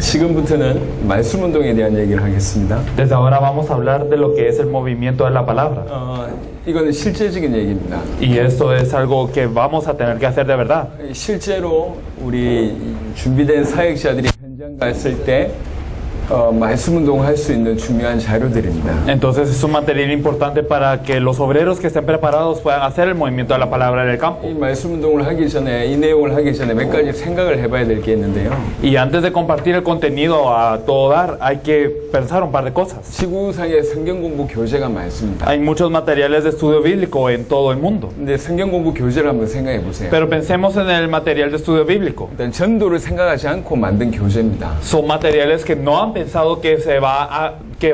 지금부터는 말씀 운동에 대한 얘기를 하겠습니다. Desde ahora vamos a hablar de lo que es el movimiento de la palabra. 이거는 실제적인 얘기입니다. Y esto es algo que vamos a tener que hacer de verdad. 실제로 우리 준비된 사역자들이 현장 갔을 때 말씀 운동을 할 수 있는 중요한 자료들입니다. Entonces es un material importante para que los obreros que estén preparados puedan hacer el movimiento de la palabra en el campo. 이 말씀 운동을 하기 전에, 이 내용을 하기 전에 몇 가지 생각을 해봐야 될 게 있는데요. Y antes de compartir el contenido a todo dar, hay que pensar un par de cosas. 지구상에 성경 공부 교재가 많습니다. Hay muchos materiales de estudio bíblico en todo el mundo. 근데 성경 공부 교재를 한번 생각해 보세요. Pero pensemos en el material de estudio bíblico. 일단 전도를 생각하지 않고 만든 교재입니다. Son materiales que no han pensado que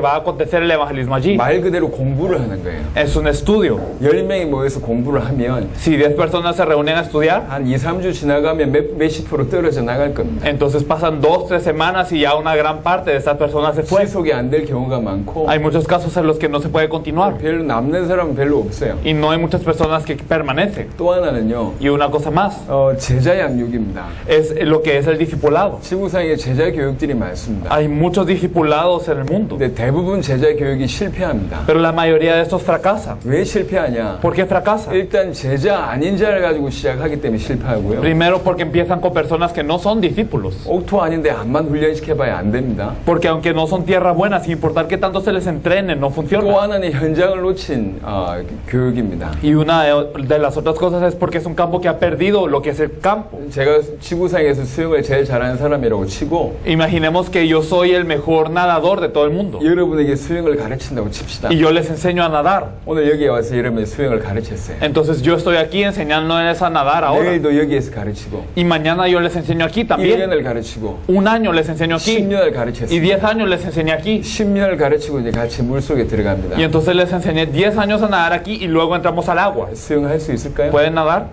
va a acontecer el evangelismo allí. 말 그대로 공부를 하는 거예요. Es un estudio. 10명이 모여서 공부를 하면 Si 10 personas se reúnen a estudiar, 한 2, 3주 지나가면 몇십 프로 떨어져 나갈 겁니다. entonces pasan 2, 3 semanas y ya una gran parte de estas personas se fue. 지속이 안 될 경우가 많고 Hay muchos casos en los que no se puede continuar 별로 남는 사람은 별로 없어요. y no hay muchas personas que permanecen. 또 하나는요, Y una cosa más 제자 양육입니다. es lo que es el discipulado. 지구상에 제자 교육들이 많습니다. Hay muchos discipulados en el mundo, 근데 대부분 제자 교육이 실패합니다. pero la mayoría de estos fracasan. 왜 실패하냐? ¿Por qué fracasan? 일단 제자 아닌 자를 가지고 시작하기 때문에 실패하고요. Primero porque empiezan con personas que no son discípulos. 옥토 아닌데 암만 훈련시켜봐야 안 됩니다. Porque aunque no son tierra buena, sin importar que tanto se les entrene, no 또 funciona. 하나는 현장을 놓친 교육입니다. Y una de las otras cosas es porque es un campo que ha perdido lo que es el campo. 제가 지구상에서 수영을 제일 잘하는 사람이라고 치고 Imaginemos que yo soy el mejor nadador de todo el mundo 여러분에게 수영을 가르친다고 칩시다. y yo les enseño a nadar. 오늘 여기에 와서 여러분이 수영을 가르쳤어요. Entonces yo estoy aquí enseñándoles a nadar ahora. 내일도 여기에서 가르치고 Y mañana yo les enseño aquí también. 1년을 가르치고 Un año les enseño aquí. 10년을 Y 가르쳤어요. 10 años les enseñé aquí. 10년을 가르치고 이제 같이 물속에 들어갑니다. Y entonces les enseñé 10 años a nadar aquí y luego entramos al agua. 수영할 수 있을까요? ¿Pueden nadar?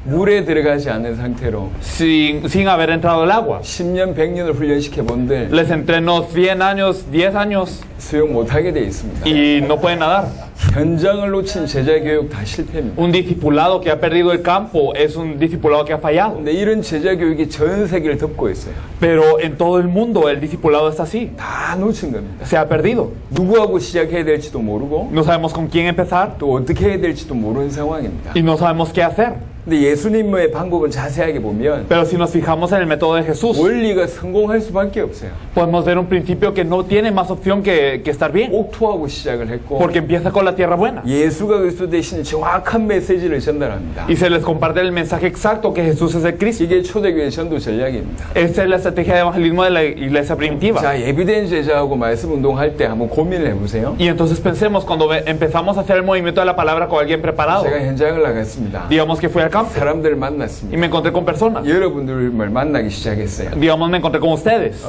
물에 들어가지 않은 상태로 Sin haber entrado al agua. 10년, 100년을 훈련시켜 본들 Les entreno 100 años, 10 años 수영 못하게 돼 있습니다. y no pueden nadar. 현장을 놓친 제자 교육 다 실패입니다. Un discipulado que ha perdido el campo es un discipulado que ha fallado. 근데 이런 제자 교육이 전 세계를 덮고 있어요. Pero en todo el mundo el discipulado está así. 다 놓친 겁니다. Se ha perdido. 누구하고 시작해야 될지도 모르고 No sabemos con quién empezar 또 어떻게 해야 될지도 모르는 상황입니다. y no sabemos qué hacer. 근데 예수님의 방법은 자세하게 보면 Pero si nos fijamos en el método de Jesús, 원리가 성공할 수밖에 없어요. podemos ver un principio que no tiene más opción que estar bien. 옥토하고 시작을 했고 Porque empieza con la tierra buena. 예수가 그리스도 대신 정확한 메시지를 전달합니다. Y se les comparte el mensaje exacto que Jesús es el Cristo. 이게 초대교회 전도 전략입니다. Esta es la estrategia de evangelismo de la iglesia primitiva. 자, 예비된 제자하고 말씀 운동할 때 한번 고민을 해보세요. Y entonces pensemos, cuando empezamos a hacer el movimiento de la palabra con alguien preparado, 제가 현장을 나갔습니다. digamos que fui al campo 사람들을 y 만났습니다. me encontré con personas. 여러분들을 만나기 시작했어요. Digamos, me encontré con ustedes.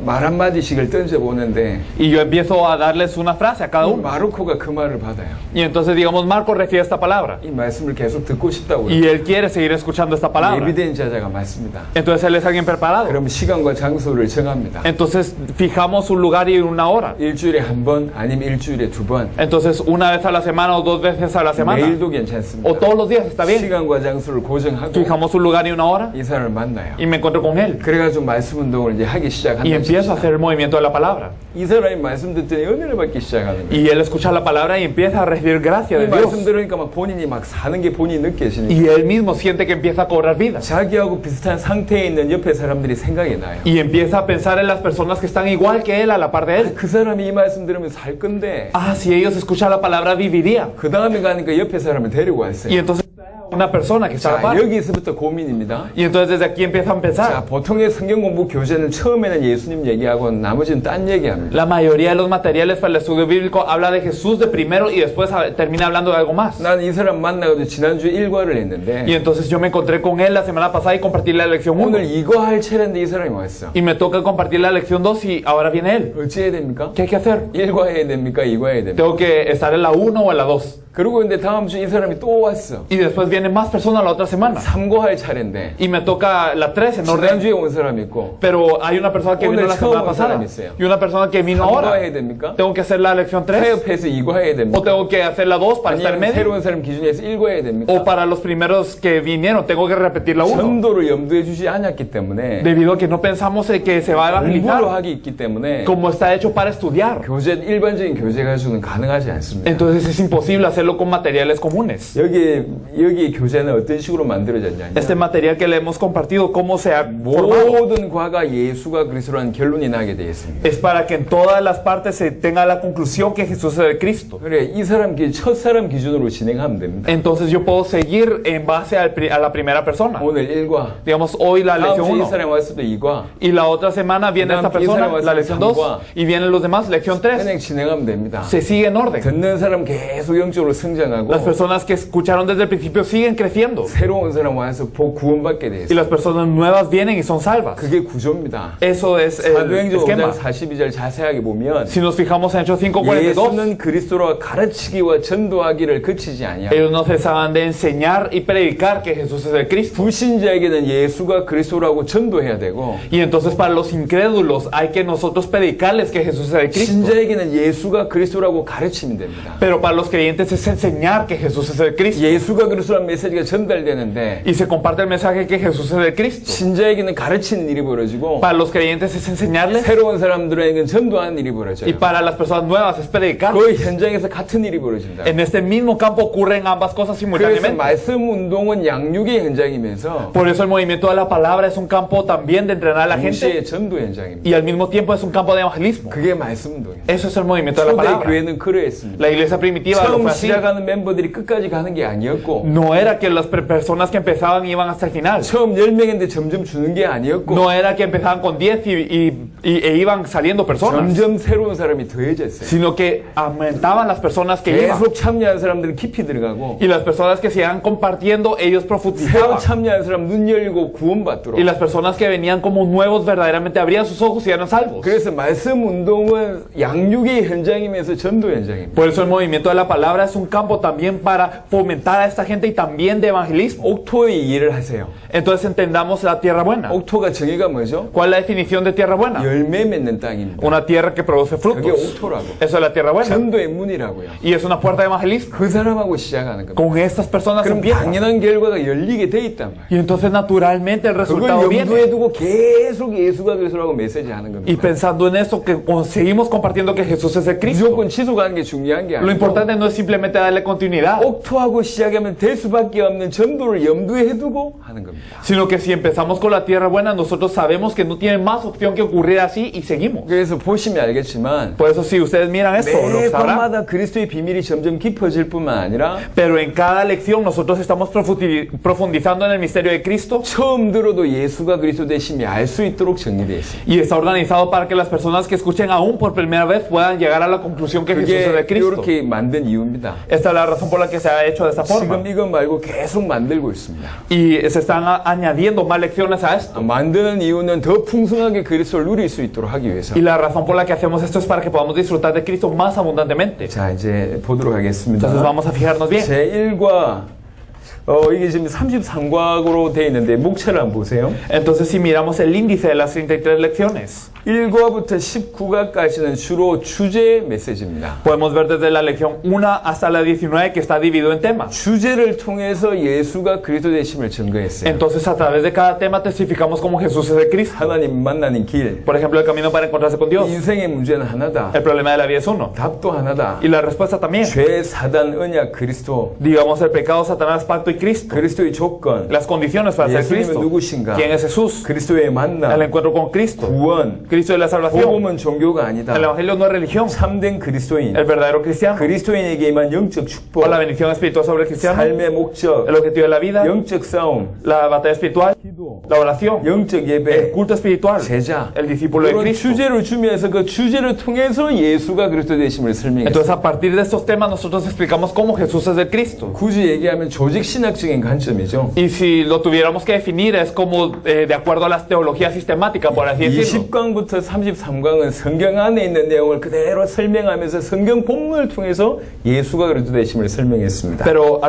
말 한마디씩을 던져보는데 Y yo empiezo a darles una frase a cada uno. 마르코가 그 말을 받아요. Y entonces, digamos, Marco recibe esta palabra. 이 말씀을 계속 듣고 싶다고요. Y él quiere seguir escuchando esta palabra. 예비된 제자가 맞습니다. Entonces, él es alguien preparado. 그럼 시간과 장소를 정합니다. Entonces, fijamos un lugar y una hora. 일주일에 한 번, 아니면 일주일에 두 번. Entonces, una vez a la semana o 2 veces a la semana. 매일도 괜찮습니다. O todos los días, está bien. 시간과 장소를 고정하고 Fijamos un lugar y una hora 이 사람을 만나요. y me encuentro con él. 그래가지고 말씀 운동을 이제 하기 시작한다. Y empiezo a hacer el movimiento de la palabra. 이 사람이 말씀 듣더니 은혜를 받기 시작하는 거예요. Y él escucha la palabra y empieza a recibir gracia 이 de 말씀 Dios. 들으니까 막 본인이 막 사는 게 본인이 느껴지니까 Y él mismo siente que empieza a cobrar vida. 자기하고 비슷한 상태에 있는 옆에 사람들이 생각이 나요. Y empieza a pensar en las personas que están igual que él, a la par de él. 그 사람이 이 말씀 들으면 살 건데 Ah, si ellos escuchan la palabra, viviría. 그 다음에 가니까 옆에 사람을 데리고 Y 왔어요. entonces una persona que está a la 자, par. 여기서부터 고민입니다. Y entonces desde aquí empiezan a 자, pensar. 보통의 성경 공부 교재는 처음에는 예수님 얘기하고 나머지는 딴 얘기합니다. La mayoría de los materiales para el estudio bíblico habla de Jesús de primero y después termina hablando de algo más. 난 이 사람 만나가지고 지난주에 일과를 했는데 Y entonces yo me encontré con él la semana pasada y compartí la lección 1. 오늘 이거 할 차례인데 이 사람이 왔어. Y me toca compartir la lección 2 y ahora viene él. 어찌 해야 됩니까? ¿Qué hay que hacer? 일과 해야 됩니까? 이과 해야 됩니까? Tengo que estar en la 1 o en la 2. 그리고 근데 다음 주 이 사람이 또 왔어. Y después viene vienen más personas la otra semana. 삼고할 차례인데 Y me toca la 3 en orden. 지난주에 온 사람 있고 Pero hay una persona que vino 오늘 la 처음 semana 온 pasada. 사람이 있어요. Y una persona que vino 3과 ahora. 해야 됩니까? ¿Tengo que hacer la lección 3? 타협해서 2과 해야 ¿O 됩니까? tengo que hacer la 2 para estar en 아니면 medio? 새로운 사람 기준에서 1과 해야 됩니까? ¿O para los primeros que vinieron tengo que repetir la 1? 전도를 염두에 주지 않았기 때문에 Debido a que no pensamos en que se va a 공부로 evangelizar 하기 있기 때문에 como está hecho para estudiar. 교재 일반적인 교재 가지고는 가능하지 않습니다. Entonces es imposible hacerlo con materiales comunes. 여기 교재는 어떤 식으로 만들어졌냐? Este material que le hemos compartido, cómo se ha formado, 모든 과가 예수가 그리스도라는 결론이 나게 되어 있습니다. es para que en todas las partes se tenga la conclusión que Jesús es el Cristo. 그래 이 사람 첫 사람 기준으로 진행하면 됩니다. Entonces yo puedo seguir en base a la primera persona. 오늘 1과 Digamos, hoy la 다음 lección 주에 이 1. 사람 왔을 때 2과 Y la otra semana viene esta persona, la lección 2. Y vienen los demás, lección 3. 그냥 진행하면 됩니다. Se sigue en orden. 듣는 사람 계속 영적으로 성장하고 Las personas que escucharon desde el principio siguen creciendo. 새로운 사람 와서 구원받게 돼 Y 있어요. las personas nuevas vienen y son salvas. 그게 구조입니다. Eso es el 사도행전 5장 esquema. 42절 자세하게 보면 Si nos fijamos en Hechos 5:42, 예수는 그리스도로 가르치기와 전도하기를 그치지 아니하고 ellos no cesaban de enseñar y predicar que Jesús es el Cristo. 불신자에게는 예수가 그리스도라고 전도해야 되고 Y entonces para los incrédulos hay que nosotros predicarles que Jesús es el Cristo. 신자에게는 예수가 그리스도라고 가르치면 됩니다. Pero para los creyentes es enseñar que Jesús es el Cristo. 예수가 그리스도라는 메시지가 전달되는데 Y se comparte el mensaje que Jesús es el Cristo. 신자에게는 가르치는 일이 벌어지고 Para los creyentes es enseñarles. 새로운 사람들에게는 전도하는 일이 Y 벌어져요. para las personas nuevas es predicar. 그 현장에서 같은 일이 벌어진다. En este mismo campo ocurren ambas cosas 그래서 simultáneamente. 말씀 운동은 양육의 현장이면서 Por eso el movimiento de la palabra es un campo también de entrenar a la gente 동시에 전도 현장입니다. y al mismo tiempo es un campo de evangelismo. 그게 말씀 운동이에요. Eso es el movimiento de la 초대 palabra. 교회는 그러했습니다. La iglesia primitiva lo 처음 fue así. 시작하는 멤버들이 끝까지 가는 게 아니었고 No era que las personas que empezaban iban hasta el final. 처음 10명인데 점점 주는 게 아니었고 No era que empezaban con 10 e iban saliendo personas. 점점 새로운 사람이 더해졌어요. Sino que aumentaban las personas que iban. 계속 참여한 사람들은 깊이 들어가고 Y las personas que se iban compartiendo, ellos 새로 profundizaban. 참여한 사람 눈 열고 구원받도록. Y las personas que venían como nuevos verdaderamente abrían sus ojos y eran salvos. 그래서 말씀 운동은 양육의 현장이면서 전도 현장입니다. Por eso el movimiento de la palabra es un campo también para fomentar a esta gente y también de evangelismo. 옥토의 일을 하세요. Entonces entendamos la tierra buena. 옥토가 정의가 뭐죠? ¿Cuál es la definición de tierra buena? 열매 맺는 땅입니다. Una tierra que produce 그게 frutos. 옥토라고. Eso es la tierra buena. 전도의 문이라고요. Y es una puerta de evangelismo. 그 사람하고 시작하는 겁니다. Con estas personas 그럼 empieza. 당연한 결과가 열리게 돼 있단 말이에요. Y entonces naturalmente el 그걸 resultado viene. 염두에 두고 계속 예수가 그리스도라고 메시지 하는 Y 겁니다. pensando en eso, que seguimos compartiendo que Jesús es el Cristo. 무조건 지속하는 게 중요한 게 Lo 아니고 importante no es simplemente darle continuidad, 옥토하고 시작하면 될 수밖에 없는 전도를 염두에 두고 하는 겁니다. sino que si empezamos con la tierra buena, nosotros sabemos que no tiene más opción que ocurrir así y seguimos. 그래서 보시면 알겠지만 Por eso si ustedes miran esto, lo sabrán. 매번마다 그리스도의 비밀이 점점 깊어질 뿐만 아니라 Pero en cada lección nosotros estamos profundizando en el misterio de Cristo 처음 들어도 예수가 그리스도 되심이 알 수 있도록 정리되어 있습니다. y está organizado para que las personas que escuchen aún por primera vez puedan llegar a la conclusión que Jesús es 그게 el Cristo. 이렇게 만든 이유입니다. Esta es la razón por la que se ha hecho de esta forma. 지금 이거 말고 계속 만들고 있습니다. Y se están añadiendo más lecciones a esto. 만드는 이유는 더 풍성하게 그리스도를 누릴 수 있도록 하기 위해서. Y la razón por la que hacemos esto es para que podamos disfrutar de Cristo más abundantemente. 자, 이제 보도록 하겠습니다. Entonces vamos a fijarnos bien. 제1과 이게 지금 33과로 되어 있는데 목차를 한번 보세요. Entonces si miramos el índice de las 33 lecciones, 1과부터 19과까지는 주로 주제 메시지입니다. podemos ver desde la lección 1 hasta la 19 que está dividido en temas. 주제를 통해서 예수가 그리스도 되심을 증거했어요. Entonces a través de cada tema testificamos como Jesús es el Cristo. 하나님 만나는 길. Por ejemplo, el camino para encontrarse con Dios. 인생의 문제는 하나다. El problema de la vida es uno. 답도 하나다. Y la respuesta también. 죄, 사단, 언약, 그리스도. Digamos el pecado, Satanás, pacto y Cristo. 그리스도의 조건. Las condiciones para ser 예수님은 Cristo. 누구신가? ¿Quién es Jesús? 그리스도의 El 만남. encuentro con Cristo. 구원. Cristo de la salvación. 복음은 종교가 아니다. El evangelio no es religión. 참된 그리스도인. El verdadero cristiano. 그리스도인에게 임한 영적 축복. O la bendición espiritual sobre el cristiano. 삶의 목적. El objetivo de la vida. 영적 싸움. La batalla espiritual. 기도. 기도, la oración, 영적 el 예배, culto espiritual, 제자, el discípulo de 이런 Cristo. 주제를 주면서 그 주제를 통해서 예수가 그리스도 되심을 설명했어요. Entonces, a partir de estos temas, nosotros explicamos cómo Jesús es el Cristo. 굳이 얘기하면 조직 신학적인 관점이죠. Y si lo tuviéramos que definir, es como de acuerdo a las teologías sistemáticas, por así decirlo. 20강부터 33강은 성경 안에 있는 내용을 그대로 설명하면서 성경 본문을 통해서 예수가 그리스도 되심을 설명했습니다. Pero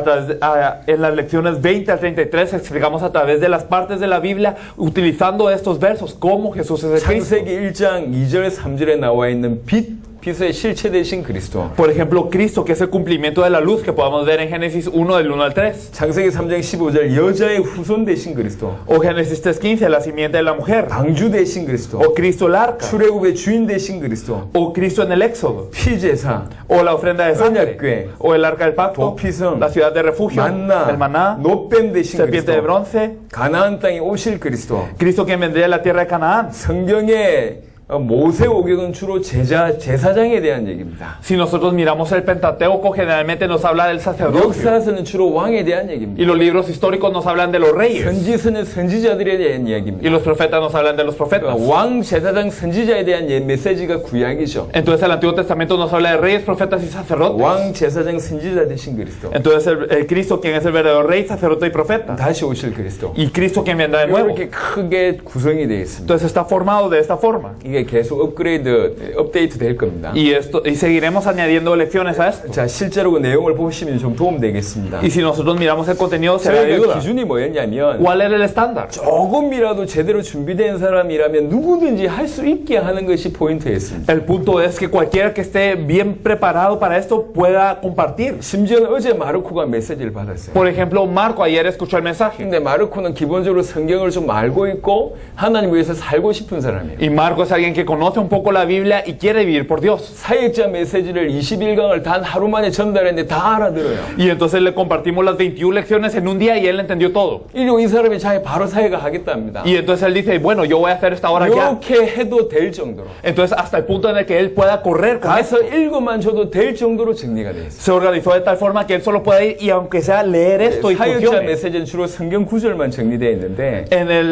en las lecciones 20 al 33 explicamos a través de las partes de la Biblia, utilizando estos versos, cómo Jesús es el Cristo. 창세기 1장 2절 3절에 나와 있는 빛의 실체 되신 그리스도. Por ejemplo, Cristo, que es el cumplimiento de la luz, que podamos ver en Génesis 1 del 1 al 3. 창세기 3장 15절 여자의 후손 되신 그리스도. O Génesis 3:15, la simiente de la mujer. 방주 되신 그리스도. O Cristo el arca. 출애굽의 주인 되신 그리스도. O Cristo en el Éxodo. 피제사. O la ofrenda de sangre. 언약궤. O el arca del pacto. 도피성. La ciudad de refugio. 만나. El maná. 노뱀 되신 Serpiente de 그리스도. bronce. 가나안 땅에 오실 그리스도. Cristo que vendría de la tierra de Canaán. 성경에 모세오경은 주로 제사장에 대한 얘기입니다. Si nosotros miramos el Pentateuco, generalmente nos habla del sacerdocio. 역사서는 주로 왕에 대한 얘기입니다. Y los libros históricos nos hablan de los reyes. 선지서는 선지자들에 대한 이야기입니다. Y los profetas nos hablan de los profetas. 왕, 제사장, 선지자에 대한 메시지가 구약이죠. Entonces el Antiguo Testamento nos habla de reyes, profetas y sacerdotes. 왕, 제사장, 선지자 되신 그리스도. Entonces el Cristo, quien es el verdadero rey, sacerdote y profeta. 다시 오실 그리스도. Y Cristo, quien vendrá de nuevo. 이렇게 크게 구성이 되어 있습니다. Entonces está formado de esta forma. 이게 계속 업데이트 될 겁니다. Y seguiremos añadiendo lecciones a esto. 자, 실제로 그 내용을 보시면 좀 도움 되겠습니다. Y si nosotros miramos el contenido, será de 저희가 ayuda. 기준이 뭐였냐면 ¿Cuál era el estándar? 조금이라도 제대로 준비된 사람이라면 누구든지 할 수 있게 하는 것이 포인트였습니다. El punto es que cualquiera que esté bien preparado para esto pueda compartir. 심지어는 어제 마르코가 메시지를 받았어요. Por ejemplo, Marco ayer escuchó el mensaje. 근데 마르코는 기본적으로 성경을 좀 알고 있고 하나님 위해서 살고 싶은 사람이에요. Y Marco es alguien que conoce un poco la Biblia y quiere vivir por Dios. 사역자 메시지를 21강을 단 하루 만에 전달했는데 다 알아들어요. Y entonces le compartimos las 21 lecciones en un día y él entendió todo. 이리고 이 사람이 자기 바로 사역을 하겠답니다. Y entonces él dice, bueno, yo voy a hacer esta hora ya. 이렇게 해도 될 정도로. Entonces hasta el punto en el que él pueda correr con 가서 esto. 읽어만 줘도 될 정도로 정리가 되어 있어요. Se organizó de tal forma que él solo puede ir y aunque sea leer esto y 사역자 funcione. 메시지는 주로 성경 구절만 정리되어 있는데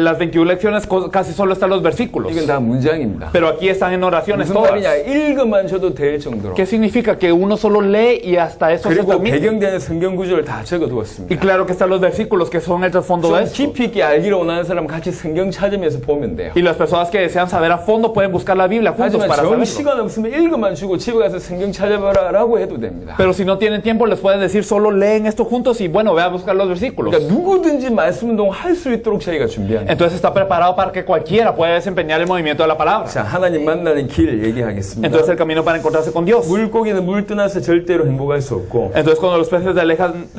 Las 21 lecciones casi solo están los versículos. 이건 다 문장입니다. Pero aquí están en oraciones 무슨 todas. 말이냐? 읽어만 줘도 될 정도로. ¿Qué significa? Que uno solo lee y hasta eso se 그리고 transmite. 배경되는 성경 구절을 다 적어두었습니다. Y claro que están los versículos que son el trasfondo 좀 de esto. 깊이 있게 알기를 원하는 사람 같이 성경 찾으면서 보면 돼요. Y las personas que desean saber a fondo pueden buscar la Biblia juntos 하지만 para 정 saberlo. 시간 없으면 읽어만 주고 집에 가서 성경 찾아봐라라고 해도 됩니다. Pero si no tienen tiempo, les pueden decir solo leen esto juntos y bueno, ve a buscar los versículos. 그러니까 누구든지 말씀 운동 할 수 있도록 저희가 준비합니다. Entonces está preparado para que cualquiera pueda desempeñar el movimiento de la palabra. 자, 하나님 만나는 길 얘기하겠습니다. Entonces el camino para encontrarse con Dios. 물고기는 물 떠나서 절대로 행복할 수 없고 Entonces cuando los peces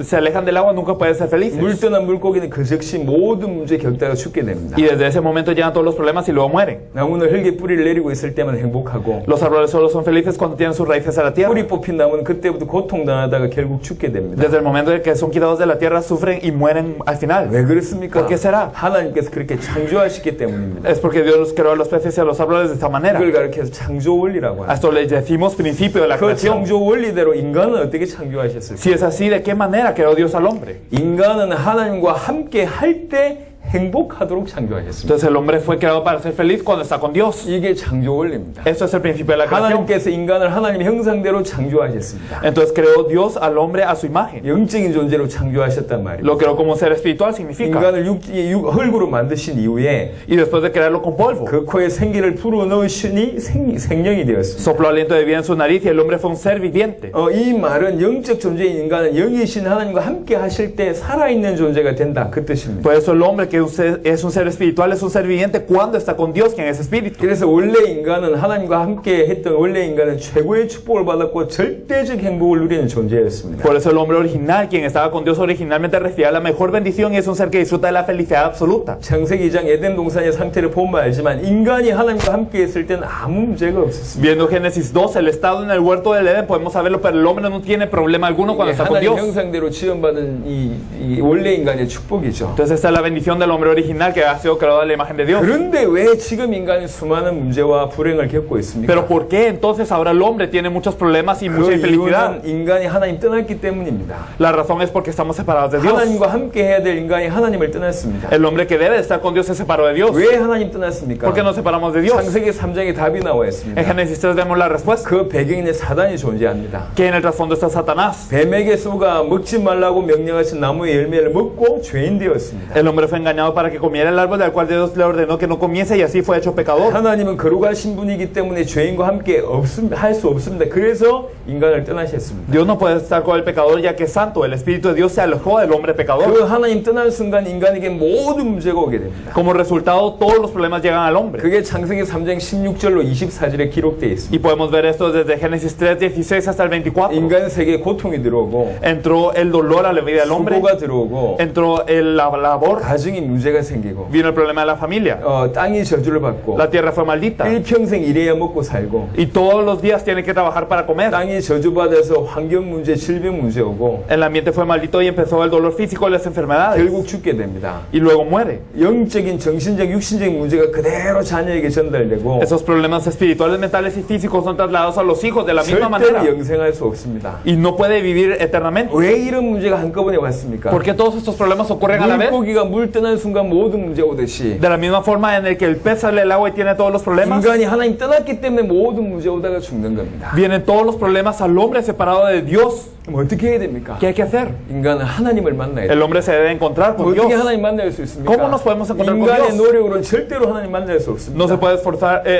se alejan del agua nunca pueden ser felices. 물 떠난 물고기는 그 즉시 모든 문제 겪다가 죽게 됩니다. Y desde ese momento llegan todos los problemas y luego mueren. 나무는 흙에 뿌리를 내리고 있을 때만 행복하고 Los árboles solo son felices cuando tienen sus raíces a la tierra. 뿌리 뽑힌 나무는 그때부터 고통당하다가 결국 죽게 됩니다. Desde el momento en que son quitados de la tierra sufren y mueren al final. 왜 그렇습니까? ¿Por qué será? 하나님께서 그렇게 창조하시기 때문입니다. Es porque Dios creó a los peces y a los árboles de esta manera. 그걸 가르쳐서 창조 원리라고 A 합니다. esto le decimos principio de la 그 creación. 창조 원리대로 인간은 어떻게 창조하셨을까? Si es así, ¿de qué manera creó Dios al hombre? 인간은 하나님과 함께 할 때 행복하도록 창조하셨습니다. Entonces el hombre fue creado para ser feliz cuando está con Dios. 이게 창조 원리입니다. Esto es el principio de la creación. 하나님께서 인간을 하나님의 형상대로 창조하셨습니다. Entonces creó Dios al hombre a su imagen. 영적인 존재로 창조하셨단 말이에요. Lo creó como un ser espiritual significa. 인간을 흙으로 만드신 이후에 Y después de crearlo con polvo, 그 코에 생기를 불어넣으시니 생명이 되었습니다. sopló aliento de vida en su nariz y el hombre fue un ser viviente. 이 말은 영적 존재인 인간은 영이신 하나님과 함께 하실 때 살아있는 존재가 된다 그 뜻입니다. Por eso el hombre que es un ser espiritual es un ser viviente cuando está con Dios, quien es espíritu. 그래서 원래 인간은 하나님과 함께 했던 원래 인간은 최고의 축복을 받았고 절대적 행복을 누리는 존재였습니다. Por eso el hombre original, quien estaba con Dios originalmente, recibía la mejor bendición y es un ser que disfruta de la felicidad absoluta. 창세기 2장 에덴 동산의 상태를 보면 알지만 인간이 하나님과 함께 했을 때는 아무 문제가 없었습니다. Viendo Génesis 2, el estado en el huerto del Edén, podemos saberlo, pero el hombre no tiene problema alguno cuando está con 하나님 Dios. 형상대로 지원받은 이 원래 인간의 축복이죠. Entonces esta es la bendición del hombre original que ha sido creado a la imagen de Dios. 그런데 왜 지금 인간이 수많은 문제와 불행을 겪고 있습니까? Pero ¿por qué entonces ahora el hombre tiene muchos problemas y 그 mucha infelicidad? 이유는 인간이 하나님 떠났기 때문입니다. La razón es porque estamos separados de Dios. 하나님과 함께 해야 될 인간이 하나님을 떠났습니다. El hombre que debe estar con Dios se separó de Dios. 왜 하나님 떠났습니까? ¿Por qué nos separamos de Dios? 창세기 3장에 답이 나와 있습니다. En Génesis 3 vemos la respuesta. 그 배경에 사단이 존재합니다. Que en el trasfondo está Satanás. 뱀에게 쏘가 먹지 말라고 명령하신 나무의 열매를 먹고 죄인 되었습니다. El hombre fue engañado para que comiera el árbol del cual Dios le ordenó que no comiese y así fue hecho pecador. 하나님은 거룩하신 분이기 때문에 죄인과 함께 할 수 없습니다. 그래서 인간을 떠나셨습니다. Dios no puede estar con el pecador ya que es santo. El Espíritu de Dios se alejó del hombre 그 pecador. 하나님 떠난 순간 인간에게 모든 문제가 오게 됩니다. Como resultado, todos los problemas llegan al hombre. 그게 창세기 3장 16절로 24절에 기록되어 있습니다. Y podemos ver esto desde Génesis 3, 16 hasta el 24. 인간 세계에 고통이 들어오고 Entró el dolor a la vida del hombre. 수고가 들어오고 Entró la labor. 가정이 문제가 생기고 Vino el problema de la familia. 땅이 저주를 받고 La tierra fue maldita. 일평생 일해야 먹고 살고 Y todos los días tiene que trabajar para comer. 땅이 저주받아서 환경 문제, 질병 문제 오고 El ambiente fue maldito y empezó el dolor físico y las enfermedades. 결국 죽게 됩니다. Y luego muere. 영적인, 정신적, 육신적인 문제가 그대로 자녀에게 전달되고 Esos problemas espirituales, mentales y físicos son trasladados a los hijos de la misma 절대로 manera. 영생할 수 없습니다. Y no puede vivir eternamente. 왜 이런 문제가 한꺼번에 왔습니까? ¿Por qué todos estos problemas ocurren a la vez? 물고기가 물 떠난 순간 모든 문제 오듯이 De la misma forma en el que el pez sale del agua y tiene todos los problemas, 인간이 하나님 떠났기 때문에 모든 문제 오다가 죽는 겁니다. vienen todos los problemas al hombre separado de Dios. 그럼 어떻게 해야 됩니까? ¿Qué hay que hacer? 인간은 하나님을 만나야 El 돼요. hombre se debe encontrar con Dios. 어떻게 하나님 만날 수 있습니까? ¿Cómo nos podemos encontrar con 인간의 Dios? 노력으로는 절대로 하나님 만날 수 없습니다. No se puede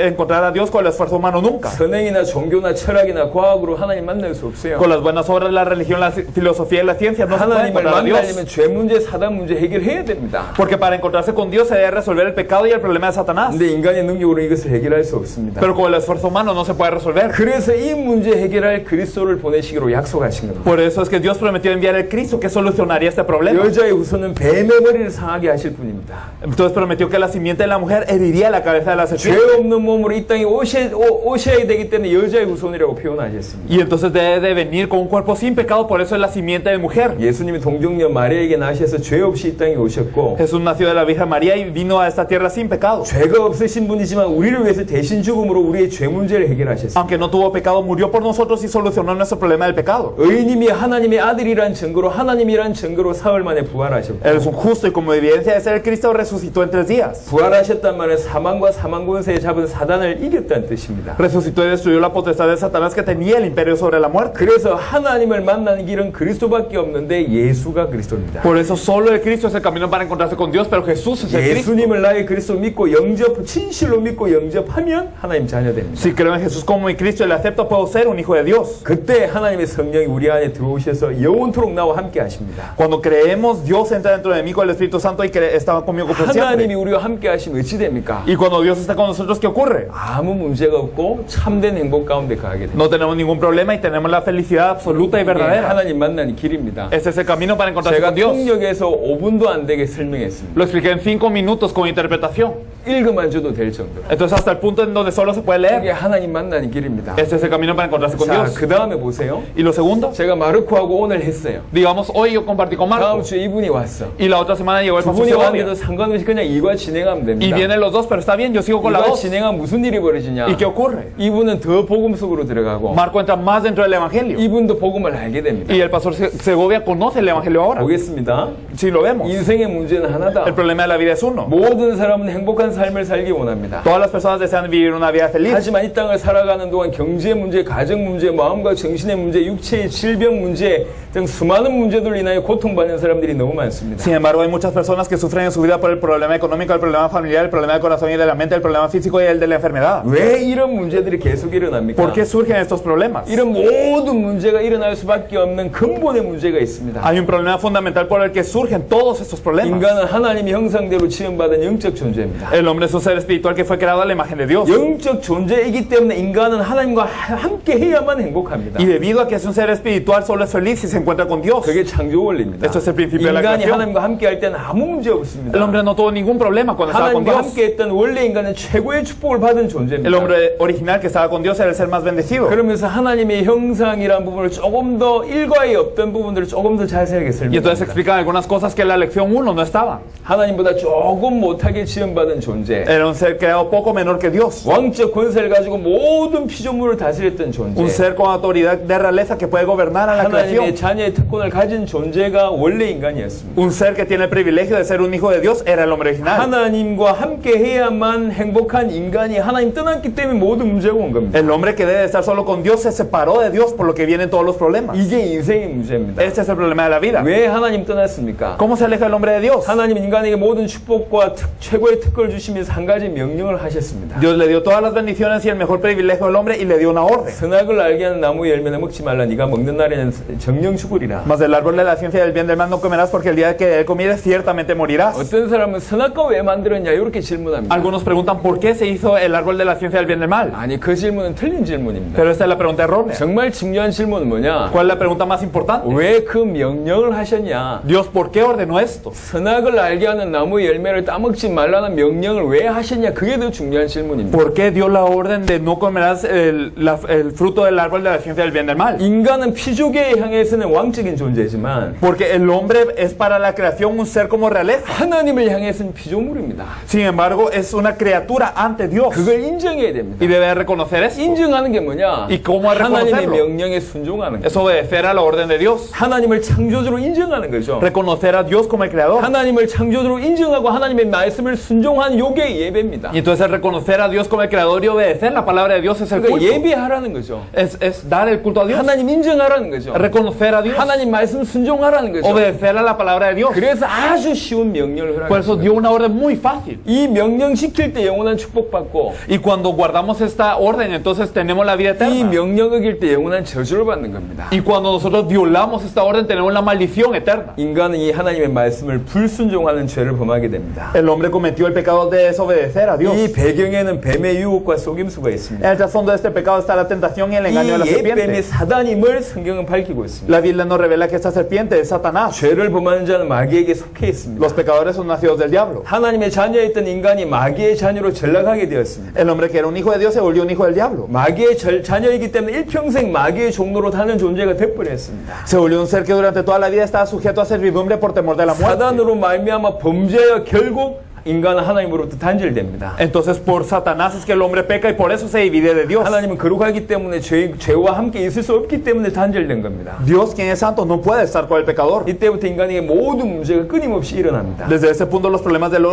encontrar a Dios con el esfuerzo humano nunca. 선행이나 종교나 철학이나 과학으로 하나님 만날 수 없어요. Con las buenas obras, la religión, la filosofía y la ciencia no se puede 하나님을 encontrar a Dios. 만나려면 죄 문제, 사단 문제 해결해야 됩니다. Porque para encontrarse con Dios se debe resolver el pecado y el problema de Satanás. 근데 인간의 능력으로 이것을 해결할 수 없습니다. Pero con el esfuerzo humano no se puede resolver. 그래서 이 문제 해결할 그리스도를 보내시기로 약속하신 겁니다. Por eso es que Dios prometió enviar el Cristo que solucionaría este problema. 여자의 후손은 뱀의 머리를 상하게 하실 분입니다. Entonces prometió que la simiente de la mujer heriría la cabeza de la 죄 serpiente. 없는 몸으로 이 땅에 오셔야 되기 때문에 여자의 후손이라고 표현하셨습니다. Y entonces debe de venir con un cuerpo sin pecado, por eso es la simiente de mujer. 예수님이 동정녀 마리아에게 나셔서 죄 없이 이 땅에 오셨고 Jesús nació de la Virgen María y vino a esta tierra sin pecado. 죄가 없으신 분이지만 우리를 위해서 대신 죽음으로 우리의 죄 문제를 해결하셨습니다. Aunque no tuvo pecado, murió por nosotros y solucionó nuestro problema del pecado. 의인님이 하나님의 아들이란 증거로 하나님이란 증거로 사흘 만에 부활하셨고 Él es un justo y como evidencia de ser el Cristo resucitó en 3 días. 부활하셨단 말은 사망과 사망 권세에 잡은 사단을 이겼다는 뜻입니다. Resucitó y destruyó la potestad de Satanás que tenía el imperio sobre la muerte. 그래서 하나님을 만나는 길은 그리스도밖에 없는데 예수가 그리스도입니다. Por eso solo el Cristo es el camino para encontrarse con Dios, pero Jesús es el Cristo. 예수님을 나의 그리스도 믿고 진실로 믿고 영접하면 하나님 자녀 됩니다. Si creo en Jesús como mi Cristo y le acepto, puedo ser un hijo de Dios. 그때 하나님의 성령이 우리 안에 들어오셔서 영원토록 나와 함께 하십니다. Cuando creemos, Dios entra dentro de mí con el Espíritu Santo y está conmigo por 하나님이 siempre. 우리와 함께 하시면 어찌 됩니까? Y cuando Dios está con nosotros, ¿qué ocurre? 아무 문제가 없고 참된 행복 가운데 가게 됩니다. No tenemos ningún problema y tenemos la felicidad absoluta y verdadera. 하나님 만나는 길입니다. Ese es el camino para encontrarse 제가 con Dios. 통역에서 5분도 안 되게 설명했습니다. Lo expliqué en 5 minutos con interpretación. 읽어만 줘도 될 정도로. Entonces hasta el punto en donde solo se puede 이게 leer. 하나님 만나는 길입니다. Este es el camino para encontrarse con 자, Dios. 그 다음에 보세요. Y lo segundo, 제가 마르코하고 오늘 했어요. digamos, hoy yo compartí con 다음 Marco. 주에 이분이 왔어. Y la otra semana llegó el 두 pastor 분이 왔는데도 Segovia. 상관없이 그냥 이과 진행하면 Y 됩니다. vienen los dos, pero está bien, yo sigo con la 이과 dos. 진행하면 무슨 일이 벌어지냐? ¿Y qué ocurre? 이분은 더 복음 속으로 들어가고 Marco entra más dentro del Evangelio. 이분도 복음을 알게 됩니다. Y el pastor Segovia conoce el Evangelio ahora. 보겠습니다. Si lo vemos. 인생의 문제는 하나다. El problema de la vida es uno. 모든 사람은 행복한 삶을 살기 원합니다. Todas las personas desean vivir una vida feliz. 하지만 이 땅을 살아가는 동안 경제 문제, 가정 문제, 마음과 정신의 문제, 육체의 질병 문제 등 수많은 문제들로 인하여 고통받는 사람들이 너무 많습니다. Sin embargo, hay muchas personas que sufren en su vida por el problema económico, el problema familiar, el problema del corazón y de la mente, el problema físico y el de la enfermedad. 왜 이런 문제들이 계속 일어납니까? ¿Por qué surgen estos problemas? 이런 모든 문제가 일어날 수밖에 없는 근본의 문제가 있습니다. Hay un problema fundamental por el que surgen todos estos problemas. 인간은 하나님의 형상대로 지음받은 영적 존재입니다. El El hombre es un ser espiritual que fue creado a la imagen de Dios. 영적 존재이기 때문에 인간은 하나님과 함께 해야만 행복합니다. Y debido a que es un ser espiritual, solo es feliz si se encuentra con Dios. 그게 창조 원리입니다. Esto es el principio de la 인간이 creación. 하나님과 함께 할 때는 아무 문제 El 없습니다. hombre no tuvo ningún problema cuando estaba con 하나님과 Dios. 함께 했던 원래 인간은 최고의 축복을 받은 El 존재입니다. hombre original que estaba con Dios era el ser más bendecido. 그러면서 하나님의 형상이라는 부분을 조금 더 일과에 없던 부분들을 조금 더 자세하게 Y entonces 설명합니다. explican algunas cosas que en la lección 1 no estaban. 하나님보다 조금 못하게 지음받은 존재, Era un ser creado poco menor que Dios. 왕적 권세를 가지고 모든 피조물을 다스렸던 Un 존재, ser con autoridad de realeza que puede gobernar a la creación. 하나님의 자녀의 특권을 가진 존재가 원래 인간이었습니다. Un ser que tiene el privilegio de ser un hijo de Dios era el hombre original. 하나님과 함께 해야만 행복한 인간이 하나님 떠났기 때문에 모든 문제가 온 겁니다. El hombre que debe estar solo con Dios se separó de Dios, por lo que vienen todos los problemas. 이게 인생의 문제입니다. Este es el problema de la vida. 왜 하나님 떠났습니까? ¿Cómo se aleja el hombre de Dios? 하나님 인간에게 모든 축복과 최고의 특권을 주시면서 한 가지 명령을 하셨습니다. Dios le dio todas las bendiciones y el mejor privilegio al hombre y le dio una orden. 선악을 알게 하는 나무 열매는 먹지 말라. 네가 먹는 날에는 정령 죽으리라. Mas del árbol de la ciencia del bien del mal no comerás, porque el día que de él comieres ciertamente morirás. 어떤 사람은 선악과 왜 만들었냐 이렇게 질문합니다. Algunos preguntan por qué se hizo el árbol de la ciencia del bien del mal. 아니 그 질문은 틀린 질문입니다. Pero esta es la pregunta errónea. 정말 중요한 질문은 뭐냐? ¿Cuál es la pregunta más importante? 왜 그 명령을 하셨냐? Dios, ¿por qué ordenó esto? 선악을 알게 하는 나무 열매를 따먹지 말라는 명령을 왜 하셨냐? 그게 더 중요한 질문입니다. ¿Por qué dio la orden de no comerás el fruto del árbol de la ciencia del bien del mal? 인간은 피조계에 향해서는 왕적인 존재지만 Porque el hombre es para la creación un ser como realeza. 하나님을 향해서는 피조물입니다. Sin embargo, es una criatura ante Dios. 그걸 인정해야 됩니다. Y debe reconocer eso. 인정하는 게 뭐냐? ¿Y cómo 하나님의 reconocerlo? 명령에 순종하는 거예요. Es obedecer a la orden de Dios. 하나님을 창조주로 인정하는 거죠. Reconocer a Dios como el creador. 하나님을 창조주로 인정하고 하나님의 말씀을 순종한 요게 예배입니다. Y entonces reconocer a Dios como el creador y obedecer la palabra de Dios es el 그러니까 culto. 예배하라는 거죠. Es dar el culto a Dios. 하나님 인정하라는 거죠. Reconocer a Dios. 하나님 말씀 순종하라는 거죠. Obedecer a la palabra de Dios. 그래서 아주 쉬운 명령을 Por eso 허락했어요. dio una orden muy fácil. 이 명령 지킬 때 영원한 축복받고 Y cuando guardamos esta orden, entonces tenemos la vida 이 eterna. 명령 어길 때 영원한 저주를 받는 겁니다. Y cuando nosotros violamos esta orden, tenemos la maldición eterna. 인간은 이 하나님의 말씀을 불순종하는 죄를 범하게 됩니다. El hombre cometió el pecado de desobedecer a Dios. 이 배경에는 뱀의 유혹과 속임수가 있습니다. En el trasfondo de este pecado está la tentación y el engaño de la 이 옛뱀이 serpiente. 사단임을 성경은 밝히고 있습니다. La Biblia nos revela que esta serpiente es Satanás. 죄를 범하는 자는 마귀에게 속해 있습니다. Los pecadores son nacidos del diablo. 하나님의 자녀였던 인간이 마귀의 자녀로 전락하게 되었습니다. El hombre que era un hijo de Dios se volvió un hijo del diablo. 마귀의 자녀이기 때문에 일평생 마귀의 종로로 사는 존재가 되어버렸습니다. Se volvió un ser que durante toda la vida estaba sujeto a servidumbre por temor de la muerte. 사단으로 말미암아 범죄하여 결국 인간은 하나님으로부터 단절됩니다. Entonces por Satanás es que el hombre peca y por eso se divide de Dios. 하나님은 거룩하기 때문에 죄와 함께 있을 수 없기 때문에 단절된 겁니다. Dios, quien es santo, no puede estar con el pecador. 이때부터 인간에게 모든 문제가 끊임없이 일어납니다. Desde ese punto los problemas del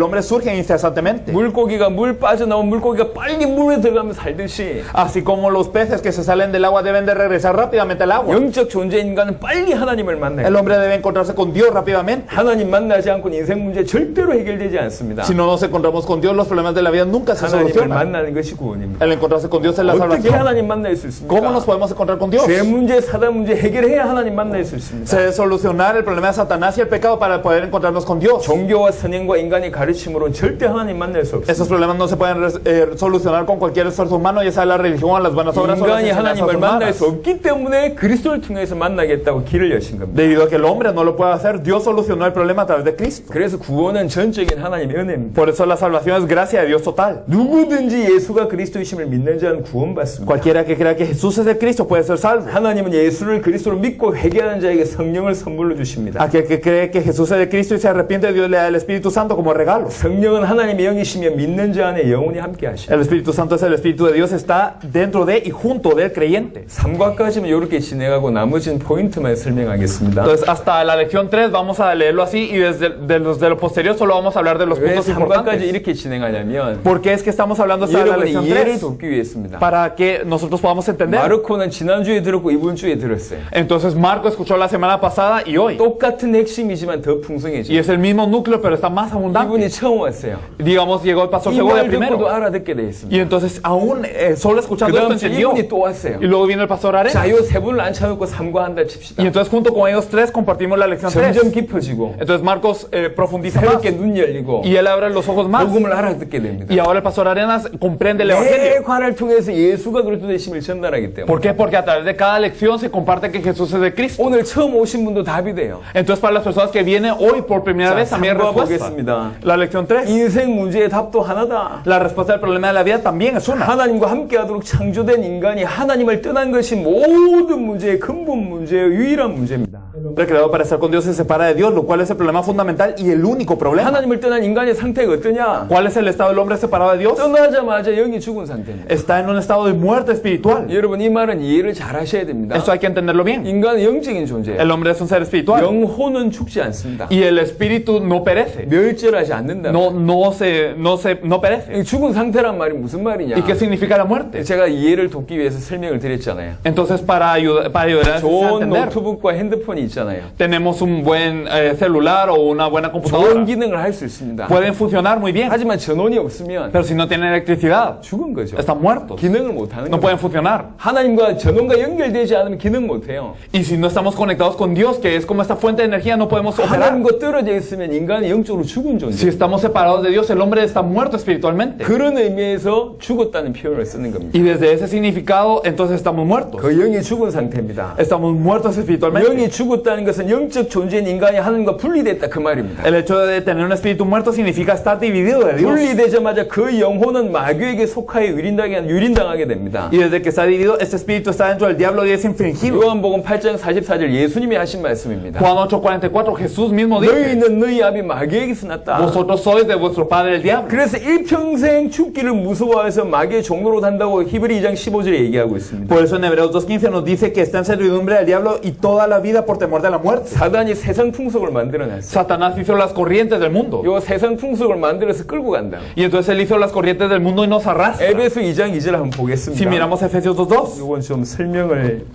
hombre surgen incesantemente. 물고기가 물 빠져나온 물고기가 빨리 물에 들어가면 살듯이 Así como los peces que se salen del agua deben de regresar rápidamente al agua. 영적 존재 인간은 빨리 하나님을 만나요. El hombre debe encontrarse con Dios rápidamente. 하나님 만나지 않고는 인생 문제 절대로 해결되지 않습니다. Si no nos encontramos con Dios, los problemas de la vida nunca se 하나님을 solucionan. 만나는 것이 구원입니다. El encontrarse con Dios es la 어떻게 salvación. 하나님 만날 수 ¿Cómo nos 있습니까? podemos encontrar con Dios? 죄 문제, 사단 문제 해결해야 하나님 만날 수 있습니다. Se debe solucionar el problema de Satanás y el pecado para poder encontrarnos con Dios. 종교와 선행과 인간의 가르침으로는 절대 하나님 만날 수 없습니다. Esos problemas no se pueden solucionar con cualquier esfuerzo humano, ya sea la religión o las buenas obras o las 인간이 enseñanzas 하나님을 만날 humanas. 수 없기 때문에 그리스도를 통해서 만나겠다고 길을 여신 겁니다. Debido a que el hombre no lo puede hacer, Dios solucionó el problema a través de Cristo. 그래서 구원은 전적인 하나님의 은혜입니다. Por eso la salvación es gracia de Dios total. 누구든지 예수가 그리스도이심을 믿는 자는 구원받습니다. Cualquiera que crea que Jesús es de Cristo puede ser salvo. 하나님은 예수를 그리스도로 믿고 회개하는 자에게 성령을 선물로 주십니다. Aquel que cree que Jesús es de Cristo y se arrepiente, Dios le da el Espíritu Santo como regalo. 성령은 하나님의 영이시며 믿는 자 안에 영원히 함께 하십니다. El Espíritu Santo es el Espíritu de Dios, está dentro de y junto del creyente. 3과까지는 이렇게 진행하고 나머지는 포인트만 설명하겠습니다. Entonces, hasta la lección 3 vamos a leerlo así y desde de lo posterior solo vamos a hablar de los 왜 puntos 3과까지 importantes. 이렇게 진행하냐면 ¿Por qué es que estamos hablando hasta la 여러분의 lección 이해를 3? 돕기 위해서입니다. Para que nosotros podamos entender. 마르코는 지난주에 들었고 이번 주에 들었어요. Entonces Marco escuchó la semana pasada y hoy. 똑같은 핵심이지만 더 풍성해져. Y es el mismo núcleo, pero está más abundante. 이분이 처음 왔어요. Digamos, llegó el pastor 이 Segovia 말 primero. 듣고도 알아듣게 돼 있습니다. Y entonces aún solo 그 escuchando esto 다음 주 entendió. 이분이 또 왔어요. Y luego viene el pastor Arena. 자, 요 세 분을 앉혀놓고 3과 한다 칩시다. Y entonces junto con ellos tres compartimos la lección 3. 점점 깊어지고 Entonces Marcos profundiza más. 새롭게 눈 열려. 열리고 Y él abre los ojos más. 복음을 알아듣게 됩니다. Y ahora el pastor Arenas comprende el 매 evangelio. 관을 통해서 예수가 그리스도 되심을 전달하기 때문에 ¿Por qué? Porque a través de cada lección se comparte que Jesús es de Cristo. 오늘 처음 오신 분도 답이 돼요. Entonces, para las personas que vienen hoy por primera vez, también hay respuesta. 보겠습니다. La lección 3. 인생 문제의 답도 하나다. La respuesta del problema de la vida también es una. 하나님과 함께하도록 창조된 인간이 하나님을 떠난 것이 모든 문제의 근본 문제의 유일한 문제입니다. El hombre creado para estar con Dios se separa de Dios, lo cual es el problema fundamental y el único problema. 하나님을 떠난 인간의 상태가 어떠냐? ¿Cuál es el estado del hombre separado de Dios? 떠나자마자 영이 죽은 상태입니다. Está en un estado de muerte espiritual. 여러분 이 말은 이해를 잘 하셔야 됩니다. Esto hay que entenderlo bien. 인간은 영적인 존재예요. El hombre es un ser espiritual 영혼은 죽지 않습니다. y el espíritu no perece. 멸절하지 않는다. No perece. 죽은 상태란 말이 무슨 말이냐? ¿Y qué significa la muerte? 제가 이해를 돕기 위해서 설명을 드렸잖아요. Entonces, para ayudar a 좋은 entender, 노트북과 핸드폰이 있잖아요. tenemos un buen celular o una buena 좋은 computadora. 기능을 할 수 있습니다. Pueden funcionar muy bien, 하지만 전원이 없으면 pero si no tienen electricidad, 죽은 거죠. están muertos. 기능을 못하는 No 거죠. pueden funcionar. 하나님과 전원과 연결되지 않으면 기능 못해요. Y si no estamos conectados con Dios, que es como esta fuente de energía, no podemos operar. 하나님과 떨어져 있으면 인간은 영적으로 죽은 존재. Si estamos separados de Dios, el hombre está muerto espiritualmente. 그런 의미에서 죽었다는 표현을 쓰는 겁니다. Y desde ese significado, entonces estamos muertos. 그 영이 죽은 상태입니다. Estamos muertos espiritualmente. 영이 죽었다는 것은 영적 존재인 인간이 하나님과 분리됐다 그 말입니다. El hecho de tener un espíritu muerto significa estar dividido de Dios. 분리되자마자 그 영혼은 마귀에게 속하여 유린당하게 됩니다. Y desde que está dividido, este espíritu está dentro del diablo y es infringido. 요한복음 8장 44절 예수님이 하신 말씀입니다. Juan 8:44, Jesús mismo dice: 너희는 너희 아비 마귀에게서 났다. Vosotros sois de vuestro padre el diablo. 그래서 일평생 죽기를 무서워해서 마귀의 종로로 산다고 히브리 2장 15절에 얘기하고 있습니다. Por eso en Hebreos 2:15 nos dice que está en servidumbre del diablo y toda la vida por temor de la muerte. 사단이 세상 풍속을 만들어냈어요. Satanás hizo las corrientes del mundo. 요 세상 풍속을 만들어서 끌고 간다. Y entonces él hizo las corrientes del mundo y nos arrastra. 에베소 2장 2절 한번 Si 보겠습니다. miramos Efesios 2:2, 이건 좀 설명을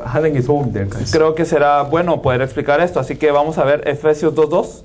하는 게 도움이 될 것 같습니다. creo que será bueno poder explicar esto. Así que vamos a ver Efesios 2:2.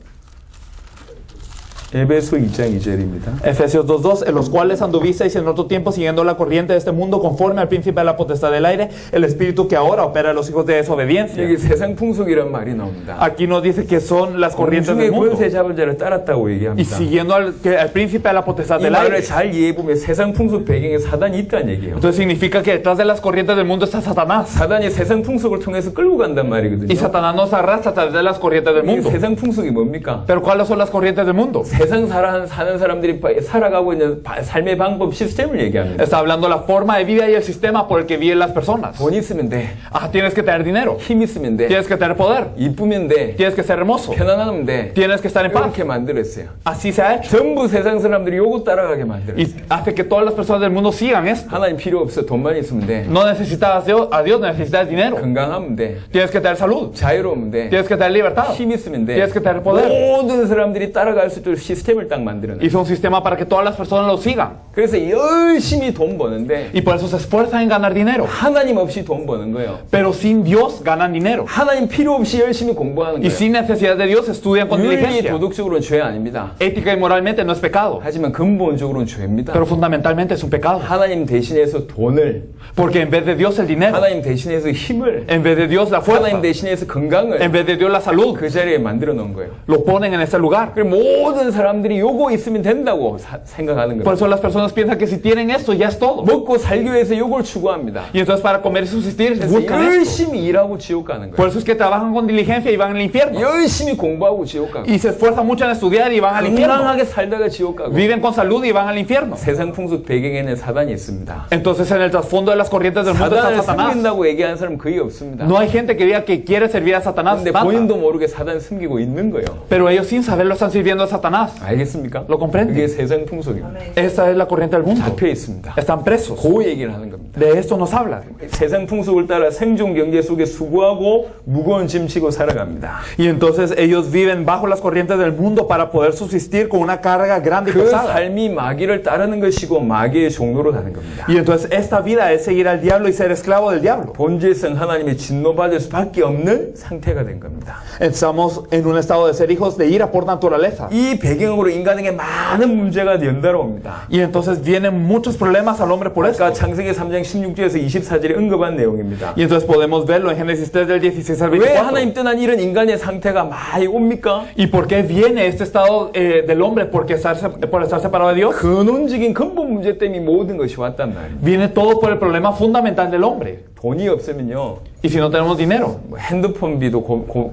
에베소 2장 2절입니다. Efesios 2:2, en los cuales anduvisteis en otro tiempo siguiendo la corriente de este mundo conforme al príncipe de la potestad del aire, el espíritu que ahora opera en los hijos de desobediencia. 여기 세상 풍속이란 말이 나옵니다. Aquí nos dice que son las corrientes 공중의 del mundo. 권세 잡은 자를 따랐다고 Y 얘기합니다. siguiendo al príncipe de la potestad 이 del 말을 aire. 잘 이해해 보면 세상 풍속 배경에 사단이 있다는 얘기예요. Entonces significa que detrás de las corrientes del mundo está Satanás. 사단이 세상 풍속을 통해서 끌고 간단 말이거든요. Y Satanás nos arrastra a través de las corrientes del 이 mundo. 세상 풍속이 뭡니까? Pero ¿cuáles son las corrientes del mundo? 세상 사는 사람들이 살아가고 있는 삶의 방법 시스템을 얘기합니다. Está hablando la forma de vida y el sistema por el que viven las personas. 돈 있으면 돼. Ah, tienes que tener dinero. 힘 있으면 돼. Tienes que tener poder. 이쁘면 돼. Tienes que ser hermoso. 편안하면 돼. Tienes que estar en paz. 이렇게 만들었어요. Así se ha hecho. 전부 세상 사람들이 요거 따라가게 만들었어요. Y hace que todas las personas del mundo sigan esto. 하나님 필요 없어. 돈만 있으면 돼. No necesitas a Dios, necesitas dinero. 건강하면 돼. Tienes que tener salud. 자유로우면 돼. Tienes que tener libertad. 힘 있으면 돼. Tienes que tener poder. 모든 사람들이 따라갈 수 있도록 시스템을 딱 만들어놔요. Hizo un sistema para que todas las personas lo sigan. 그래서 열심히 돈 버는데 Y por eso se esfuerzan en ganar dinero. 하나님 없이 돈 버는 거예요. Pero sin Dios ganan dinero. 하나님 필요 없이 열심히 공부하는 Y 거예요. sin necesidad de Dios estudian con 윤리 diligencia. 도덕적으로는 죄 아닙니다. Ética y moralmente no es pecado. 하지만 근본적으로는 죄입니다. Pero fundamentalmente es un pecado. 하나님 대신해서 돈을, Porque en vez de Dios el dinero, 하나님 대신해서 힘을, en vez de Dios la fuerza, 하나님 대신해서 건강을 en vez de Dios la salud, 그 자리에 만들어 놓은 거예요. lo ponen en ese lugar. 그리고 모든 사람들이 요거 있으면 된다고 생각하는 Por 거예요. eso las personas piensan que si tienen esto ya es todo. 먹고 살기 위해서 요걸 추구합니다. Y entonces para comer y subsistir 그래서 buscan esto. 열심히 일하고 지옥 가는 Por 거예요. eso es que trabajan con diligencia y van al infierno. 열심히 공부하고 지옥 가고 Y se esfuerzan mucho en estudiar y van al infierno. 건강하게 살다가 지옥 가고 Viven con salud y van al infierno. 세상 풍속 배경에는 사단이 있습니다. Entonces en el trasfondo de las corrientes del mundo está 사단을 Satanás. 섬긴다고 얘기하는 사람 거의 없습니다. No hay gente que diga que quiere servir a Satanás. 근데 Nada. 본인도 모르게 사단 섬기고 있는 거예요. Pero ellos sin saberlo están sirviendo a Satanás. 알겠습니까? Lo comprende. 그게 세상 풍속입니다. Esa es la corriente del mundo. 잡혀 있습니다. Están presos. 그 얘기를 하는 겁니다. De esto nos habla. 세상 풍속을 따라 생존 경제 속에 수고하고 무거운 짐 지고 살아갑니다. Y entonces ellos viven bajo las corrientes del mundo para poder subsistir con una carga grande y 그 pesada. 삶이 마귀를 따르는 것이고 마귀의 종로로 가는 겁니다. Y entonces esta vida es seguir al diablo y ser esclavo del diablo. 본질성 하나님의 진노받을 수밖에 없는 상태가 된 겁니다. Estamos en un estado de ser hijos de ira por naturaleza. 이 배경으로 인간에게 많은 문제가 연달아옵니다. Y entonces vienen muchos problemas al hombre por esto. 아까 창세기 3장 16절에서 24절에 언급한 내용입니다. Y entonces podemos verlo en Génesis 3 del 16 al 왜 24. 하나님 떠난 이런 인간의 상태가 많이 옵니까? ¿Y por qué viene este estado del hombre? Por estar separado de Dios. 근원적인 근본 문제 때문에 모든 것이 왔단 말이에요. Viene todo por el problema fundamental del hombre. 돈이 없으면요, Y si no tenemos dinero, 뭐 핸드폰비도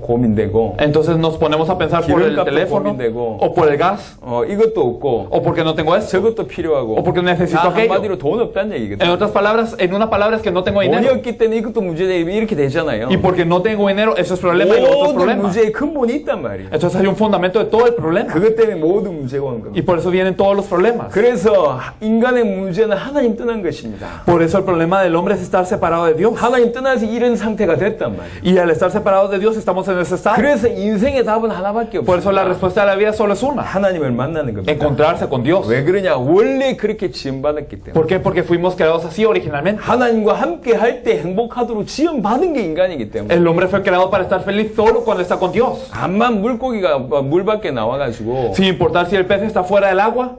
고민되고, entonces nos ponemos a pensar por el 기름값도 teléfono 고민되고, o por el gas 이것도 없고, o porque no tengo esto 저것도 필요하고, o porque necesito 다 aquello. 한마디로 돈 없다는 En 얘기거든요. otras palabras, en una palabra es que no tengo 돈이 dinero. 없기 때문에 이것도 문제되고 이렇게 되잖아요. Y porque no tengo dinero, eso es problema y lo otro es 모든 problema. 문제의 근본이 있단 말이에요. Entonces hay un fundamento de todo el problema. 그것 때문에 모든 문제가 오는 겁니다. Y por eso vienen todos los problemas. 그래서 인간의 문제는 하나님 떠난 것입니다. Por eso el problema del hombre es estar separado de Dios. 하나님 떠나서 이런 상태가 됐단 말이에요. Y al estar separados de Dios estamos en ese estado. 그래서 인생의 답은 하나밖에 Por eso la 없습니다. respuesta de la vida solo es una. 하나님을 만나는 겁니다. Encontrarse con Dios. 왜 그러냐? 원래 그렇게 지음받았기 때문에. ¿Por qué? Porque fuimos creados así originalmente. 하나님과 함께 할 때 행복하도록 지음받은 게 인간이기 때문에. El hombre fue creado para estar feliz solo cuando está con Dios. 암만 물고기가 물 밖에 나와가지고 Sin importar si el pez está fuera del agua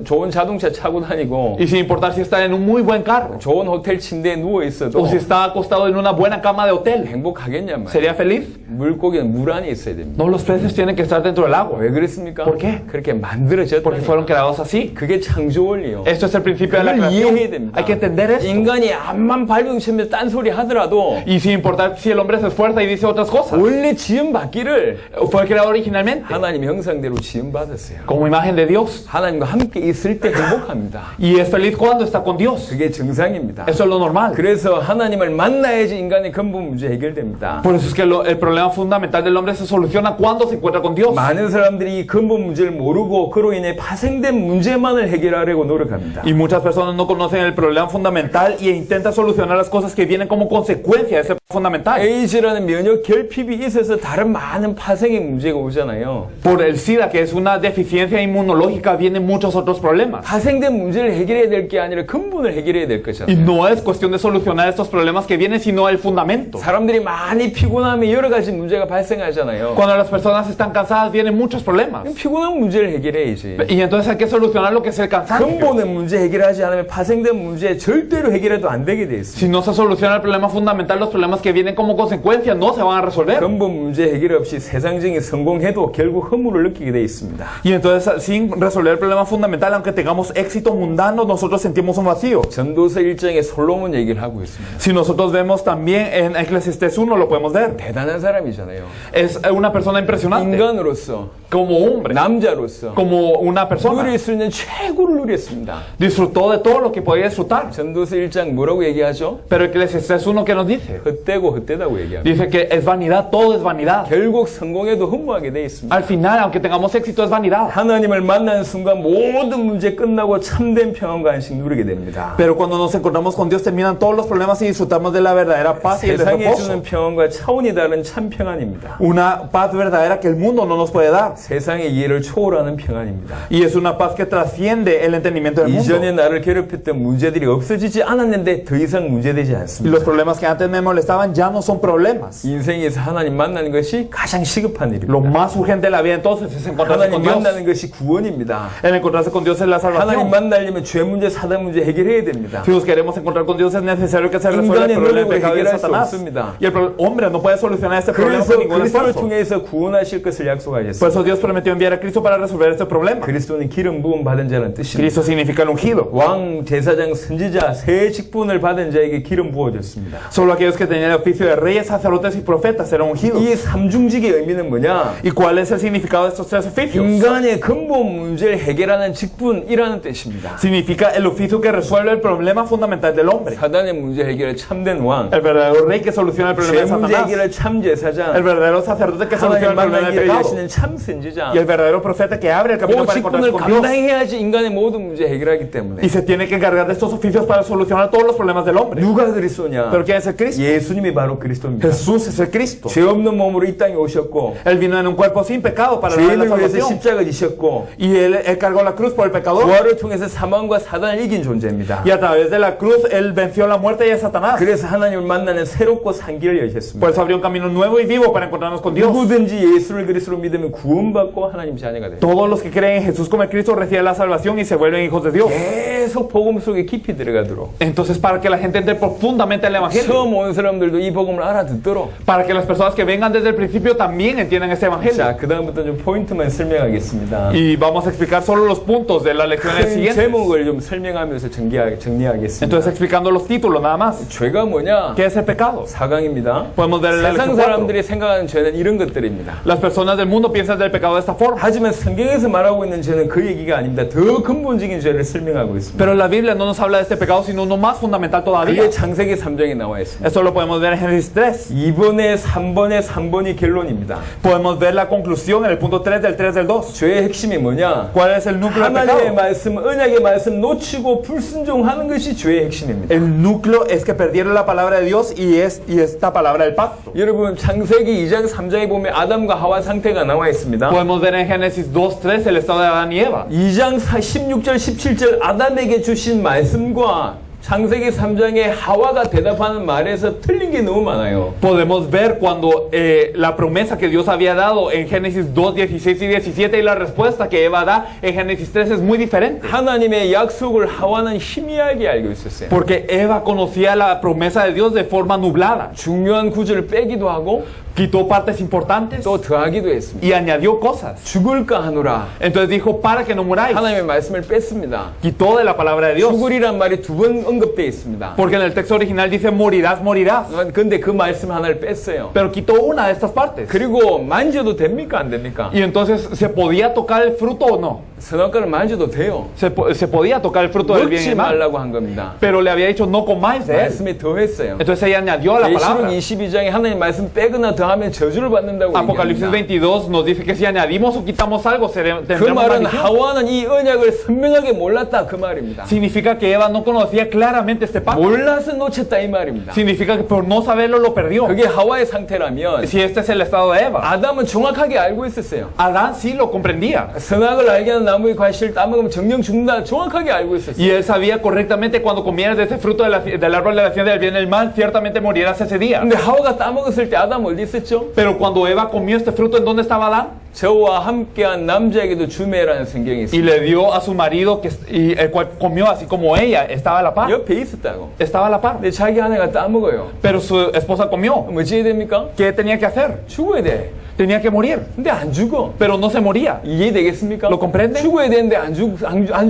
좋은 자동차 차고 다니고 y sin importar si está en un muy buen carro 좋은 호텔 침대에 누워 있어도 o si está acostado en una buena cama de hotel. 행복하겠냔 말이에요. ¿Sería feliz? 물고기는 물 안에 있어야 됩니다. No, los peces tienen que estar dentro del agua. 왜 그랬습니까? ¿Por qué? 그렇게 만들어졌다. Porque fueron creados así. 그게 창조 원리요. Esto es el principio de la 그걸 creación. 이해해야 됩니다. Hay que entender esto. 인간이 암만 발병치면 딴소리 하더라도 Y sin importar si el hombre se esfuerza y dice otras cosas. 원래 지음받기를 Fue creado originalmente 하나님 형상대로 지음받았어요. como imagen de Dios. 하나님과 함께 있을 때 행복합니다. Y es feliz cuando está con Dios. 그게 정상입니다. Eso es lo normal. 그래서 하나님을 만나야지 인간의 근본 문제 해결됩니다. Por eso es que el problema fundamental del hombre se soluciona cuando se encuentra con Dios. 많은 사람들이 이 근본 문제를 모르고 그로 인해 파생된 문제만을 해결하려고 노력합니다. Y muchas personas no conocen el problema fundamental y intentan solucionar las cosas que vienen como consecuencia de ese fundamental. 에이즈라는 면역 결핍이 있어서 다른 많은 파생의 문제가 오잖아요. Por el SIDA, que es una deficiencia inmunológica, vienen muchos otros problemas. 파생된 문제를 해결해야 될 게 아니라 근본을 해결해야 될 Y 거잖아요. no es cuestión de solucionar estos problemas que vienen, sino el fundamento. 사람들이 많이 피곤하면 여러 가지 문제가 발생하잖아요. Cuando las personas están cansadas, vienen muchos problemas. 피곤한 문제를 해결해야지. Y entonces hay que solucionar lo que es el cansancio. 근본의 문제 해결하지 않으면 파생된 문제 절대로 해결해도 안 되게 돼 있습니다. Si no se soluciona el problema fundamental, los problemas que vienen como consecuencia no se van a resolver. 근본 문제 해결 없이 세상적인 성공해도 결국 허물을 느끼게 돼 있습니다. Y entonces, sin resolver el problema fundamental, aunque tengamos éxito mundano, nosotros sentimos un vacío. 전도서 1장에 솔로몬 얘기를 하고 있습니다. Si nosotros vemos también en Eclesiastés 1, lo podemos ver. 대단한 사람이잖아요. Es una persona impresionante. 인간으로서, Como hombre, 남자로서 como una persona. 누릴 수 있는 최고를 누렸습니다. Disfrutó de todo lo que podía disfrutar. 전도서 1장 뭐라고 얘기하죠? Pero Eclesiastés 1, ¿qué nos dice? 헛되고 헛되다고 얘기합니다. Dice que es vanidad, todo es vanidad. 결국 성공해도 허무하게 돼 있습니다. Al final, aunque tengamos éxito, es vanidad. 하나님을 만나는 순간 모든 문제 끝나고 참된 평안과 안식 누리게 됩니다. Pero cuando nos encontramos con Dios, terminan todos los problemas y disfrutamos de la verdadera paz y el 세상에 reposo. 주는 평안과 차원이 다른 참 평안입니다. Una paz verdadera que el mundo no nos puede dar. 세상의 이해를 초월하는 평안입니다. Y es una paz que trasciende el entendimiento del mundo. 이전에 나를 괴롭혔던 문제들이 없어지지 않았는데 더 이상 문제되지 Y 않습니다. los problemas que antes me molestaban ya no son problemas. 인생에서 하나님 만나는 것이 가장 시급한 Lo 일입니다. más urgente de la vida entonces es encontrarse 하나님 con Dios. 만나는 것이 구원입니다. El encontrarse con Dios es la 하나님 salvación. 만나려면 죄 문제, 사단 문제 해결해야 됩니다. Si nos queremos encontrar con Dios es necesario que se resuelva el 인간의 problema del 노력으로 pecado y de 해결할 수 Satanás. 없습니다. Y el hombre no puede solucionar este problema 그래서 con ningún 그리스도를 esfuerzo. 통해서 구원하실 것을 Por 약속하셨습니다. eso Dios prometió enviar a Cristo para resolver este problema. 그리스도는 기름 부음 받은 자라는 뜻입니다. Cristo significa el ungido. 왕, 제사장, 선지자 세 직분을 받은 자에게 기름 부어졌습니다. Solo aquellos que tenían el oficio de reyes, sacerdotes y profetas eran ungidos. 이 삼중직의 의미는 뭐냐? ¿Y cuál es el significado de estos tres oficios? 인간의 근본 문제를 해결하는 직분이라는 뜻입니다. Significa el oficio que resuelve el problema fundamental del hombre. 사단의 문제 해결을 참된 왕, El verdadero rey que soluciona el problema 죄 de 문제 Satanás. 해결을 참 제사장, El verdadero sacerdote que soluciona 하나님 el problema 만나기를 del pecado. 여시는 참 선지자. Y el verdadero profeta que abre el camino 그 para encontrarse 직분을 con Dios. 감당해야지 인간의 모든 문제 해결하기 때문에. Y se tiene que encargar de estos oficios para solucionar todos los problemas del hombre. 누가 그리스도냐? ¿Pero quién es el Cristo? 예수님이 바로 그리스도입니다. Jesús es el Cristo. 죄 없는 몸으로 이 땅에 오셨고 Él vino en un cuerpo sin pecado para darle la 죄인을 위해서 salvación. 십자가 지셨고 Y él cargó la cruz por el pecador. 부활을 통해서 사망과 사단을 이긴 존재입니다. Y a través de la cruz, Él venció la muerte y a Satanás. 그래서 하나님을 만나는 새롭고 산 길을 여셨습니다. Por eso abrió un camino nuevo y vivo para encontrarnos con Dios. 누구든지 예수를 그리스도로 믿으면 구원 구원받고 하나님 자녀가 돼요. Todos los que creen en Jesús como el Cristo reciben la salvación y se vuelven hijos de Dios. 계속 복음 속에 깊이 들어가도록, Entonces, para que la gente entre profundamente en el Evangelio, 처음 온 사람들도 이 복음을 알아듣도록. para que las personas que vengan desde el principio también entiendan este Evangelio. 자, 그 다음부터 좀 포인트만 설명하겠습니다. Y vamos a explicar solo los puntos de las lecciones 큰 siguientes. 제목을 좀 설명하면서 정리하겠습니다. Entonces, explicando los títulos nada más. 죄가 뭐냐? ¿Qué es el pecado? 4강입니다. Podemos ver la 세상 lección 4. 사람들이 생각하는 죄는 이런 것들입니다. Las personas del mundo piensan del pecado de esta forma. 하지만 성경에서 말하고 있는 죄는 그 얘기가 아닙니다. 더 근본적인 죄를 설명하고 있습니다. Pero la Biblia no nos habla de este pecado, sino uno más fundamental todavía. 그게 창세기 3장에 나와 있습니다. Esto lo podemos ver en Génesis 3. 2번에 3번에 3번이 결론입니다. Podemos ver la conclusión en el punto 3 del 3 del 2. 죄의 핵심이 뭐냐? ¿Cuál es el núcleo del 하나님의 pecado? 말씀, 언약의 말씀 놓치고 불순종하는 것이 죄의 핵심입니다. El núcleo es que perdieron la palabra de Dios y esta palabra del pacto. 여러분, 창세기 2장 3장에 보면 아담과 하와 상태가 나와 있습니다. Podemos ver en Génesis 2:3 el estado de Adán y Eva. 2장 16절 17절 아담에게 주신 말씀과 창세기 3장에 하와가 대답하는 말에서 틀린 게 너무 많아요. Podemos ver cuando la promesa que Dios había dado en Génesis 2, 16 y 17 y la respuesta que Eva da en Génesis 3 es muy diferente. 하나님의 약속을 하와는 희미하게 알고 있었어요. Porque Eva conocía la promesa de Dios de forma nublada. 중요한 구절을 빼기도 하고 Quitó partes importantes 또 더하기도 했습니다. y añadió cosas. 죽을까 하노라. Entonces dijo, para que no muráis. 하나님의 말씀을 뺐습니다. Quitó de la palabra de Dios. 죽으리란 말이 두 번 언급되어 있습니다. Porque en el texto original dice, morirás, morirás. 근데 그 말씀 하나를 뺐어요. Pero quitó una de estas partes. 그리고 만져도 됩니까? 안 됩니까? Y entonces, ¿se podía tocar el fruto o no? 선악과를 만져도 돼요. Se podía tocar el fruto del bien y 먹지 el mal. 말라고 한 겁니다. Pero le había dicho, no comáis de él. 말씀이 더했어요. Entonces ella añadió a la 계시록 palabra. 22장에 하나님 말씀 빼거나 더하면 저주를 받는다고 Apocalipsis 얘기합니다. 22 nos dice que si añadimos o quitamos algo, 그 tendremos 말은 maldición. 하와는 이 언약을 선명하게 몰랐다 그 말입니다. Significa que Eva no conocía claramente este pacto. 몰라서 놓쳤다 이 말입니다. Significa que por no saberlo lo perdió. 그게 하와의 상태라면 Si este es el estado de Eva, 아담은 정확하게 알고 있었어요. Adán sí lo comprendía. 선악을 알게 하는 나무의 과실을 따먹으면 정령 죽는다 정확하게 알고 있었어요. Y él sabía correctamente cuando comieras de ese fruto del árbol de la ciencia del bien y el mal, ciertamente morirás ese día. 근데 하와가 따먹었을 때 아담 어디 있었죠? Pero cuando Eva comió este fruto, ¿en dónde estaba Adán? 저와 함께한 남자에게도 주매라는 성경이 Y 있습니다. le dio a su marido, el cual comió así como ella, estaba a la par. 옆에 있었다고. Estaba a la par. 근데 자기 아내가 따먹어요. Pero su esposa comió. 뭐 어찌해야 됩니까? ¿Qué tenía que hacer? 죽어야 돼. Tenía que morir. 근데 안 죽어. Pero no se moría. 이해되겠습니까? ¿Lo comprende? 죽어야 되는데 안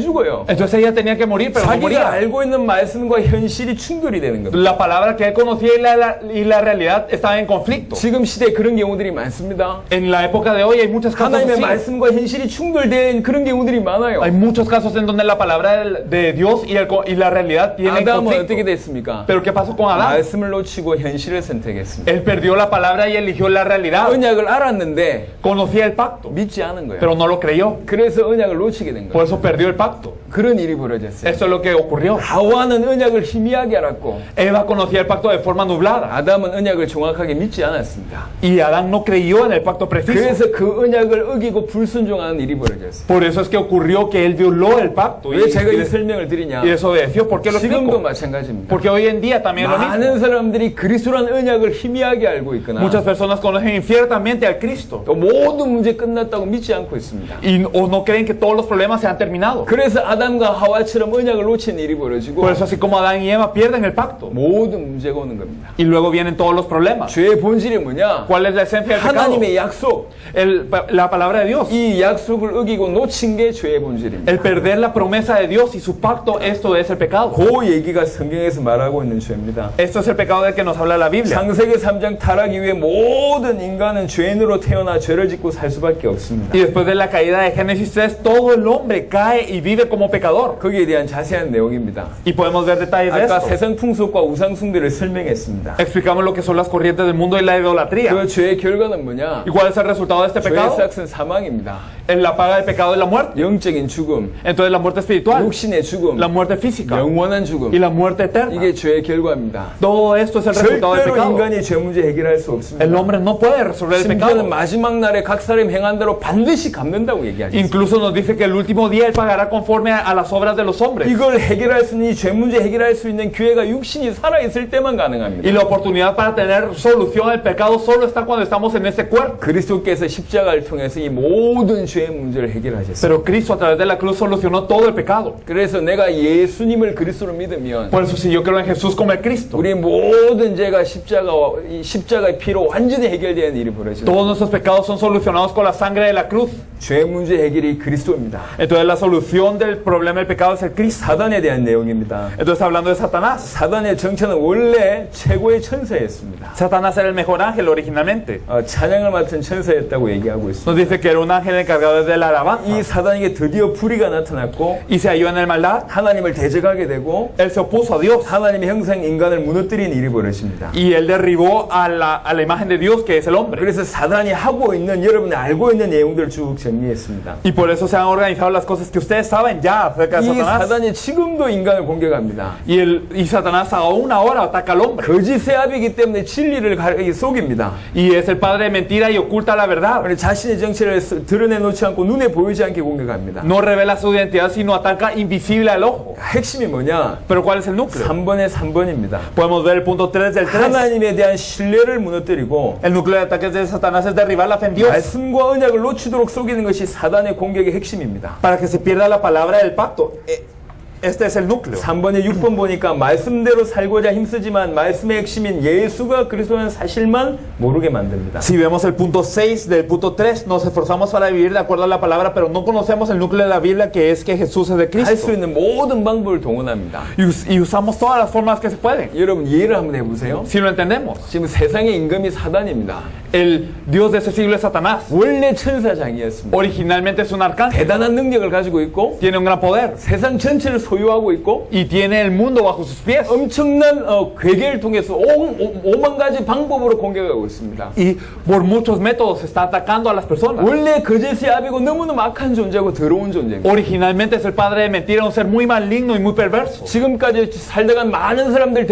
죽어요. Entonces ella tenía que morir, pero no 자기가 moría. 알고 있는 말씀과 현실이 충돌이 되는 겁니다. La palabra que él conocía y la realidad estaban en conflicto. 지금 시대에 그런 경우들이 많습니다. En la época de hoy hay muchos casos 하나님의 así. 말씀과 현실이 충돌된 그런 경우들이 많아요. Hay muchos casos en donde la palabra de Dios y la realidad tienen 아담은 conflicto. 어떻게 됐습니까? Pero ¿qué pasó con Adán? 말씀을 놓치고 현실을 선택했습니다. Él perdió la palabra y eligió la realidad. 언약을 알았는데 Conocía el pacto, 믿지 않은 거예요. pero no lo creyó. 그래서 언약을 놓치게 된 Por 거예요. eso perdió el pacto. 그런 일이 벌어졌어요. Esto es lo que ocurrió. 하와는 언약을 희미하게 알았고 Eva conocía el pacto de forma nublada 아담은 언약을 정확하게 믿지 않았습니다. y Adán no creyó en el pacto preciso. 그래서 그 언약을 어기고 불순종하는 일이 벌어졌어요. Por eso es que ocurrió que él violó el pacto 왜 제가 이 y 설명을 드리냐? desobedeció. ¿Por qué lo 지금도 explico? 마찬가지입니다. Porque hoy en día también es lo mismo. 많은 사람들이 그리스도라는 언약을 희미하게 알고 있거나 Muchas personas conocen inciertamente al Cristo 또 모든 문제 끝났다고 믿지 않고 있습니다. o no creen que todos los problemas se han terminado. 그래서 아담과 하와처럼 언약을 놓친 일이 벌어지고 Por eso así como Adán y Eva pierden el pacto 모든 문제가 오는 겁니다. y luego vienen todos los problemas. 죄의 본질이 뭐냐? ¿Cuál es la esencia del pecado? 하나님의 약속. La palabra de Dios. 이 약속을 어기고 놓친 게 죄의 본질입니다. El perder la promesa de Dios y su pacto, esto es el pecado. 그 얘기가 성경에서 말하고 있는 죄입니다. Esto es el pecado del que nos habla la Biblia. 창세기 3장 타락 이후에 모든 인간은 죄인으로 태어나 죄를 짓고 살 수밖에 없습니다. Y después de la caída de Génesis 3, todo el hombre cae y vive como pecador. 거기에 대한 자세한 내용입니다. Y podemos ver detalles de 아까 esto. 세상 풍속과 우상 숭배를 설명했습니다. Explicamos lo que son las corrientes del mundo y la idolatría. 그 죄의 결과는 뭐냐? ¿Y cuál es el resultado de este 죄의 pecado? 삭은 사망입니다. La paga del pecado es la muerte. 영적인 죽음, Entonces la muerte espiritual, 육신의 죽음, la muerte física 영원한 죽음. y la muerte eterna. 이게 죄의 결과입니다. Todo esto es el resultado del 절대로 pecado. 인간이 죄 문제 해결할 수 없습니다. El hombre no puede resolver el 심지어는 pecado. 마지막 날에 각 사람 행한 대로 반드시 갚는다고 얘기하죠. Incluso nos dice que el último día Él pagará conforme a las obras de los hombres. 이걸 해결할 수 있는 이 죄 문제 해결할 수 있는 기회가 육신이 살아 있을 때만 가능합니다. Y la oportunidad para tener solución al pecado solo está cuando estamos en ese cuerpo. 그리스도께서 십자가를 통해서 이 모든 죄의 문제를 해결하셨어요. Pero Cristo a través de la cruz solucionó todo el pecado. 그래서 내가 예수님을 그리스도로 믿으면 Por eso si yo creo en Jesús como el Cristo, 우리 모든 죄가 이 십자가의 피로 완전히 해결되는 일이 벌어집니다. todos nuestros pecados son solucionados con la sangre de la cruz. 죄 문제 해결이 그리스도입니다. Entonces la solución del problema del pecado es el Cristo. 사단에 대한 내용입니다. Entonces hablando de Satanás, 사단의 정체는 원래 최고의 천사였습니다. Satanás era el mejor ángel originalmente. 찬양을 맡은 천사였다고 얘기하고 있습니다. Nos dice que era un ángel encargado de la alabanza. 이 사단에게 드디어 불의가 나타났고 Y se halló en el maldad. 하나님을 대적하게 되고 Él se opuso a Dios. 하나님의 형상 인간을 무너뜨리는 일이 벌어집니다. Y él derribó a la imagen de Dios que es el hombre. 그래서 사단이 하고 있는 여러분이 알고 있는 내용들을 쭉 정리했습니다. Y por eso se han organizado las cosas que ustedes saben ya acerca de 이 Satanás. 사단이 지금도 인간을 공격합니다. Y Satanás aún ahora ataca al hombre. 거짓의 아비이기 때문에 진리를 속입니다. Y es el padre de mentira y oculta la verdad. 자신의 정체를 드러내놓지 않고 눈에 보이지 않게 공격합니다. No revela su identidad, sino ataca invisible al ojo. 핵심이 뭐냐? Pero ¿cuál es el núcleo? 3번의 3번입니다. Podemos ver el punto 3 del 3. 하나님에 대한 신뢰를 무너뜨리고 El núcleo de ataques de Satanás es derribar la fe en Dios. 말씀과 언약을 놓치도록 속이는 것이 사단의 공격의 핵심입니다. Para que se pierda la palabra del pacto. Este es el núcleo. 3번에 6번 보니까 말씀대로 살고자 힘쓰지만 말씀의 핵심인 예수가 그리스도라는 사실만 모르게 만듭니다. Si vemos el punto 6 del punto 3, nos esforzamos para vivir de acuerdo a la palabra, pero no conocemos el núcleo de la Biblia, que es que Jesús es de 할 수 Cristo. 있는 모든 방법을 동원합니다. Y usamos todas las formas que se pueden. 여러분 이해를 한번 해보세요. Si lo entendemos. 지금 세상의 임금이 사단입니다. El Dios de ese siglo es Satanás. 원래 천사장이었습니다. Originalmente es un arcángel. 대단한 능력을 가지고 있고 Tiene un gran poder. 세상 전체를 소유하고 있고 Y tiene el mundo bajo sus pies. 엄청난 괴계를 통해서 5만 가지 방법으로 공격하고 있습니다. Y por muchos métodos está atacando a las personas. 원래 거짓의 아비고 너무너무 악한 존재고 더러운 존재입니다. Originalmente es el padre de mentira, un ser muy maligno y muy perverso. 지금까지 살다간 많은 사람들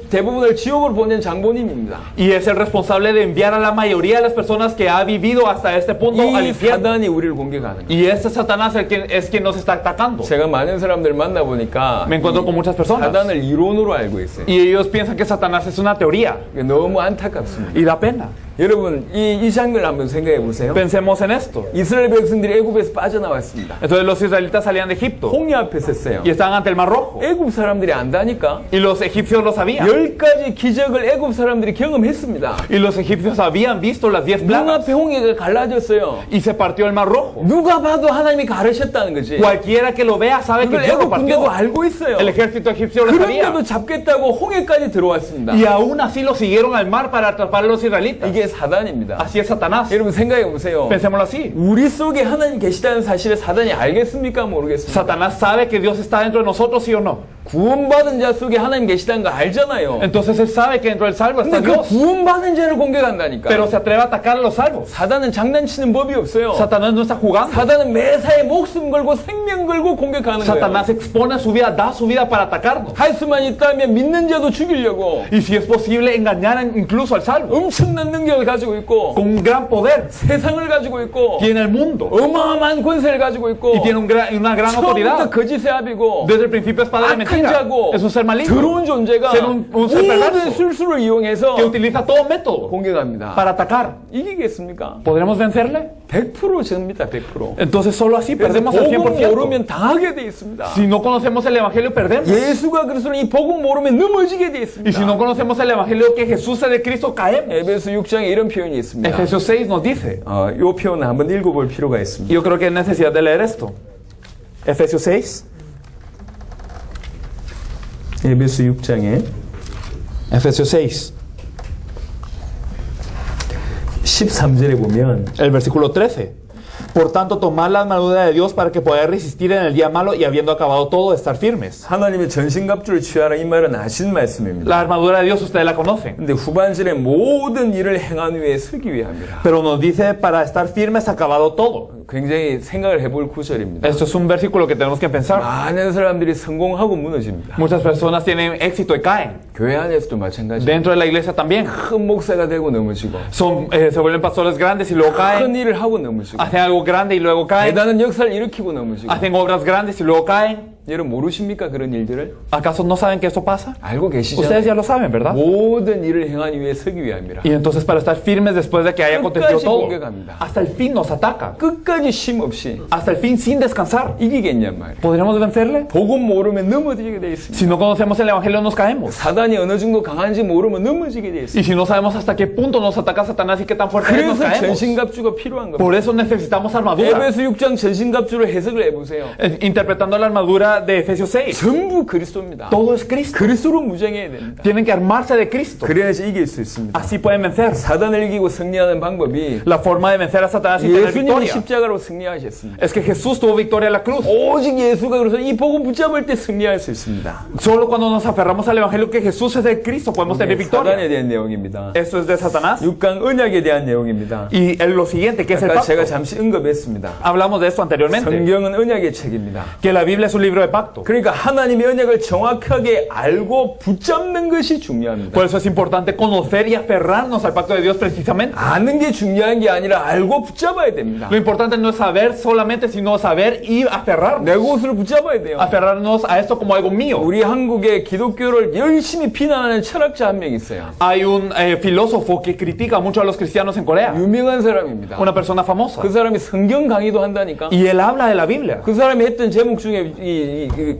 대부분을 지옥으로 보낸 장본인입니다. Y es el responsable de enviar a la mayoría de las personas que ha vivido hasta este punto al 이 infierno. 사단이 우리를 공격하는 거예요. Y este Satanás es quien nos está atacando. 제가 많은 사람들 만나보니까 Me encuentro con muchas personas. 사단을 이론으로 알고 있어요. Y ellos piensan que Satanás es una teoría. 너무 안타깝습니다. Y da pena. 여러분 이 장면을 한번 생각해 보세요. Pensemos en esto. 이스라엘 백성들이 애굽에서 빠져나왔습니다. Entonces los israelitas salían de Egipto 홍해 앞에 섰어요. y estaban ante el Mar Rojo. 애굽 사람들이 안다니까 Y los egipcios lo sabían. 10가지 기적을 애굽 사람들이 경험했습니다. Y los egipcios habían visto las 10 plagas. 눈앞에 홍해가 갈라졌어요. Y se partió el Mar Rojo. 누가 봐도 하나님이 가르쳤다는 거지. Cualquiera que lo vea sabe que 그걸 Dios lo 애굽 partió. 군대도 알고 있어요. El ejército egipcio lo sabía. 그런데도 잡겠다고 홍해까지 들어왔습니다. Y aún así lo siguieron al mar para atrapar a los israelitas. 이게 사단입니다. Así es Satanás. 여러분 생각해 보세요. Pensémoslo así. 우리 속에 하나님 계시다는 사실을 사단이 알겠습니까? 모르겠습니까? Satanás sabe que Dios está dentro de nosotros, ¿sí o no? 구원받은 자 속에 하나님 계시다는 거 알잖아요. Entonces él sabe que dentro del salvo está 근데 그 Dios. 구원받은 자를 공격한다니까. Pero se atreve a atacar a los salvos. 사단은 장난치는 법이 없어요. Satanás no está jugando. 사단은 매사에 목숨 걸고 생명 걸고 공격하는 Satanás 거예요. expone su vida, da su vida para atacarnos. 할 수만 있다면 믿는 자도 죽이려고 Y si es posible, engañar incluso al salvo. 엄청난 능력을 가지고 있고 Con un gran poder. 세상을 가지고 있고 Tiene el mundo. 어마어마한 권세를 가지고 있고 Y tiene una gran 처음부터 autoridad. 거짓의 아비고 Desde el principio es padre de 악한 mentira. 자고 Es un ser maligno. 더러운 존재가 Ser un ser 모든 perverso. 술수를 이용해서 Que utiliza todo método 공격합니다. para atacar. 이기겠습니까? ¿Podremos vencerle? 100% 접니다. 100%. Entonces solo así 그래서 perdemos el 복음 100%. 모르면 당하게 돼 있습니다. Si no conocemos el evangelio, perdemos. 예수가 그리스도는 이 복음 모르면 넘어지게 돼 Y 있습니다. si no conocemos el evangelio que Jesús es de Cristo, caemos. 에베소 6장에 이런 표현이 있습니다. Efesios 6 nos dice. 이 표현을 한번 읽어볼 필요가 있습니다. Yo creo que hay necesidad de leer esto. Efesios 6. 에베소 6장에 Efesios 6. 13절에 보면 El versículo 13. Por tanto, tomad la armadura de Dios para que podáis resistir en el día malo y habiendo acabado todo, estar firmes. 하나님의 전신갑주를 취하라 이 말은 아신 말씀입니다. La armadura de Dios ustedes la conocen. 근데 후반절에 모든 일을 행한 후에 서기 위함이라. Pero nos dice para estar firmes, acabado todo. 굉장히 생각을 해볼 구절입니다. Esto es un versículo que tenemos que pensar. 많은 사람들이 성공하고 무너집니다. Muchas personas tienen éxito y caen. 교회 안에서도 마찬가지. Dentro de la iglesia también. 큰 목사가 되고 넘어지고 Se vuelven pastores grandes y luego 큰 caen. 일을 하고 넘어지고 Hacen algo grande y luego caen. 대단한 역사를 일으키고 넘어지고 Hacen obras grandes y luego caen. 여러분 모르십니까? 그런 일들을? ¿Acaso no saben que esto pasa? 알고 Ustedes 계시잖아요. ya lo saben, ¿verdad? 모든 일을 행한 이후에 서기 위함이라. Y entonces para estar firmes después de que haya acontecido 끝까지 todo, 공격합니다. hasta el fin nos ataca, 끝까지 쉼 없이 hasta el fin sin descansar. 이기겠냔 말이에요. ¿Podremos vencerle? 복음 모르면 넘어지게 돼 있습니다. Si no conocemos el Evangelio nos caemos. 사단이 어느 정도 강한지 모르면 넘어지게 돼 Y 있습니다. si no sabemos hasta qué punto nos ataca Satanás y qué tan fuerte es, nos 그래서 caemos. 전신갑주가 필요한 겁니다. Por eso necesitamos armadura. 에베소 6장 전신갑주를 해석을 해보세요. Interpretando la armadura de Efesios 6. 전부 그리스도입니다. Todo es Cristo. 그리스도로 무장해야 됩니다. Tienen que armarse de Cristo. 그래야지 이길 수 있습니다. Así pueden vencer. 사단을 이기고 승리하는 방법이 La forma de vencer a Satanás y tener 예수님이 victoria 십자가로 승리하셨습니다. es que Jesús tuvo victoria en la cruz. 오직 예수가 그래서 이 복음 붙잡을 때 승리할 수 있습니다. Solo cuando nos aferramos al Evangelio que Jesús es el Cristo podemos tener victoria. 사단에 대한 내용입니다. Esto es de Satanás. 6강 언약에 대한 내용입니다. Y lo siguiente, que es el 아까 제가 pacto. 잠시 언급했습니다. Hablamos de esto anteriormente. 성경은 언약의 책입니다. Que la Biblia es un libro de pacto. 그러니까 하나님의 언약을 정확하게 알고 붙잡는 것이 중요합니다. Por eso es importante conocer y aferrarnos al pacto de Dios precisamente. 아는 게 중요한 게 아니라 알고 붙잡아야 됩니다. Lo importante no es saber solamente, sino saber y aferrarnos. 내 것을 붙잡아야 돼요. Aferrarnos a esto como algo mío. 우리 한국의 기독교를 열심히 비난하는 철학자 한 명 있어요. Hay un filósofo que critica mucho a los cristianos en Corea. 유명한 사람입니다. Una persona famosa. 그 사람이 성경 강의도 한다니까. Y él habla de la Biblia. 그 사람이 했던 제목 중에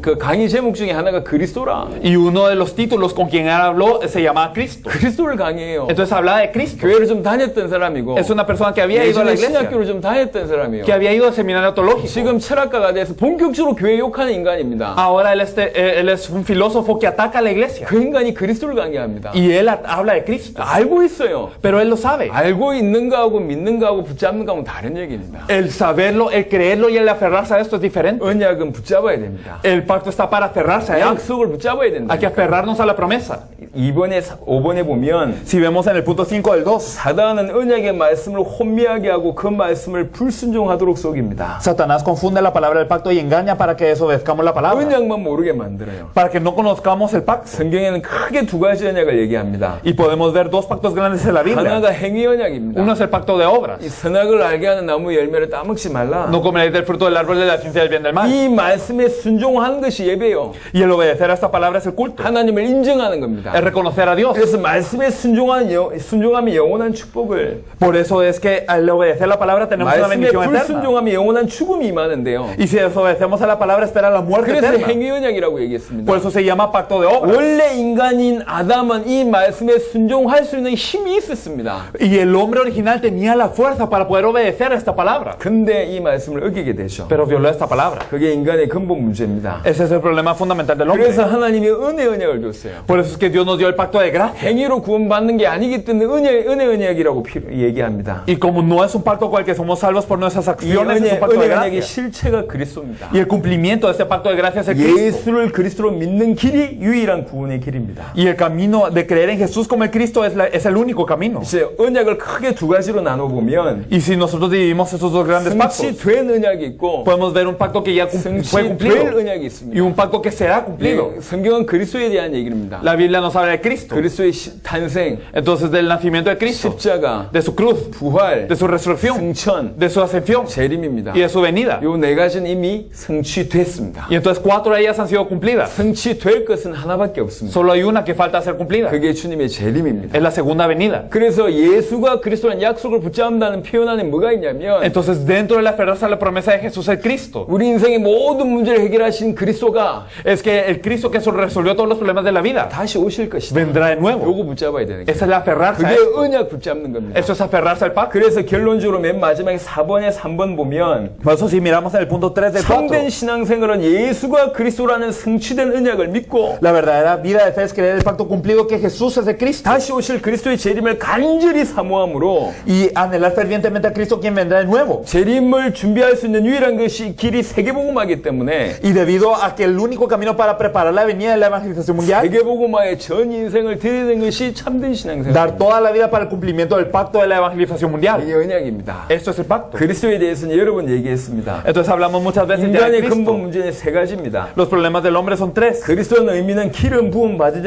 그 강의 제목 중에 하나가 그리스도라. Y uno de los títulos con quien él habló se llama Cristo. 그리스도를 강의해요. Entonces habla de Cristo. 교회를 좀 다녔던 사람이고 Es una persona que había ido a la 예전에 iglesia, 신학교를 좀 다녔던 사람이에요. que había ido al seminario teológico. 지금 철학가가 돼서 본격적으로 교회 욕하는 인간입니다. Ahora él es un filósofo que ataca a la iglesia. 그 인간이 그리스도를 강의합니다. Y él habla de Cristo. 알고 있어요. Pero él lo sabe. 알고 있는 거하고 믿는 거하고 붙잡는 거하고는 다른 얘기입니다. El saberlo, el creerlo y el aferrarse a esto es diferente. 언약은 붙잡아야 됩니다. El pacto está para aferrarse a él. 약속을 붙잡아야 된다. Hay que aferrarnos a la promesa. 5번에 보면 Si vemos en el punto 5 del 2, 사단은 언약의 말씀을 혼미하게 하고 그 말씀을 불순종하도록 속입니다. Satanás confunde la palabra del pacto y engaña para que desobedezcamos la palabra. 언약만 모르게 만들어요. Para que no conozcamos el pacto. 성경에는 크게 두 가지 언약을 얘기합니다. Y podemos ver dos pactos grandes en la Biblia. 하나가 행위 언약입니다. Uno es el pacto de obras. 이 선악을 알게 하는 나무 열매를 따먹지 말라. No comeréis del fruto del árbol de la ciencia del bien del mal. 이 말씀에 순종하는 것이 예배요. Y el obedecer a esta palabra es el culto. 하나님을 인정하는 겁니다. Es reconocer a Dios. 그래서 말씀에 순종하면 영원한 축복을, Por eso es que al obedecer la palabra tenemos una 말씀에 bendición eterna. 불순종하면 영원한 죽음이 임하는데요. Y si desobedecemos a la palabra espera la muerte 그래서 eterna. 행위 언약이라고 얘기했습니다. Por eso se llama pacto de obras. 원래 인간인 아담은 이 말씀에 순종할 수 있는 힘이 있었습니다. Y el hombre original tenía la fuerza para poder obedecer a esta palabra. 근데 이 말씀을 어기게 되죠. Pero violó esta palabra. 그게 인간의 근본 문제입니다. Ese es el problema fundamental del hombre. 그래서 하나님이 은혜 언약을 줬어요. Por eso es que Dios nos dio el pacto de gracia. 행위로 구원받는 게 아니기 때문에 은혜 언약이라고 얘기합니다. Y como no es un pacto con el que somos salvos por nuestras 이 acciones, es un pacto de 은혜 언약의 gracia. 실체가 그리스도입니다. Y el cumplimiento de este pacto de gracia es el Cristo. 예수를 그리스도로 믿는 길이 유일한 구원의 길입니다. Y el camino de creer en Jesús como el Cristo es el único camino. 이제 언약을 크게 두 가지로 나눠보면 Y si nosotros dividimos esos dos grandes pactos, 성취된 언약이 있고 podemos ver un pacto que ya fue 성취될 cumplido 언약이 y 있습니다. un pacto que será cumplido. 성경은 그리스도에 대한 얘기입니다. La Biblia nos habla de Cristo. 그리스도의 탄생, Entonces, del nacimiento de Cristo, 십자가, de su cruz, 부활, de su resurrección, 승천, de su ascensión 재림입니다. y de su venida. 요 네 가지는 이미 성취됐습니다. Y entonces 4 de ellas han sido cumplidas. 성취될 것은 하나밖에 없습니다. Solo hay una que falta ser cumplida. 그게 주님의 재림입니다. Es la segunda venida. 그래서 예수가 그리스도라는 약속을 붙잡는다는 표현 안에 뭐가 있냐면 Entonces, dentro de la aferrarse a la promesa de Jesús el Cristo, 우리 인생의 모든 문제를 해결하신 그리스도가 es que el Cristo que resolvió todos los problemas de la vida 다시 오실 것이다. vendrá de nuevo. 요거 붙잡아야 되는 거예요. Esa es la aferrarse a 그게 esto. 언약 붙잡는 겁니다. Esto es aferrarse al pacto. 그래서 결론적으로 맨 마지막에 4번에 3번 보면 Por eso si miramos en el punto 3 del 4, 참된 신앙생활은 예수가 그리스도라는 성취된 언약을 믿고 la verdadera vida de fe es creer el pacto cumplido que Jesús es el Cristo 다시 오실 그리스도의 재림을 간절히 사모함으로 y anhelar fervientemente a Cristo quien vendrá de nuevo. 재림을 준비할 수 있는 유일한 것이 길이 세계복음화이기 때문에 Y debido a que el único camino para preparar la venida de la evangelización mundial, 세계복음화의 전 인생을 드리는 것이 참된 신앙생활. dar toda la vida para el cumplimiento del pacto de la evangelización mundial. 이게 언약입니다. Esto es el pacto. 그리스도에 대해서는 여러 번 얘기했습니다. Entonces hablamos muchas veces ya de 인간의 근본 Cristo. 문제는 세 가지입니다. Los problemas del hombre son 3. 그리스도는 의미는 기름 부음 받은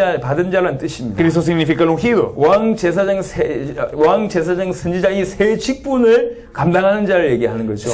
자라는 뜻입니다. Cristo significa el ungido. 왕 제사장 선지자 이 세 직분을 감당하는 자를 얘기하는 거죠.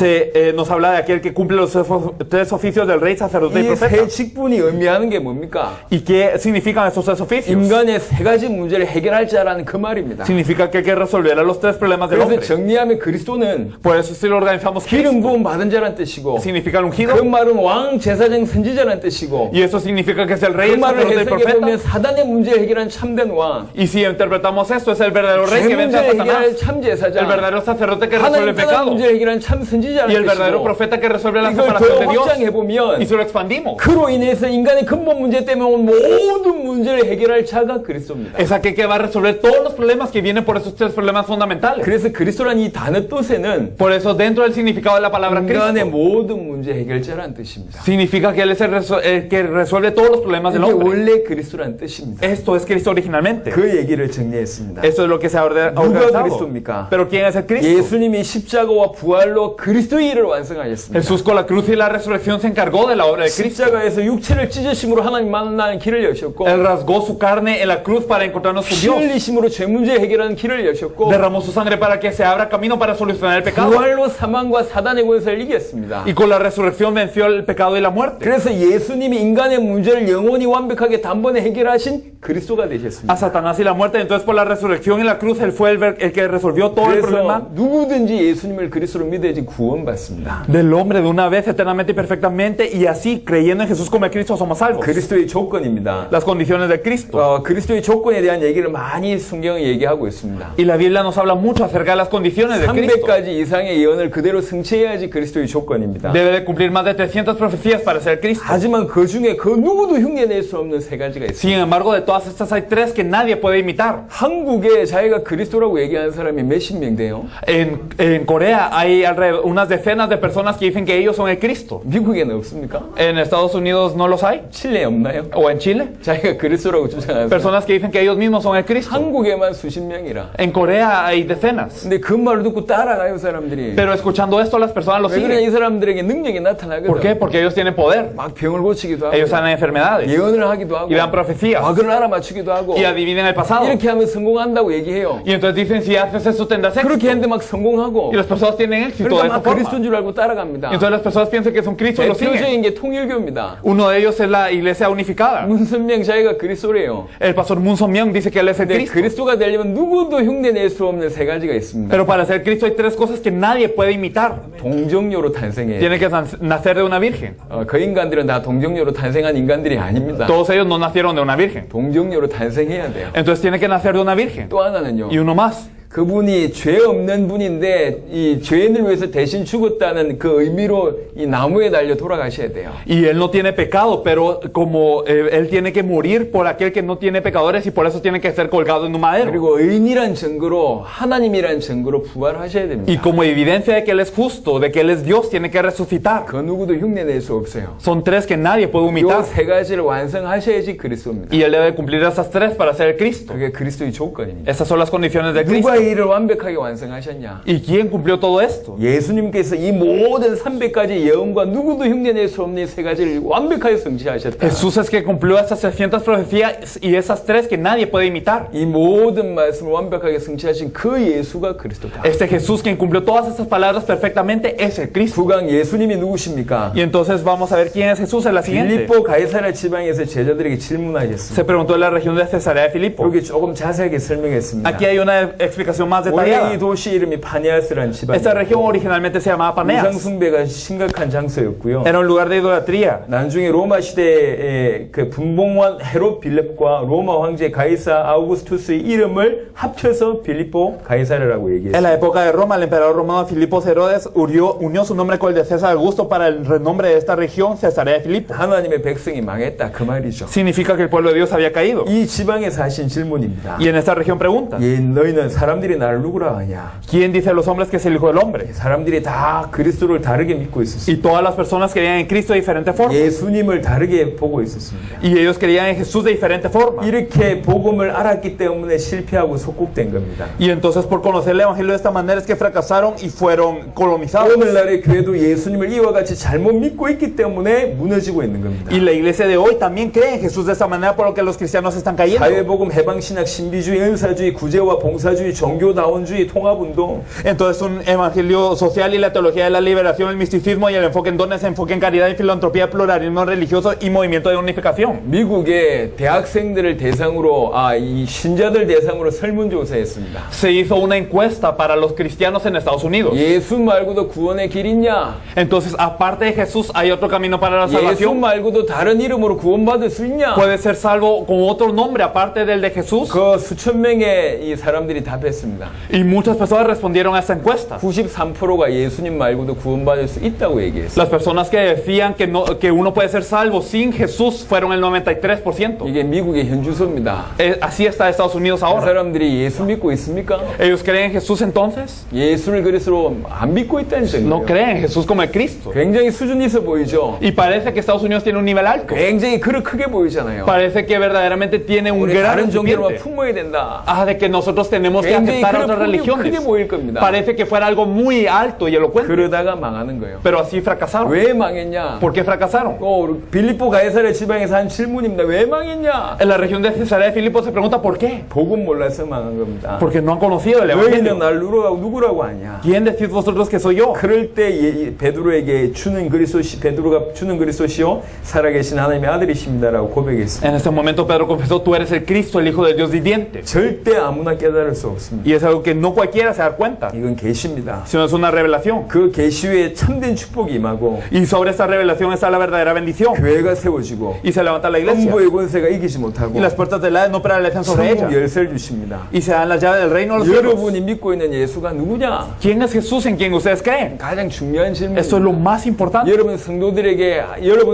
Nos habla de aquel que cumple los 3 oficios del rey rey, sacerdote y 이 세 profeta. 직분이 의미하는 게 뭡니까? ¿Y qué significan estos tres oficios? 인간의 세 가지 문제를 해결할 자라는 그 말입니다. Significa que hay que resolver a los tres problemas del 그래서 hombre. 정리하면 그리스도는 Por eso si lo organizamos, 기름 Cristo 부음 받은 자란 뜻이고 significa el ungido. 그 말은 왕 제사장 선지자란 뜻이고 Y eso significa que es el rey, 그 el 말을 sacerdote y 해석해 보면 profeta. 사단의 문제를 해결한 참된 왕 Y si interpretamos esto, es el verdadero rey 죄 que vence a 문제를 해결할 Satanás. 참 El 제사장 verdadero sacerdote que resuelve 하나님 el 떠난 pecado. 문제를 해결한 참 선지자란 Y el verdadero 뜻이고 profeta que resuelve la 이걸 separación 더 de Dios. 확장해 보면 Y si lo expandimos, 그로 인해서 인간의 근본 문제 때문에 온 모든 문제를 해결할 자가 그리스도입니다. es aquel que va a resolver todos los problemas que vienen por esos tres problemas fundamentales. 그래서 그리스도란 이 단어 뜻에는 Por eso, dentro del significado de la palabra 인간의 Cristo, 모든 문제 해결자란 뜻입니다. significa que Él es el que resuelve todos los problemas del 이게 hombre. 원래 그리스도란 뜻입니다. Esto es Cristo originalmente. 그 얘기를 정리했습니다. Esto es lo que se ha 누가 organizado. 그리스도입니까? Pero ¿quién es el Cristo? 예수님이 십자가와 부활로 그리스도의 일을 완성하셨습니다. Jesús con la cruz y la resurrección se encargó de la obra de Cristo. 십자가에서 육체를 찢으심으로 하나님 만나는 길을 여셨고 Él rasgó su carne en la cruz para encontrarnos con 피 Dios. 흘리심으로 죄 문제 해결하는 길을 여셨고 Derramó su sangre para que se abra camino para solucionar el pecado. 부활로 사망과 사단의 권세를 이겼습니다. Y con la resurrección venció el pecado y la muerte. 그래서 예수님이 인간의 문제를 영원히 완벽하게 단번에 해결하신 그리스도가 되셨습니다. A Satanás y la muerte. Entonces por la resurrección y la cruz Él fue el que resolvió todo el 그래서 problema 누구든지 예수님을 그리스도로 믿어야지 구원받습니다. del hombre de una vez, eternamente y perfectamente. Y así, creyendo en Jesús como el Cristo, somos salvos. 그리스도의 조건입니다. Las condiciones de Cristo. 그리스도의 조건에 대한 얘기를 많이 성경이 얘기하고 있습니다. Y la Biblia nos habla mucho acerca de las condiciones de Cristo. 300가지 이상의 예언을 그대로 성취해야지 그리스도의 조건입니다. Debe de cumplir más de 300 profecías para ser Cristo. 하지만 그 중에 그 누구도 흉내낼 수 없는 세 가지가 있습니다. Sin embargo, de todas estas hay tres que nadie puede imitar. 한국에 자기가 그리스도라고 얘기하는 사람이 몇십 명 돼요? En Corea hay alrededor unas decenas de personas que dicen que ellos son el Cristo. 미국에는 없습니까? En Estados Unidos no los hay. 칠레에 없나요? O en Chile. 자기가 그리스도라고 주장하는 사람. Personas que dicen que ellos mismos son el Cristo. 한국에만 수십 명이라. En Corea hay decenas. 근데 그 말을 듣고 따라가요 사람들이. Pero escuchando esto, las personas lo 왜 그러냐 siguen. 이 사람들에게 능력이 나타나거든. ¿Por qué? Porque ellos tienen poder. 막 병을 고치기도 하고 Ellos sanan enfermedades. 예언을 하기도 하고 Y dan profecías. 과거를 알아맞추기도 하고 Y adivinen el pasado. 이렇게 하면 성공한다고 얘기해요. Y entonces dicen, si haces eso tendrás 그렇게 éxito. 했는데 막 성공하고 Y las personas tienen éxito de 그러니까 esta 막 forma. 그리스도인 줄 알고 따라갑니다. Y entonces las personas piensan que son Cristo y lo siguen. 대표적인 게 통일교입니다. Uno de ellos es la iglesia unificada. 문선명 자기가 그리스도래요. El pastor Moon Song-myung dice que él es el 근데 Cristo. 그리스도가 되려면 누구도 흉내낼 수 없는 세 가지가 있습니다. Pero para ser Cristo hay tres cosas que nadie puede imitar. 동정녀로 탄생해요. Tiene que nacer de una virgen. 그 인간들은 다 동정녀로 탄생한 인간들이 아닙니다. Todos ellos no nacieron de una virgen. 동정녀로 탄생해야 돼요. Entonces tiene que nacer de una virgen. 또 하나는요. Y uno más. 그분이 죄 없는 분인데 이 죄인을 위해서 대신 죽었다는 그 의미로 이 나무에 달려 돌아가셔야 돼요. Y él no tiene pecado, pero como él tiene que morir por aquel que no tiene pecadores y por eso tiene que ser colgado en un madero. 그리고 의인이란 증거로 하나님이란 증거로 부활하셔야 Y 됩니다. como evidencia de que él es justo, de que él es Dios, tiene que resucitar. 그 누구도 흉내낼 수 없어요. Son tres que nadie puede 이 imitar. 세 가지를 완성하셔야지 그리스도입니다. Y él debe cumplir esas tres para ser el Cristo. 그게 그리스도의 조건입니다. Esas son las condiciones de Cristo. 누가 이 일을 완벽하게 완성하셨냐? ¿Y quién cumplió todo esto? 예수님께서 이 모든 300가지 예언과 누구도 흉내낼 수 없는 이 세 가지를 완벽하게 성취하셨다. Jesús es que cumplió estas 300 profecías y esas tres que nadie puede imitar. 이 모든 말씀을 완벽하게 성취하신 그 예수가 그리스도다. Este Jesús quien cumplió todas estas palabras perfectamente es el Cristo. 구강 예수님이 누구십니까? Y entonces vamos a ver quién es Jesús en la siguiente. 빌립보 가이사랴 지방에서 제자들에게 질문하셨습니다. Se preguntó en la región de Cesarea de Filipo. 여기 조금 자세하게 설명했습니다. Aquí hay una explicación más 원래 detallada. 이 도시 이름이 파니아스라는 Esta región 지방이고 originalmente se llamaba Paneas. 우상숭배가 심각한 장소였고요. Era un lugar de idolatría. 나중에 로마 시대의 그 분봉왕 헤롯 빌립과 로마 황제 가이사 아우구스투스의 이름을 합쳐서 빌립보 가이사랴라고 En 얘기했어요. la época de Roma, el emperador romano Filipo Herodes unió su nombre con el de César Augusto para el renombre de esta región, Cesarea de Filipo. 하나님의 백성이 망했다 그 말이죠. Significa que el pueblo de Dios había caído. 이 지방에서 하신 질문입니다. Y en esta región pregunta, 너희는 사람들이 나를 누구라 하냐? ¿quién dice a los hombres que es el Hijo del Hombre? 사람들이 다 그리스도를 다르게 믿고 있었어요. Y todas las personas creían en Cristo de diferente forma. 예수님을 다르게 보고 있었습니다. Y ellos creían en Jesús de diferente forma. 이렇게 복음을 알았기 때문에 실패하고 속국된 겁니다. Y entonces por conocer el Evangelio de esta manera es que fracasaron y fueron colonizados. 오늘날의 교회도 예수님을 이와 같이 잘못 믿고 있기 때문에 무너지고 있는 겁니다. Y la iglesia de hoy también cree en Jesús de esta manera por lo que los cristianos están cayendo. 사회복음, 해방신학, 신비주의, 은사주의, 구제와 봉사주의, 종교다원주의 통합운동. Entonces un evangelio social y la teología de la liberación, el misticismo y el enfoque en dones, enfoque en caridad y filantropía, pluralismo religioso y movimiento de unificación. 미국의 대학생들을 대상으로 이 신자들 대상으로 설문조사했습니다. Se hizo una encuesta para los cristianos en Estados Unidos. 예수 말고도 구원의 길 있냐? Entonces, aparte de Jesús, ¿hay otro camino para la 예수 salvación? 말고도 다른 이름으로 구원받을 수 있냐? ¿Puede ser salvo con otro nombre aparte del de Jesús? 그 수천 명의 이 사람들이 답했습니다. Y muchas personas respondieron a esta encuesta. 93%가 예수님 말고도 구원받을 수 있다고 얘기했어요. Las personas que decían que uno puede ser salvo sin Jesús fueron el 93%. 이게 미국의 현주소입니다. Así está Estados Unidos 그 ahora. 사람들이 예수 믿고 있습니까? ¿Ellos creen en Jesús entonces? 예수를 그리스도로 안 믿고 있다는 No 증거예요. creen en Jesús como el Cristo. 굉장히 수준이 있어 보이죠? Y parece que Estados Unidos tiene un nivel alto. 굉장히 그릇 크게 보이잖아요. Parece que verdaderamente tiene un 우리 gran 다른 종교로만 recipiente. 품어야 된다. De que nosotros tenemos que 굉장히 aceptar otras 크게 religiones. 보일 겁니다. Parece que fuera algo muy alto y elocuente. 그러다가 망하는 거예요. Pero así fracasaron. 왜 망했냐? ¿Por qué fracasaron? 우리 빌립보 가이사랴 지방에서 한 질문입니다. 왜 망했냐? En la región de Cesarea de Filipo se pregunta ¿por qué? 복음 몰라서 망한 겁니다. Porque no han conocido el 너희는 evangelio. 날 누구라고 하냐? ¿Quién decís vosotros que soy yo? 그럴 때 베드로에게 주는 베드로가 주는 그리스도시요 살아계신 하나님의 아들이십니다라고 고백했습니다. En ese momento Pedro confesó, tú eres el Cristo, el Hijo del Dios viviente. 절대 아무나 깨달을 수 없습니다. Y es algo que no cualquiera se da cuenta, 이건 계시입니다. sino es una revelación. 그 계시 위에 참된 축복이 임하고 Y sobre esta revelación está la verdadera bendición. 교회가 세워지고 Y se levanta la iglesia. 음부의 권세가 이기지 못하고 Y las puertas del Hades no prevalecen sobre 천국 ella. 열쇠를 주십니다. Y se dan las llaves del reino de los cielos. 여러분이 믿고 있는 예수가 누구냐? ¿Quién es Jesús en quien ustedes creen? 가장 중요한 Esto es lo 질문입니다. más importante. 여러분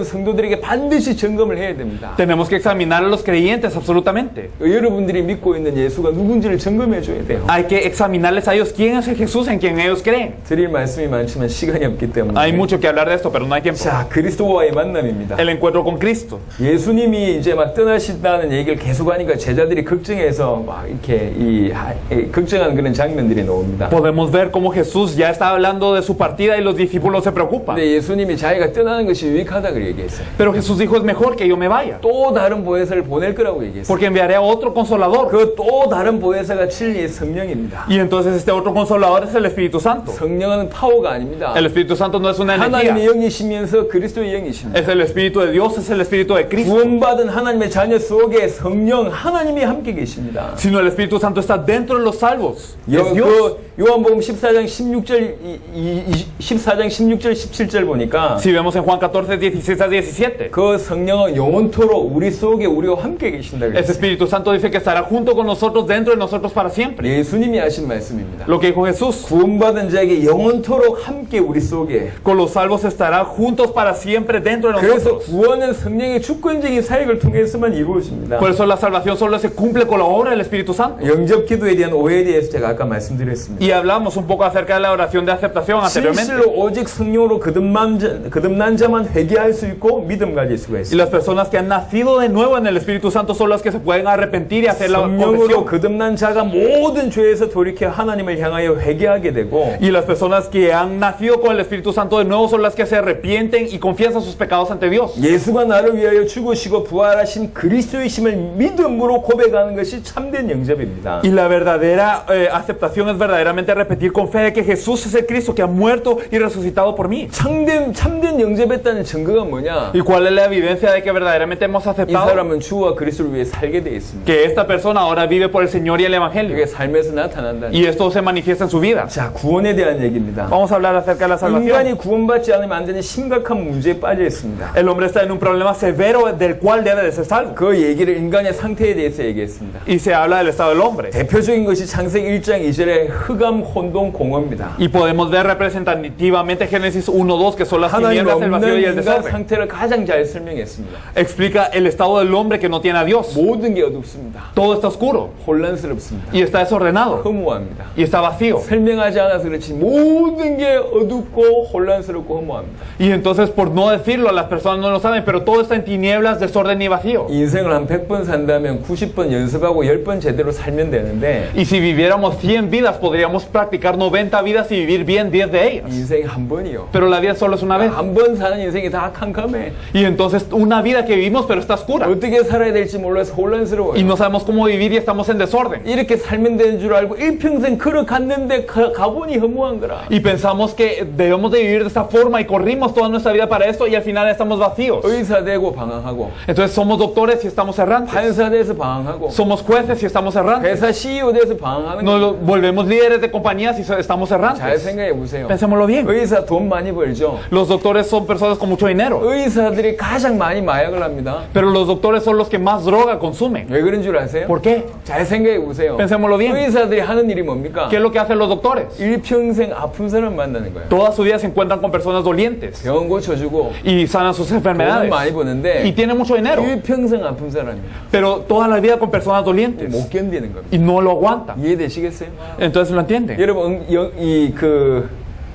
성도들에게 반드시 점검을 해야 됩니다. Tenemos que examinar a los creyentes absolutamente. 여러분들이 믿고 있는 예수가 누군지를 점검해 줘야 돼요. Hay que examinarles a ellos quién es el Jesús en quien ellos creen. 드릴 말씀이 많지만 시간이 없기 때문에. Hay mucho que hablar de esto, pero no hay tiempo. 자, 그리스도와의 만남입니다. El encuentro con Cristo. 예수님이 이제 막 떠나신다는 얘기를 계속하니까 제자들이 걱정해서 막 이렇게 걱정하는 그런 장면들이 나옵니다. Podemos ver cómo Jesús ya está hablando de su partida y los discípulos se preocupan. 근데 예수님이 자기가 떠나는 것이 유익하다고 얘기했어요. Pero Jesús dijo, es mejor que yo me vaya, 또 다른 보혜사를 보낼 거라고 얘기했어요. porque enviaré a otro consolador. 그 또 다른 보혜사가 진리의 성령입니다. Y entonces este otro consolador es el Espíritu Santo. 성령은 파워가 아닙니다. El Espíritu Santo no es una 하나님의 energía, 영이시면서 그리스도의 영이십니다. es el Espíritu de Dios, es el Espíritu de Cristo. 구원받은 하나님의 자녀 속에 성령 하나님이 함께 계십니다. Sino el Espíritu Santo está dentro de los salvos. Es Dios. 그 요한복음 14장 16절 17절 보니까 Si vemos en Juan 14, 16 a 17, 그 성령은 영원토록 우리 속에 우리와 함께 계신다 ese 그랬어요. Espíritu Santo dice que estará junto con nosotros, dentro de nosotros para siempre. 예수님이 하신 말씀입니다. Lo que dijo Jesús, 구원받은 자에게 영원토록 함께 우리 속에. con los salvos estará juntos para siempre dentro de 그래서 nosotros. 구원은 성령의 주권적인 사역을 통해서만 이루어집니다. Por eso la salvación solo se cumple con la obra del Espíritu Santo. 영접 기도에 대한 오해에 대해서 제가 아까 말씀드렸습니다. Y hablamos un poco acerca de la oración de aceptación anteriormente. 진실로 오직 성령으로 거듭난 자만 회개할 수 있고 믿음 가질 수가 Y 있습니다. las personas que han nacido de nuevo en el Espíritu Santo son las que se pueden arrepentir y hacer la 성령으로 confesión. 거듭난 자가 모든 죄에서 돌이켜 하나님을 향하여 회개하게 되고 Y las personas que han nacido con el Espíritu Santo de nuevo son las que se arrepienten y confiesan sus pecados ante Dios. 예수가 나를 위하여 죽으시고 부활하신 그리스도이심을 믿음으로 고백하는 것이 참된 영접입니다. Y la verdadera aceptación es verdaderamente repetir con fe de que Jesús es el Cristo que ha muerto y resucitado por mí. 참된 영접했다는 증거가 뭐냐? ¿Y cuál es la evidencia de que verdaderamente hemos 이 aceptado? 사람은 주와 그리스도를 위해 살게 되어 있습니다. Que esta persona ahora vive por el Señor y el Evangelio. 그게 삶에서 나타난다는. Y esto se manifiesta en su vida. 자, 구원에 대한 얘기입니다. Vamos a hablar acerca de la salvación. 인간이 구원받지 않으면 안 되는 심각한 문제에 빠져 있습니다. El hombre está en un problema severo del cual debe de ser salvo. 그 얘기를 인간의 상태에 대해서 얘기했습니다. Y se habla del estado del hombre. 대표적인 것이 창세기 1장 2절의 흑암, 혼돈, 공허입니다. Y podemos ver representativamente Génesis 1:2, que son las 하나님 tinieblas, el vacío 없는 y el 인간 desorden. 상태를 가장 잘 설명했습니다. Explica el estado del hombre que no tiene a Dios. 모든 게 어둡습니다. Todo está oscuro 혼란스럽습니다. y está desordenado 허무합니다. y está vacío. 설명하지 않아서 그렇지 모든 게 어둡고 혼란스럽고 허무합니다. Y entonces, por no decirlo, las personas no lo saben, pero todo está en tinieblas, desorden y vacío. 인생을 한 100번 산다면 90번 연습하고 10번 제대로 살면 되는데 Y si viviéramos 100 vidas, podríamos practicar 90 vidas y vivir bien 10 de ellas. 인생이 한 번이요. Pero la vida solo es una vez. 한 번 사는 인생이 다 캄캄해. Y entonces, una vida que vivimos, pero está oscura. 어떻게 살아야 될지 몰라서 Y 혼란스러워요. no sabemos cómo vivir y estamos en desorden. 이렇게 살면 되는 줄 알고 일평생 걸어갔는데 가보니 허무한 거라. Y pensamos que debemos de vivir de esta forma y corrimos toda nuestra vida para esto y al final estamos vacíos. 의사 되고 방황하고, Entonces somos doctores y estamos errantes. 판사 돼서 방황하고, Somos jueces y estamos errantes. 회사 CEO 돼서 방황하는 거. Nos volvemos líderes de compañías y estamos 잘 errantes. 생각해 보세요. Pensémoslo bien. 의사 돈 많이 벌죠. Los doctores son personas con mucho dinero, 의사들이 가장 많이 마약을 합니다. pero los doctores son los que más droga consumen. 왜 그런 줄 아세요? ¿Por qué? 잘 생각해 보세요. Pensémoslo bien. 의사들이 하는 일이 뭡니까? ¿Qué es lo que hacen los doctores? 일평생 아픈 사람 만나는 거예요. Toda su vida se encuentran con personas dolientes 병원 고쳐주고 y sanan sus 돈은 enfermedades 많이 y 버는데 tienen mucho dinero, 일평생 아픈 사람이에요. pero toda la vida con personas dolientes 못 견디는 겁니다. y no lo aguantan. 이해되시겠어요? Entonces lo entienden. 여러분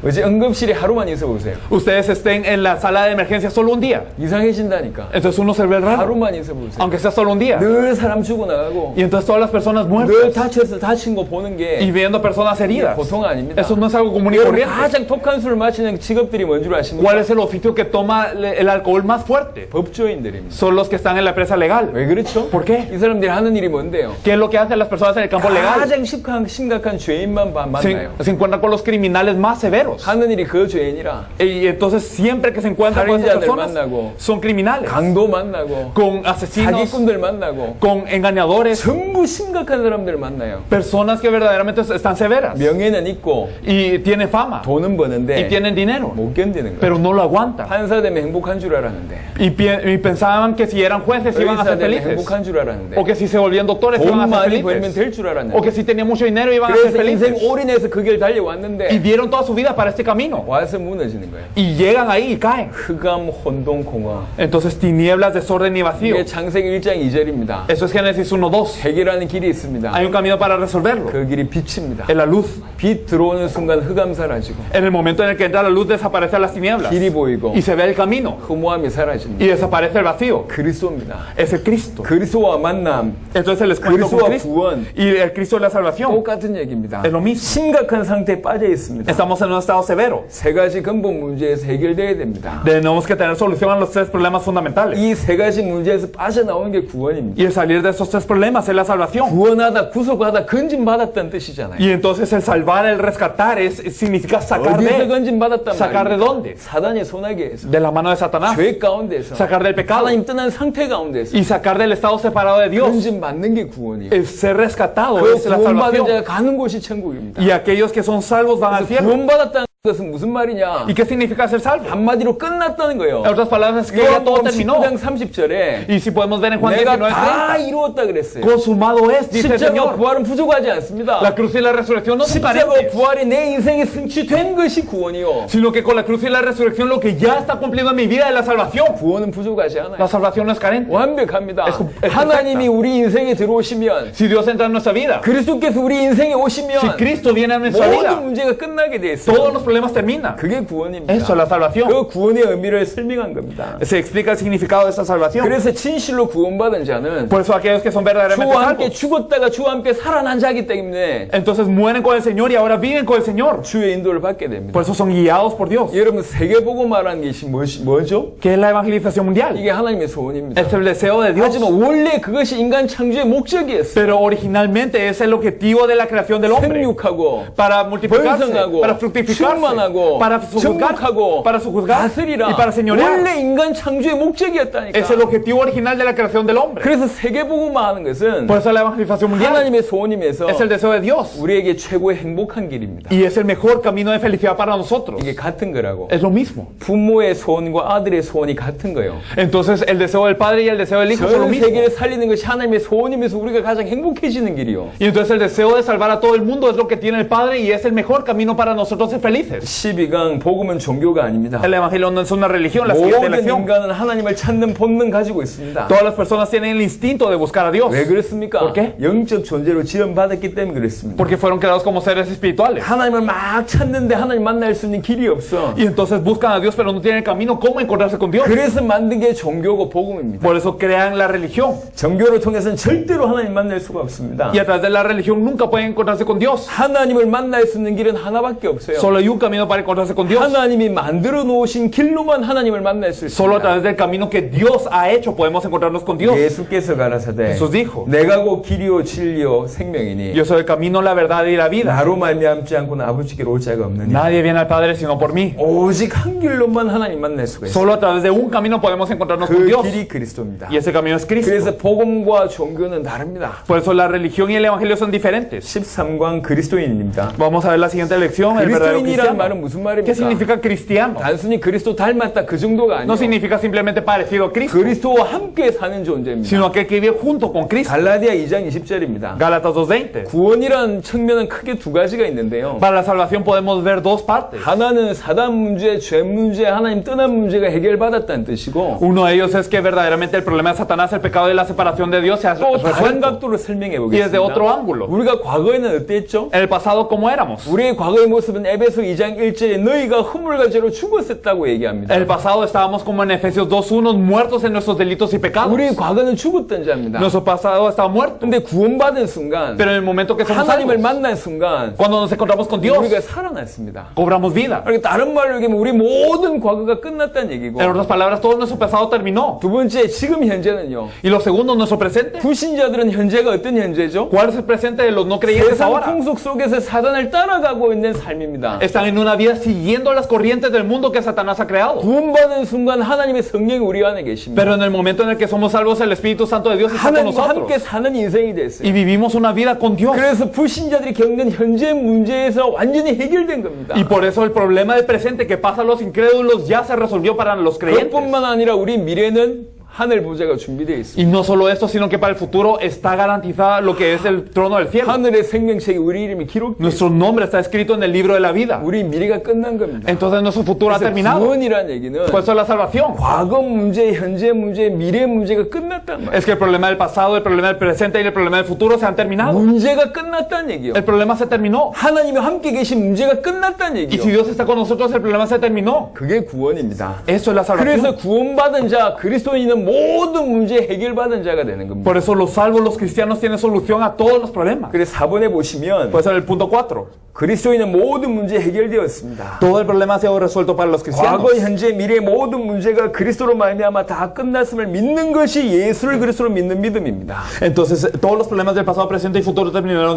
응급실에 하루만 있어 보세요. Ustedes estén en la sala de emergencia solo un día, 이상해진다니까. entonces uno se ve raro, 하루만 있어 보세요. aunque sea solo un día. 늘 사람 죽어나가고 Y entonces todas las personas 늘 muertas 다친 거 보는 y 게 viendo personas heridas. 보통 아닙니다. Eso no es algo común y 여러분 corriente. 가장 독한 술을 마시는 직업들이 뭔 줄 아십니까? ¿Cuál es el oficio que toma el alcohol más fuerte? 법조인들입니다. Son los que están en la empresa legal. 왜 그렇죠? ¿Por qué? 이 사람들이 하는 일이 뭔데요? ¿Qué es lo que hacen las personas en el campo legal? 가장 심각한 죄인만 만나요. Se encuentran con los criminales más severos. 하는 일이 그 죄인이라 Y entonces siempre que se encuentran con esas 살인자들 personas 만나고, son criminales, 강도 만나고 con asesinos, 사기꾼들 만나고 con engañadores, 전부 심각한 사람들 만나요. personas que verdaderamente están severas 명예는 있고 y tienen fama 돈은 y 버는데 tienen dinero, 못 견디는 pero 거예요. no lo aguantan. 판사 되면 행복한 줄 알았는데, Y pensaban que si eran jueces iban a 의사 ser 되면 felices, 행복한 줄 알았는데, o que si se volvían doctores iban 돈 a ser 많이 벌면 felices, 될 줄 o 알았는데, que si tenían mucho dinero iban a ser 그래서 인생 felices. 올인해서 그 길 Y 달려왔는데 dieron toda su vida para este camino 와서 무너지는 거예요. y llegan ahí y caen. 흑암, 혼돈, 공허. Entonces tinieblas, desorden y vacío. 이게 창세기 1장 2절입니다. Eso es Génesis 1:2. 해결하는 길이 있습니다. Hay un camino para resolverlo. 그 길이 빛입니다. Es la luz. 빛 들어오는 순간 흑암 사라지고 En el momento en el que entra la luz desaparecen las tinieblas 길이 보이고 y se ve el camino 허무함이 사라집니다. y desaparece el vacío. 그리스도입니다. Es el Cristo. 그리스도와 만남 Entonces el encuentro con 그리스도와 Cristo 구원 y el Cristo de la salvación 똑같은 얘기입니다. es lo mismo. 심각한 상태에 빠져 있습니다. Estamos en un estado severo. 세 가지 근본 문제에서 해결돼야 됩니다. Tenemos que tener solución a los tres problemas fundamentales. 이 세 가지 문제에서 빠져나오는 게 구원입니다. Y el salir de esos tres problemas es la salvación. 구원하다, 구속하다, 건진받았다는 뜻이잖아요. Y entonces el salvar, el rescatar significa sacar 어디서 de. 건진받았단 ¿Sacar de 말입니까? dónde? 사단의 소나기에서, De la mano de Satanás. 죄 가운데서, Sacar del pecado. 하나님 떠난 상태 가운데서 Y sacar del estado separado de Dios. 건진받는 게 구원이에요. El ser rescatado 그 es la 구원받은 salvación. 자가 가는 곳이 천국입니다. Y aquellos que son salvos van al cielo. 구원받았다는 것은 무슨 말이냐? ¿Y qué significa ser salvo? 한마디로 끝났다는 거예요. En otras palabras, es que ya todo 요한복음 terminó. 19장 30절에 Y si podemos ver en Juan 내가 19:30, 다 이루었다 그랬어요. consumado es, dice el 십자가 Señor. 부활은 부족하지 않습니다. La cruz y la resurrección no son 십자가 carentes, 부활이 내 인생에 성취된 것이 구원이요. sino que con la cruz y la resurrección lo que ya está cumplido en mi vida es la salvación. 구원은 부족하지 La 않아요. salvación no es carente. 완벽합니다. es 하나님이 우리 인생에 들어오시면, Si Dios entra en nuestra vida, 그리스도께서 우리 인생에 si 오시면 Cristo viene a nuestra 모든 vida, 문제가 끝나게 돼 todos 있어요. los problemas terminan. 그게 구원입니다. Eso es la salvación. 그 구원의 의미를 설명한 겁니다. Se explica el significado de esta salvación. 그래서 진실로 구원받은 자는 Por eso aquellos que son verdaderamente 주와 함께 salvos, 죽었다가 주와 함께 살아난 자이기 때문에 entonces mueren con el Señor y ahora viven con el Señor. 주의 인도를 받게 됩니다. Por eso son guiados por Dios. 여러분 세계보고 말하는 것이 뭐죠? ¿Qué es la evangelización mundial? 이게 하나님의 소원입니다. Es el deseo de Dios. 하지만 원래 그것이 인간 창조의 목적이었어요. Pero originalmente es el objetivo de la creación del hombre. 생육하고 Para multiplicarse, 번성하고 para fructificarse, 충만하고 para sujuzgar, 정복하고 para sujuzgar 다스리라. y para señorear. 원래 인간 창조의 목적이었다니까. Es el objetivo original de la creación del hombre. 그래서 세계보고만 하는 것은 Por eso la evangelización mundial 하나님의 소원임에서 es el deseo de Dios. 우리에게 최고의 행복한 길입니다. Y es el mejor camino de felicidad para nosotros. 이게 같은 거라고. Es lo mismo. 부모의 소원과 아들의 소원이 같은 거예요. Entonces el deseo del padre y el deseo del hijo son lo 전 mismo. 세계를 살리는 것이 하나님의 소원이면서 우리가 가장 행복해지는 길이요. Y entonces el deseo de salvar a todo el mundo es lo que tiene el Padre y es el mejor camino para nosotros ser felices. 12강 복음은 종교가 아닙니다. El Evangelio no es una religión, la siguiente 모든 lección. 인간은 하나님을 찾는 본능 가지고 있습니다. Todas las personas tienen el instinto de buscar a Dios. 왜 그렇습니까? ¿Por qué? 영적 존재로 지원받았기 때문에 그렇습니다. Porque fueron creados como seres espirituales. 하나님을 막 찾는데 하나님 만날 수 있는 길이 없어. Y entonces buscan a Dios pero no tienen el camino cómo encontrarse con Dios. 그래서 만든 게 종교고 복음입니다. Por eso crean la religión. 종교를 통해서는 절대로 하나님 만날 수가 없습니다. Y a través de la religión nunca pueden encontrarse con Dios. 하나님을 만날 수 있는 길은 하나밖에 없어요. Solo hay un camino para encontrarse con Dios. 하나님이 만들어 놓으신 길로만 하나님을 만날 수 Solo a 있습니다. través del camino que Dios ha hecho podemos encontrarnos con Dios. 예수께서 가라사대 Jesús dijo, 내가 곧 길이요 진리요 생명이니 yo soy el camino, la verdad y la vida. 나로 말미암지 않고는 아버지께로 올 자가 없느니 Nadie viene al Padre sino por mí. 오직 한 길로만 하나님 만날 수가 있어요. Solo a través de un camino podemos encontrarnos con 그 Dios. 길이 그리스도입니다. Y ese camino es Cristo. 그래서 복음과 종교는 다릅니다. Por eso la religión y el evangelio son diferentes. 13강 그리스도인입니다. Vamos a ver la siguiente lección. El verdadero 그리스도인이란 cristiano. 말은 무슨 ¿Qué 말입니까? significa cristiano? 단순히 그리스도 닮았다 그 정도가 No 아니에요. significa simplemente parecido a Cristo, 그리스도와 함께 사는 존재입니다. sino aquel que vive junto con Cristo. 갈라디아 2장 20절입니다. Gálatas 2:20. 구원이란 측면은 크게 두 가지가 있는데요. Para la salvación podemos ver dos partes. 하나는 사단 문제, 죄 문제, 하나님 떠난 문제가 해결받았다는 뜻이고 Uno de ellos es que verdaderamente el problema de Satanás, el pecado y la separación de Dios se ha 또 다른 resuelto. 각도로 설명해 Y desde otro 보겠습니다. ángulo. 우리가 과거에는 어땠죠? En el pasado, ¿cómo éramos? 우리의 과거의 모습은 에베소 2장 1절에 너희가 허물과 죄로 죽었었다고 얘기합니다. En el pasado estábamos como en Efesios 2:1, muertos en nuestros delitos y pecados. 우리의 과거는 죽었던 자입니다. Nuestro pasado estaba muerto. 근데 구원받은 순간 Pero en el momento que somos 하나님을 salvos, 만난 순간 cuando nos encontramos con Dios, 우리가 살아났습니다. cobramos vida. 그러니까 다른 말로 얘기하면 우리 모든 과거가 끝났다는 얘기고 En otras palabras, todo nuestro pasado terminó. 두 번째 지금 현재는요. Y lo segundo, nuestro presente. 불신자들은 현재가 어떤 현재죠? ¿Cuál es el presente de los no creyentes 세상 ahora? 풍속 속에서 사단을 따라가고 있는 삶입니다. Están en una vida siguiendo las corrientes del mundo que Satanás ha creado. 구원받은 순간 하나님의 성령이 우리 안에 계십니다. Pero en el momento en el que somos salvos, el Espíritu Santo de Dios está con 하나님과 nosotros. 함께 사는 인생이 됐어요. Y vivimos una vida con Dios. 그래서 불신자들이 겪는 현재 문제에서 완전히 해결된 겁니다. Y por eso el problema del presente que pasa a los incrédulos ya se resolvió para los creyentes. 그뿐만 아니라 우리 미래는 하늘 보좌가 준비되어 있습니다. Y no solo esto, sino que para el futuro está garantizada lo que es el trono del cielo. 하늘의 생명책에 우리 이름이 기록되어 Nuestro nombre está escrito en el libro de la vida. 우리 미래가 끝난 겁니다. Entonces nuestro futuro ha 그래서 terminado. 구원이라는 얘기는 Por eso la salvación. 과거 문제, 현재 문제, 미래 문제가 끝났단 말이에요. Es que el problema del pasado, el problema del presente y el problema del futuro se han terminado. 문제가 끝났다는 얘기예요. El problema se terminó. 하나님이 함께 계신 문제가 끝났다는 Y si 얘기예요. Dios está con nosotros, el problema se terminó. 그게 구원입니다. Eso es la 그래서 salvación. 구원받은 자, 그리스도인은 모든 문제 해결받은 자가 되는 겁니다. Por eso los salvos, los cristianos, tienen solución a todos los problemas. 그래서 4번에 보시면 Por eso en el punto 4. 그리스도인은 모든 문제 해결되었습니다. Todo el problema ha sido resuelto para los cristianos. 과거, 현재, 미래 모든 문제가 그리스도로 말미암아 다 끝났음을 믿는 것이 예수를 그리스도로 믿는 믿음입니다. Entonces, todos los problemas del pasado, presente y futuro terminaron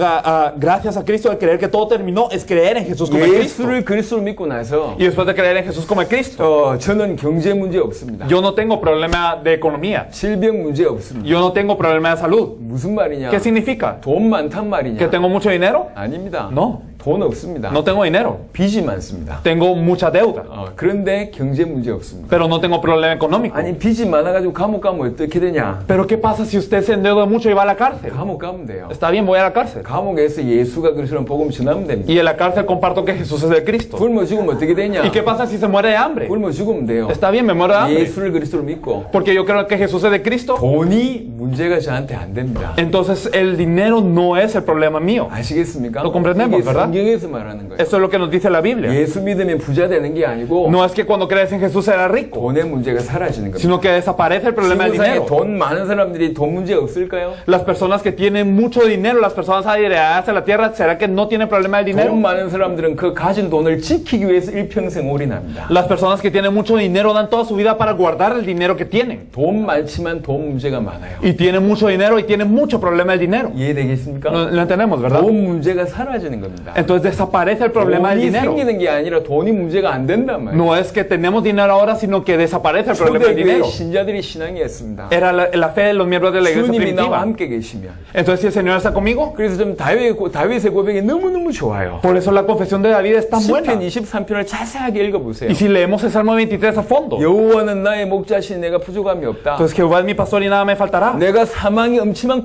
gracias a Cristo. Al creer que todo terminó es creer en Jesús como el Cristo. 예수를 그리스도로 믿고 나서 Y después de creer en Jesús como el Cristo, 저는 경제 문제 없습니다. yo no tengo problema de economía. 질병 문제 없습니다. Yo no tengo problema de salud. 무슨 말이냐? ¿Qué significa? 돈 많단 말이냐? ¿Que tengo mucho dinero? 아닙니다. No. 돈 없습니다. No tengo dinero. 빚이 많습니다. Tengo mucha deuda. 그런데 경제 문제 없습니다. Pero no tengo problema económico. 아니 빚이 많아가지고 감옥 가면 어떻게 되냐? Pero ¿qué pasa si usted se endeuda mucho y va a la cárcel? 감옥 가면 돼요. Está bien, voy a la cárcel. 감옥에서 예수가 그리스도는 복음 전하면 됩니다. Y en la cárcel comparto que Jesús es el Cristo. 굶어 죽으면 어떻게 되냐? ¿Y qué pasa si se muere de hambre? 굶어 죽으면 돼요. Está bien, me muero de hambre. 예수를 그리스도로 믿고 Porque yo creo que Jesús es de Cristo. 돈이 문제가 저한테 안 됩니다. Entonces el dinero no es el problema mío. 아시겠습니까? Lo comprendemos, 이게 ¿verdad? 성경에서 말하는 거예요. Eso es lo que nos dice la Biblia. 예수 믿으면 부자 되는 게 아니고 No es que cuando crees en Jesús serás rico, 돈의 문제가 사라지는 겁니다. sino que desaparece el problema del 지구상에 dinero. 돈 많은 사람들이 돈 문제 없을까요? Las personas que tienen mucho dinero, las personas adineradas a la tierra, ¿será que no tienen problema del 돈 dinero? 많은 사람들은 그 가진 돈을 지키기 위해서 일평생 올인합니다. Las personas que tienen mucho dinero dan toda su vida para guardar el dinero que tienen. 돈 많지만 돈 문제가 많아요. Y tienen mucho dinero y tienen mucho problema del dinero. 이해되겠습니까? Lo entendemos, ¿verdad? 돈 문제가 사라지는 겁니다. Entonces desaparece el problema del 돈이 dinero. 생기는 게 아니라 돈이 문제가 안 된단 말이에요. No es que tenemos dinero ahora, sino que desaparece el problema del 초대교회 dinero. 신자들이 신앙이었습니다. Era la fe de los miembros de la iglesia 주님이 나와 primitiva. 함께 계시면. Entonces, si el Señor está conmigo, 그래서 좀 다윗의 고백이 너무너무 좋아요. por eso la confesión de David es tan buena. 10편 23편을 자세하게 읽어보세요. Y si leemos el Salmo 23 a fondo, 여호와는 나의 목자시니 내가 부족함이 없다. entonces Jehová es mi pastor y nada me faltará. 내가 사망이 엄침한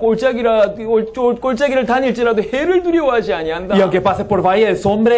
꼴짜기를 다닐지라도 해를 두려워하지 아니한다. Y aunque pase por valle de sombra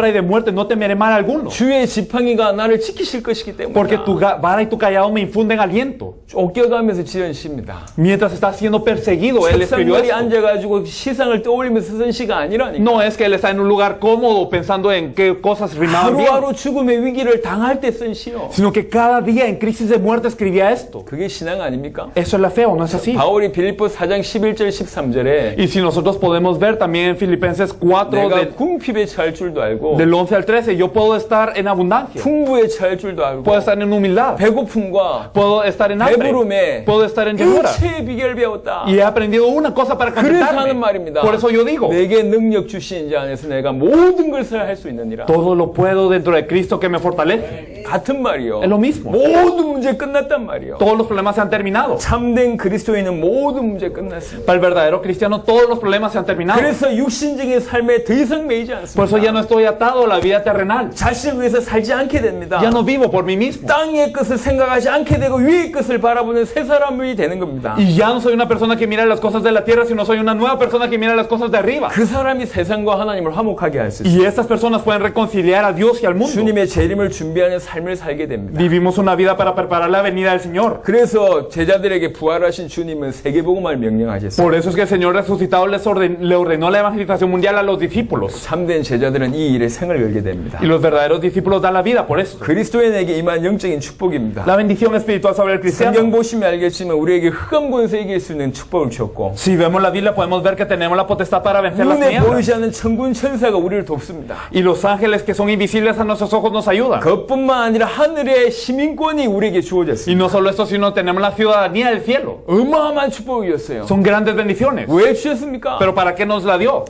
y de muerte, no temeré mal alguno. 주의 지팡이가 나를 지키실 것이기 때문에. Porque tu vara y tu callado me infunden aliento. 쫓겨가면서 지은 시입니다. Mientras está siendo perseguido, él escribió 책상머리 esto. 앉아가지고 시상을 떠올리면서 쓴 시가 아니라니까. No es que él está en un lugar cómodo pensando en qué cosas rimaban bien, 하루하루 죽음의 위기를 당할 때 쓴 시요. sino que cada día en crisis de muerte escribía esto. 그게 신앙 아닙니까? ¿Eso es la fe o no es así? 바울이 빌립보 4장 11절 13절에 Y si nosotros podemos ver también en Filipenses 4, 내가 내가 궁핍에 처할 줄도 알고 del 11 al 13, yo puedo estar en abundancia, 풍부에 처할 줄도 알고 puedo estar en humildad, 배고픔과 puedo estar en hambre, 배부름에 puedo estar en llenura. 일체의 비결을 배웠다. Y he aprendido una cosa para 그래서 하는 contentarme. 말입니다. Por eso yo digo, 내게 능력 주신 자 안에서 내가 모든 것을 할 수 있느니라. todo lo puedo dentro de Cristo que me fortalece. 같은 말이요. Es lo mismo. 모든 문제 끝났단 말이요. Todos los problemas se han terminado. 참된 그리스도인은 모든 문제 끝났습니다. Para el verdadero cristiano, todos los problemas se han terminado. 그래서 육신적인 삶에 더 이상 매이지 Por eso ya 않습니다. no estoy atado a la vida terrenal. 자신을 위해서 살지 않게 됩니다. Ya no vivo por mí mismo. 땅의 것을 생각하지 않게 되고 위의 것을 바라보는 새 사람이 되는 겁니다. Y ya no soy una persona que mira las cosas de la tierra, sino soy una nueva persona que mira las cosas de arriba. 그 사람이 세상과 하나님을 화목하게 할 수 있습니다. Y estas personas pueden reconciliar a Dios y al mundo. 주님의 재림을 준비하는 삶을 살게 됩니다. Vivimos una vida para preparar la venida del Señor. 그래서 제자들에게 부활하신 주님은 세계복음을 명령하셨습니다. Por eso es que el Señor resucitado le ordenó la evangelización mundial a los discípulos. 참된 제자들은 이 일에 생을 걸게 됩니다. Y los verdaderos discípulos dan la vida por esto. 그리스도인에게 임한 영적인 축복입니다. La bendición espiritual sobre el 성경 cristiano. 보시면 알겠지만 우리에게 흑암 권세 이길 수 있는 축복을 주었고 Si vemos la Biblia podemos ver que tenemos la potestad para vencer las 눈에 tinieblas. 보이지 않는 천군 천사가 우리를 돕습니다. Y los ángeles que son invisibles a nuestros ojos nos ayudan. 그것뿐만 아니라 하늘의 시민권이 우리에게 Y 주어졌습니다. no solo esto, sino tenemos la ciudadanía del cielo. 어마어마한 축복이었어요. Son grandes bendiciones. 왜 주셨습니까? Pero ¿para qué nos la dio?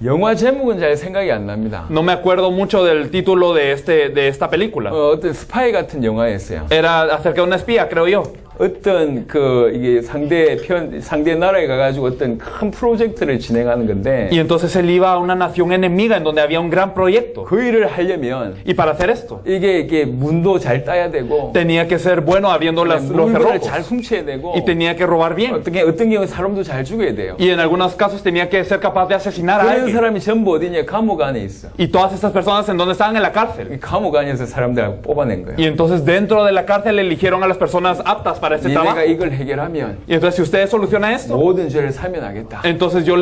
영화 제목은 잘 생각이 안 납니다. No me acuerdo mucho del título de esta película. 어떤 스파이 같은 영화였어요. Era acerca de una espía, creo yo. 어떤 이게 상대 나라에 가가지고 어떤 큰 프로젝트를 진행하는 건데 Y entonces él iba a una nación enemiga en donde había un gran proyecto. 그 일을 하려면 Y para hacer esto, 이게 문도 잘 따야 되고 tenía que ser bueno abriendo los 물건을 잘 cerrojos. 훔쳐야 되고 Y tenía que robar bien. 어떤 경우에 사람도 잘 죽여야 돼요. Y en algunos casos tenía que ser capaz de asesinar a 그런 alguien. 사람이 전부 어디냐? 감옥 안에 있어. Y todas estas personas en donde estaban en la cárcel. 이 감옥 안에서 사람들하고 뽑아낸 거예요. Y entonces dentro de la cárcel eligieron a las personas aptas para este trabajo. 니네가 이걸 해결하면 Y entonces si ustedes solucionan esto, 모든 죄를 사면하겠다. entonces yo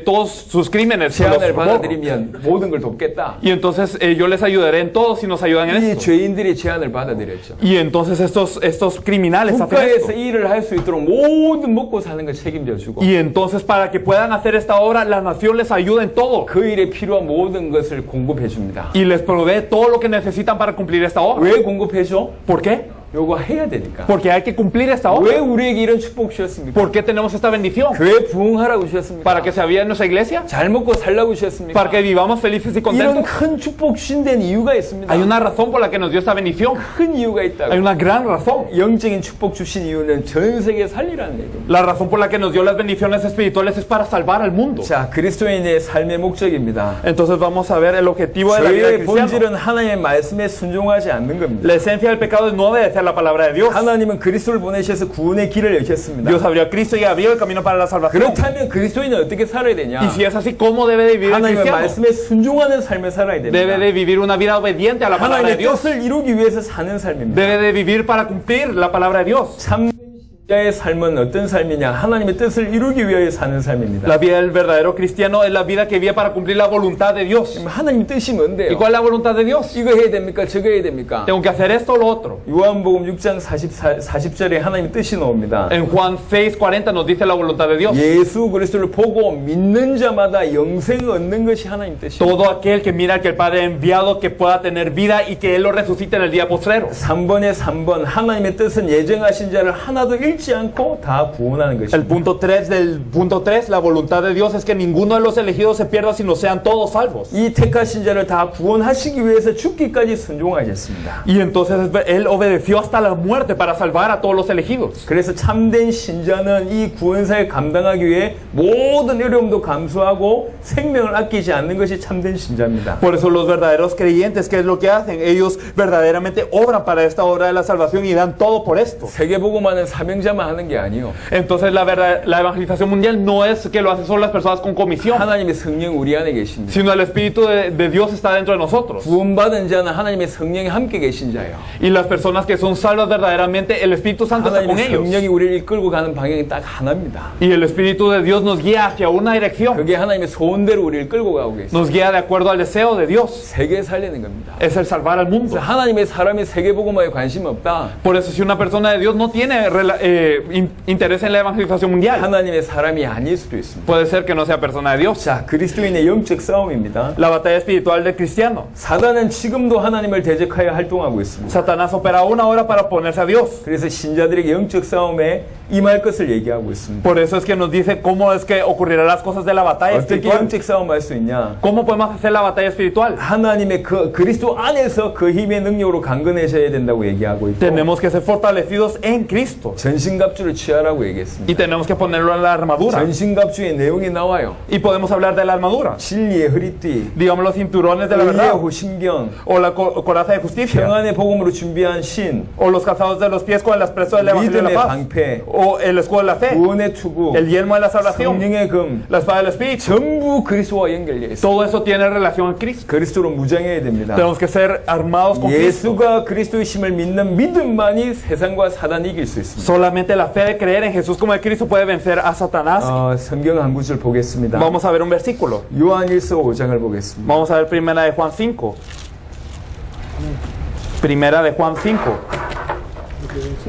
todos sus crímenes los 제안을 borro. 받아들이면 모든 걸 돕겠다. Y entonces yo les ayudaré en todo si nos ayudan en 이 esto. 죄인들이 제안을 받아들였죠. Y entonces estos criminales hacen 국가에서 esto. 이 일을 할 수 있도록 모든 먹고 사는 걸 책임져 주고 Y entonces para que puedan hacer esta obra, la nación les ayuda en todo. 그 일에 필요한 모든 것을 공급해 줍니다. Y les provee todo lo que necesitan para cumplir esta obra. 왜 공급해 줘? ¿Por qué? 요거 해야 되니까. Porque hay que cumplir esta 왜 obra. 우리에게 이런 축복 주셨습니까? ¿Por qué tenemos esta bendición? 교회 부흥하라고 주셨습니까? ¿Para que se había en nuestra iglesia? 잘 먹고 살라고 주셨습니까? ¿Para que vivamos felices y 이런 contentos? 큰 축복 주신 데는 이유가 있습니다. Hay una razón por la que nos dio esta bendición. 큰 이유가 있다고. Hay una gran razón. 영적인 축복 주신 이유는 전 세계 살리라는 얘기입니다. La razón por la que nos dio las bendiciones espirituales es para salvar al mundo. 자, 그리스도인의 삶의 목적입니다. Entonces vamos a ver el objetivo de la vida del 죄의 cristiano. 본질은 하나님의 말씀에 순종하지 않는 겁니다. La esencia del pecado es no obedecer la palabra de Dios. 하나님은 그리스도를 보내셔서 구원의 길을 여셨습니다. Dios abrió a Cristo y abrió el camino para la salvación. 그렇다면 그리스도인은 어떻게 살아야 되냐? Y si es así, ¿cómo debe de vivir el 하나님의 cristiano? 말씀에 순종하는 삶을 살아야 됩니다. Debe de vivir una vida obediente a la palabra de 하나님의 Dios. 뜻을 이루기 위해서 사는 삶입니다. Debe de vivir para cumplir la palabra de Dios. 참된 신자의 삶은 어떤 삶이냐? 하나님의 뜻을 이루기 위하여 사는 삶입니다. La vida del verdadero cristiano es la vida que vive para cumplir la voluntad de Dios. 하나님 뜻이 ¿Y 뭔데요? cuál es la voluntad de Dios? 이거 해야 됩니까? 저거 해야 됩니까? Tengo que hacer esto o lo otro. 요한복음 6장 40절에 하나님 뜻이 나옵니다. En Juan 6:40 nos dice la voluntad de Dios. 예수 그리스도를 보고 믿는 자마다 영생을 얻는 것이 하나님 뜻입니다. Todo aquel que mira que el Padre ha enviado que pueda tener vida y que Él lo resucite en el día postrero. 3번에 3번 하나님의 뜻은 예정하신 자를 하나도 잃지 않고 다 구원하는 El 것입니다. punto 3 del punto 3, la voluntad de Dios es que ninguno de los elegidos se pierda, sino sean todos salvos. 이 택하신 자를 다 구원하시기 위해서 죽기까지 순종하셨습니다. Y entonces Él obedeció hasta la muerte para salvar a todos los elegidos. 그래서 참된 신자는 이 구원사에 감당하기 위해 모든 어려움도 감수하고 생명을 아끼지 않는 것이 참된 신자입니다. Por eso los verdaderos creyentes, ¿qué es lo que hacen? Ellos verdaderamente obran para esta obra de la salvación y dan todo por esto. 세계복음화는 사명자만 하는 게 아니요. Entonces la evangelización mundial no es que lo hacen solo las personas con comisión, 하나님의 성령 우리 안에 계십니다. sino el Espíritu de Dios está dentro de nosotros. 구원받은 자는 하나님의 성령이 함께 계신 자예요. Y las personas que son salvas verdaderamente, el Espíritu Santo está con 하나님의 ellos. 성령이 우리를 이끌고 가는 방향이 딱 하나입니다. Y el Espíritu de Dios nos guía hacia una dirección. 그게 하나님의 소원대로 우리를 끌고 가고 계세요. Nos guía de acuerdo al deseo de Dios. 세계 살리는 겁니다. Es el salvar al mundo. 하나님의 사람이 세계복음화에 관심 없다. Por eso si una persona de Dios no tiene interés en la evangelización mundial. 하나님의 사람이 아닐 수도 있습니다. Puede ser que no sea persona de Dios. 자, 그리스도인의 영적 싸움입니다. La batalla espiritual del cristiano. 사단은 지금도 하나님을 대적하여 활동하고 있습니다. Satanás opera aún ahora para oponerse a Dios. 그래서 신자들에게 영적 싸움에 임할 것을 얘기하고 있습니다. Por eso es que nos dice cómo es que ocurrirán las cosas de la batalla 어떻게 espiritual. 영적 싸움할 수 있냐? ¿Cómo podemos hacer la batalla espiritual? 하나님의 그 그리스도 안에서 그 힘의 능력으로 강건해져야 된다고 얘기하고 있고 Tenemos que ser fortalecidos en Cristo. 전신갑주를 취하라고 얘기했습니다. Y tenemos que ponerlo en la armadura. 전신갑주의 내용이 나와요. Y podemos hablar de la armadura. 진리의 허리띠, Digamos los cinturones de la 의의 verdad. 호심경, O la coraza de justicia. 평안의 복음으로 준비한 신, O los calzados de los pies con el expreso del evangelio de 믿음의 la paz. 방패, O el escudo de la fe. 구원의 투구, El yelmo de la salvación. 성령의 금, La espada del espíritu. 전부 그리스도와 연결되어 있습니다. Todo eso tiene relación en Cristo. 그리스도로 무장해야 됩니다. Tenemos que ser armados con Cristo. 예수가 그리스도의 힘을 믿는 믿음만이 세상과 사단을 이길 수 있습니다. Solamente la fe de creer en Jesús como el Cristo puede vencer a Satanás. 성경 한 구절 보겠습니다. Vamos a ver un versículo. 요한일서 5장을 보겠습니다. Vamos a ver primera de Juan 5. Primera de Juan 5.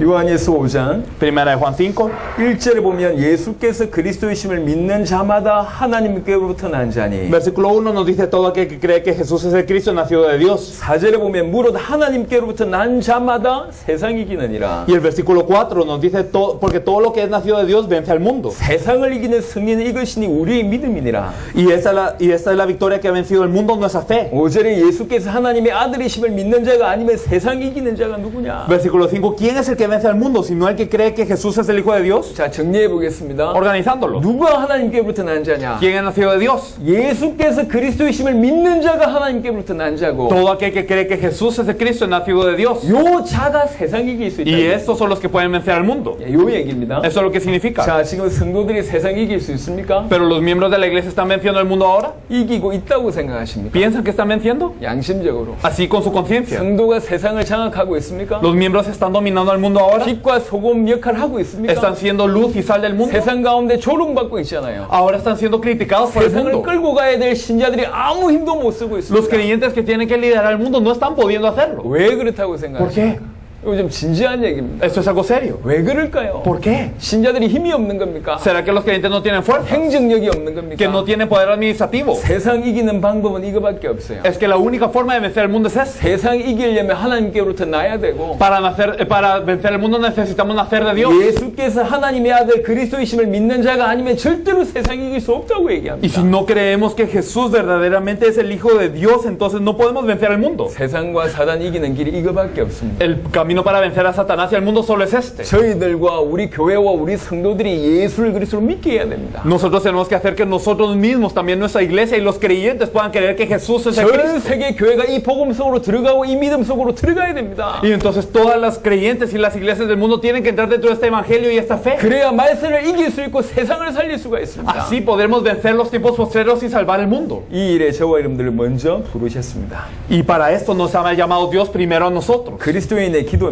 요한일서 5장 Primera de Juan 5. 1절에 보면 예수께서 그리스도의 힘을 믿는 자마다 하나님께로부터 난 자니 Versículo 1 nos dice todo aquel que cree que Jesús es el Cristo nacido de Dios. 4절에 보면 무릇 하나님께로부터 난 자마다 세상이 이기느니라. Y el versículo 4 nos dice todo, porque todo lo que es nacido de Dios vence al mundo. 세상을 이기는 승리는 이것이니 우리의 믿음이니라. Y esta es la victoria que ha vencido el mundo, nuestra fe. 5절에 예수께서 하나님의 아들이심을 믿는 자가 아니면 세상 이기는 자가 누구냐? Versículo 5. ¿Quién es el que vence al mundo, sino el que cree que Jesús es el Hijo de Dios? 자, 정리해 보겠습니다. Organizándolo. 누가 하나님께로부터 난 자냐? ¿Quién es nacido de Dios? 예수께서 그리스도의 힘을 믿는 자가 하나님께로부터 난 자고 Todo aquel que cree que Jesús es el Cristo es nacido de Dios. 요 자가 세상 이길 수 있다. Y estos son los que pueden vencer al mundo. 요 얘기입니다. Eso es lo que significa. 자, 지금 성도들이 세상 이길 수 있습니까? Pero los miembros de la iglesia están venciendo el mundo ahora. 이기고 있다고 생각하십니까? ¿Piensan que están venciendo? 양심적으로. Así con su conciencia. 성도가 세상을 장악하고 있습니까? Los miembros están dominando el mundo ahora. 빛과 소금 역할을 하고 있습니까? Están siendo luz y sal del mundo. 세상 가운데 조롱받고 있잖아요. Ahora están siendo criticados por el 세상을 mundo. 끌고 가야 될 신자들이 아무 힘도 못 쓰고 Los 있습니다. creyentes que tienen que liderar el mundo no están pudiendo hacerlo. 왜 그렇다고 ¿Por qué? 생각하십니까? 이거 좀 진지한 얘기입니다. Esto es algo serio. 왜 그럴까요? ¿Por qué? 신자들이 힘이 없는 겁니까? ¿Será que los creyentes no tienen fuerza? 행정력이 없는 ¿Que no 겁니까? tienen poder administrativo? 세상 이기는 방법은 이거밖에 없어요. Es que la única forma de vencer el mundo es esta. 세상 이기려면 하나님께로부터 나야 되고 Para vencer el mundo necesitamos nacer de Dios. 예수께서 하나님의 아들 그리스도이심을 믿는 자가 아니면 절대로 세상 이길 수 없다고 Y 얘기합니다. si no creemos que Jesús verdaderamente es el Hijo de Dios, entonces no podemos vencer el mundo. 세상과 사단 이기는 길이 이거밖에 없습니다. El camino para vencer a Satanás y al mundo solo es este. 저희들과 우리 교회와 우리 성도들이 예수를 그리스도로 믿게 해야 됩니다. Nosotros tenemos que hacer que nosotros mismos, también nuestra iglesia y los creyentes puedan creer que Jesús es el 전 Cristo. 세계 교회가 이 복음 속으로 들어가고 이 믿음 속으로 들어가야 됩니다. Y entonces todas las creyentes y las iglesias del mundo tienen que entrar dentro de este evangelio y esta fe. 그래야 말세를 이길 수 있고 세상을 살릴 수가 있습니다. Así podremos vencer los tiempos postreros y salvar el mundo. 이 일에 저와 여러분들을 먼저 부르셨습니다. Y para esto nos ha llamado Dios primero a nosotros. 그리스도인의 기도입니다.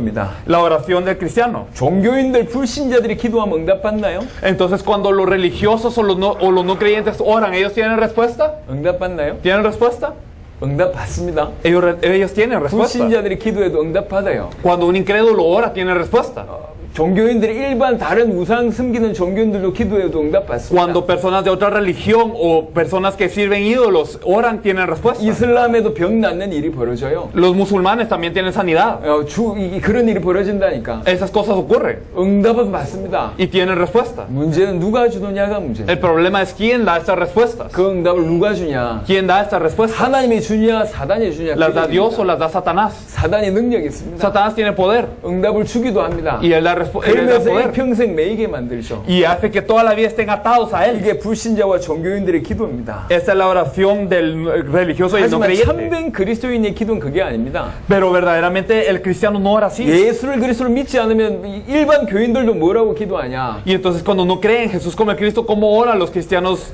La oración del cristiano. 종교인들 불신자들이 기도하면 응답받나요? Entonces cuando los religiosos o los no creyentes oran, ¿ellos tienen respuesta? 응답받나요? ¿Tienen respuesta? 응답받습니다. Ellos tienen respuesta. 불신자들이 기도해도 응답받아요. Cuando un incrédulo ora, tiene respuesta. 종교인들이 일반 다른 우상 섬기는 종교인들도 기도해도 응답받습니다. Cuando personas de otra religión o personas que sirven ídolos oran, tienen respuesta. 이슬람에도 병 낫는 일이 벌어져요. Los musulmanes también tienen sanidad. 그런 일이 벌어진다니까. Esas cosas ocurren 응답은 받습니다. y tienen respuesta. 문제는 누가 주느냐가 문제예요. El problema es quién da estas respuestas. 그 응답을 누가 주냐? ¿Quién da estas respuestas? 하나님이 주냐, 사단이 주냐? ¿Las da 그게 Dios o 됩니다. las da Satanás? 사단이 능력이 있습니다. Satanás tiene poder 응답을 주기도 합니다. y él da 그러면서 poder 평생 매이게 만들죠. y hace que toda la vida estén atados a él. 이게 불신자와 종교인들의 기도입니다. Esta es la oración del religioso y el no 하지만 creyente. 참된 그리스도인의 기도는 그게 아닙니다. Pero verdaderamente el cristiano no ora así. 예수를 그리스도로 믿지 않으면 일반 교인들도 뭐라고 기도하냐? Y entonces cuando no creen en Jesús como el Cristo, ¿cómo oran los cristianos?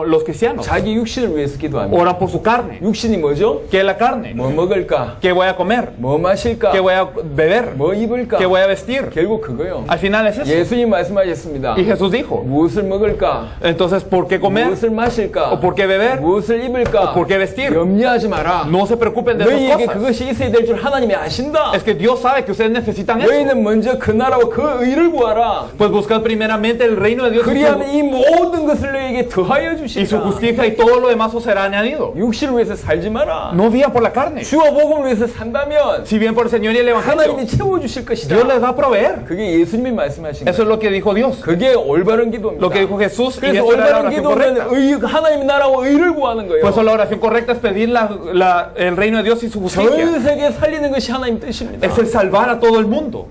Los cristianos 자기 육신을 위해서 기도합니다. oran por su carne. 육신이 뭐죠? ¿Qué es la carne? 뭐 먹을까? ¿Qué voy a comer? 뭐 마실까? ¿Qué voy a beber? 뭐 입을까? ¿Qué voy a vestir? 결국 그거요. Al final es eso. 예수님 말씀하셨습니다. Y Jesús dijo, 무엇을 먹을까? entonces, ¿por qué comer? 무엇을 마실까? ¿O por qué beber? 무엇을 입을까? ¿O por qué vestir? 염려하지 마라. No se preocupen de esas 너희에게 cosas. 그것이 있어야 될 줄 하나님이 아신다. Es que Dios sabe que ustedes necesitan eso. 너희는 먼저 그 나라와 그 의를 구하라. Pues buscad primeramente el reino de Dios 그리하면 이 모든 것을 너희에게 더하여 y su 주시리라. justicia y todo lo demás os será añadido. 육신을 위해서 살지 마라. No vivan por la carne. 주와 복음을 위해서 산다면 Si bien por el Señor y el Evangelio, 하나님이 채워주실 것이다. Dios les va a proveer. 그게 예수님이 말씀하신 Eso 거예요. es lo que dijo Dios. 그게 올바른 기도입니다. Lo que dijo Jesús. Y 그래서 eso era la 올바른 oración 기도는 correcta. 하나님의 나라와 의를 구하는 거예요. Por eso la oración correcta es pedir el reino de Dios y su justicia. 전 세계 살리는 것이 하나님 뜻입니다. Es el salvar a todo el mundo.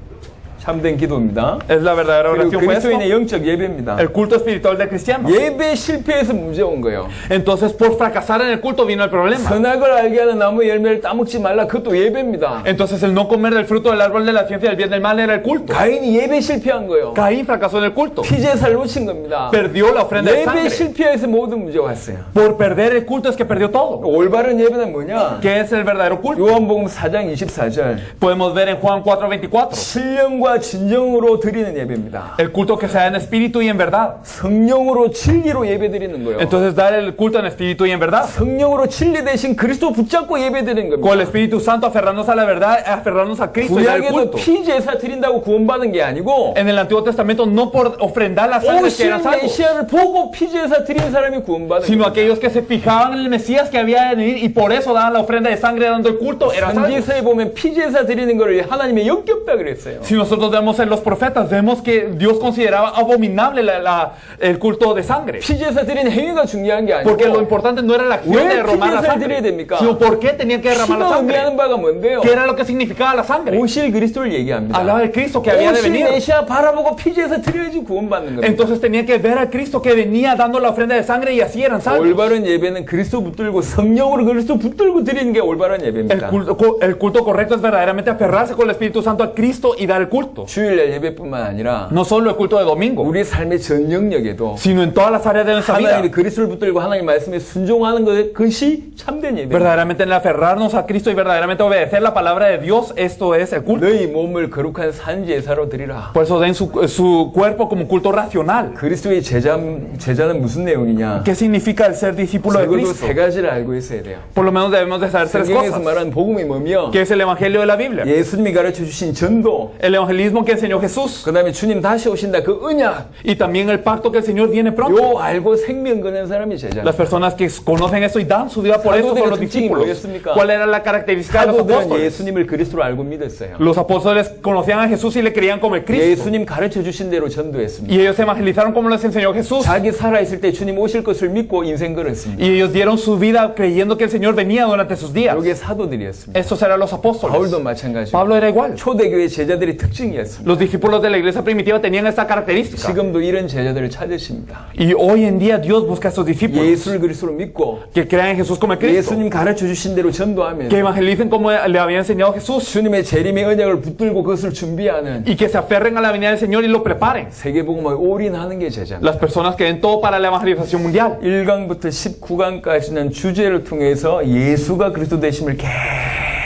참된 기도입니다. Es la verdadera 그리고 oración. Fue esto. 그리스도인의 영적 예배입니다. El culto espiritual del cristiano. 예배 실패해서 문제 온 거예요. Entonces, por fracasar en el culto vino el problema. 선악을 알게 하는 나무 열매를 따먹지 말라. 그것도 예배입니다. Entonces, el no comer del fruto del árbol de la ciencia del bien y del mal era el culto. 가인이 예배 실패한 거예요. Caín fracasó en el culto. 피제사를 놓친 겁니다. Perdió la ofrenda de 예배 sangre. 실패해서 모든 문제가 왔어요. Por perder el culto es que perdió todo. 올바른 예배는 뭐냐? ¿Qué es el verdadero culto? 요한복음 4장 24절. Podemos ver en Juan 4:24. 신령과 진정으로 드리는 예배입니다. El culto que se da en espíritu y en verdad. 성령으로 진리로 예배 드리는 거예요. Entonces, dar el culto en espíritu y en verdad. 성령으로 진리 대신 그리스도 붙잡고 예배 드리는 Con 겁니다. el Espíritu Santo aferrarnos a la verdad, aferrarnos a Cristo y dar el 구약에도 culto. 피제사 드린다고 구원받은 게 아니고 En el Antiguo Testamento no por ofrendar la sangre que 오실 eran salvos, 메시아를 보고 피제사 드린 사람이 구원받은 sino 겁니다. aquellos que se fijaban en el Mesías que había de venir y por eso daban la ofrenda de sangre dando el culto eran salvos. 선지서에 보면 피제사 드리는 것을 하나님의 역겹다 그랬어요. Si nosotros vemos en los profetas, vemos que Dios consideraba abominable el culto de sangre. 피제사 드리는 행위가 중요한 게 Porque lo 아니고 importante no era la acción 왜 de derramar la 피제사를 드려야 sangre, 됩니까? sino por qué tenían que derramar la 피가 sangre. 의미하는 바가 뭔데요? ¿Qué era lo que significaba la sangre? 오실 그리스도를 얘기합니다. Hablaba del Cristo que había de 오실 venir. 메시아 바라보고 피제사 드려야지 구원받는 겁니다. Entonces tenían que ver al Cristo que venía dando la ofrenda de sangre y así eran salvos. 올바른 예배는 그리스도 붙들고 성령으로 그리스도 붙들고 드리는 게 올바른 예배입니다. El culto correcto es verdaderamente aferrarse con el Espíritu Santo a Cristo y dar el culto. 주일날 예배뿐만 아니라 No solo el culto de domingo, 우리 삶의 전 영역에도 sino en todas las áreas de nuestra vida. 하나님이 그리스도를 붙들고 하나님 말씀에 순종하는 것이 참된 예배입니다. Verdaderamente en aferrarnos a Cristo y verdaderamente obedecer la palabra de Dios, esto es el culto. 너희 몸을 거룩한 산제사로 드리라. Por eso den su cuerpo como culto racional. 그리스도의 제자는 무슨 내용이냐? ¿Qué significa el ser discípulo de 적어도 Cristo? 세 가지를 알고 있어야 돼요. Por lo menos debemos de saber tres 성경에서 cosas. 말하는 복음이 뭐며 ¿Qué es el Evangelio de la Biblia? 예수님이 가르쳐 주신 전도, El evangelismo que enseñó Jesús. 그 다음에 주님 다시 오신다 그 언약, Y también el pacto que el Señor viene pronto. 요 알고 생명 거는 사람이 제자입니다. Las personas que conocen esto y dan su vida por esto son los discípulos. ¿Cuál era la característica de los 사도들은 apóstoles? 예수님을 그리스도로 알고 믿었어요. Los apóstoles conocían a Jesús y le creían como el Cristo. 예수님 가르쳐 주신 대로 전도했습니다. Y ellos evangelizaron como les enseñó Jesús. 자기 살아있을 때 주님 오실 것을 믿고 인생 걸었습니다. Y ellos dieron su vida creyendo que el Señor venía durante sus días. 이게 사도들이었습니다. Estos eran los apóstoles. 바울도 마찬가지고 Pablo era igual. 초대교회 제자들의 특징이었습니다. Los discípulos de la iglesia primitiva tenían esta característica. 지금도 이런 제자들을 찾으십니다. Y hoy en día Dios busca a estos discípulos 예수를 그리스도로 믿고 que crean en Jesús como el Cristo, 예수님 가르쳐 주신 대로 전도하면 que evangelicen como le había enseñado Jesús 주님의 재림의 언약을 붙들고 그것을 준비하는 y que se aferren a la venida del Señor y lo preparen. 세계복음에 올인하는 게 제자입니다. Las personas que den todo para la evangelización mundial. 1강부터 19강까지는 주제를 통해서 예수가 그리스도 되심을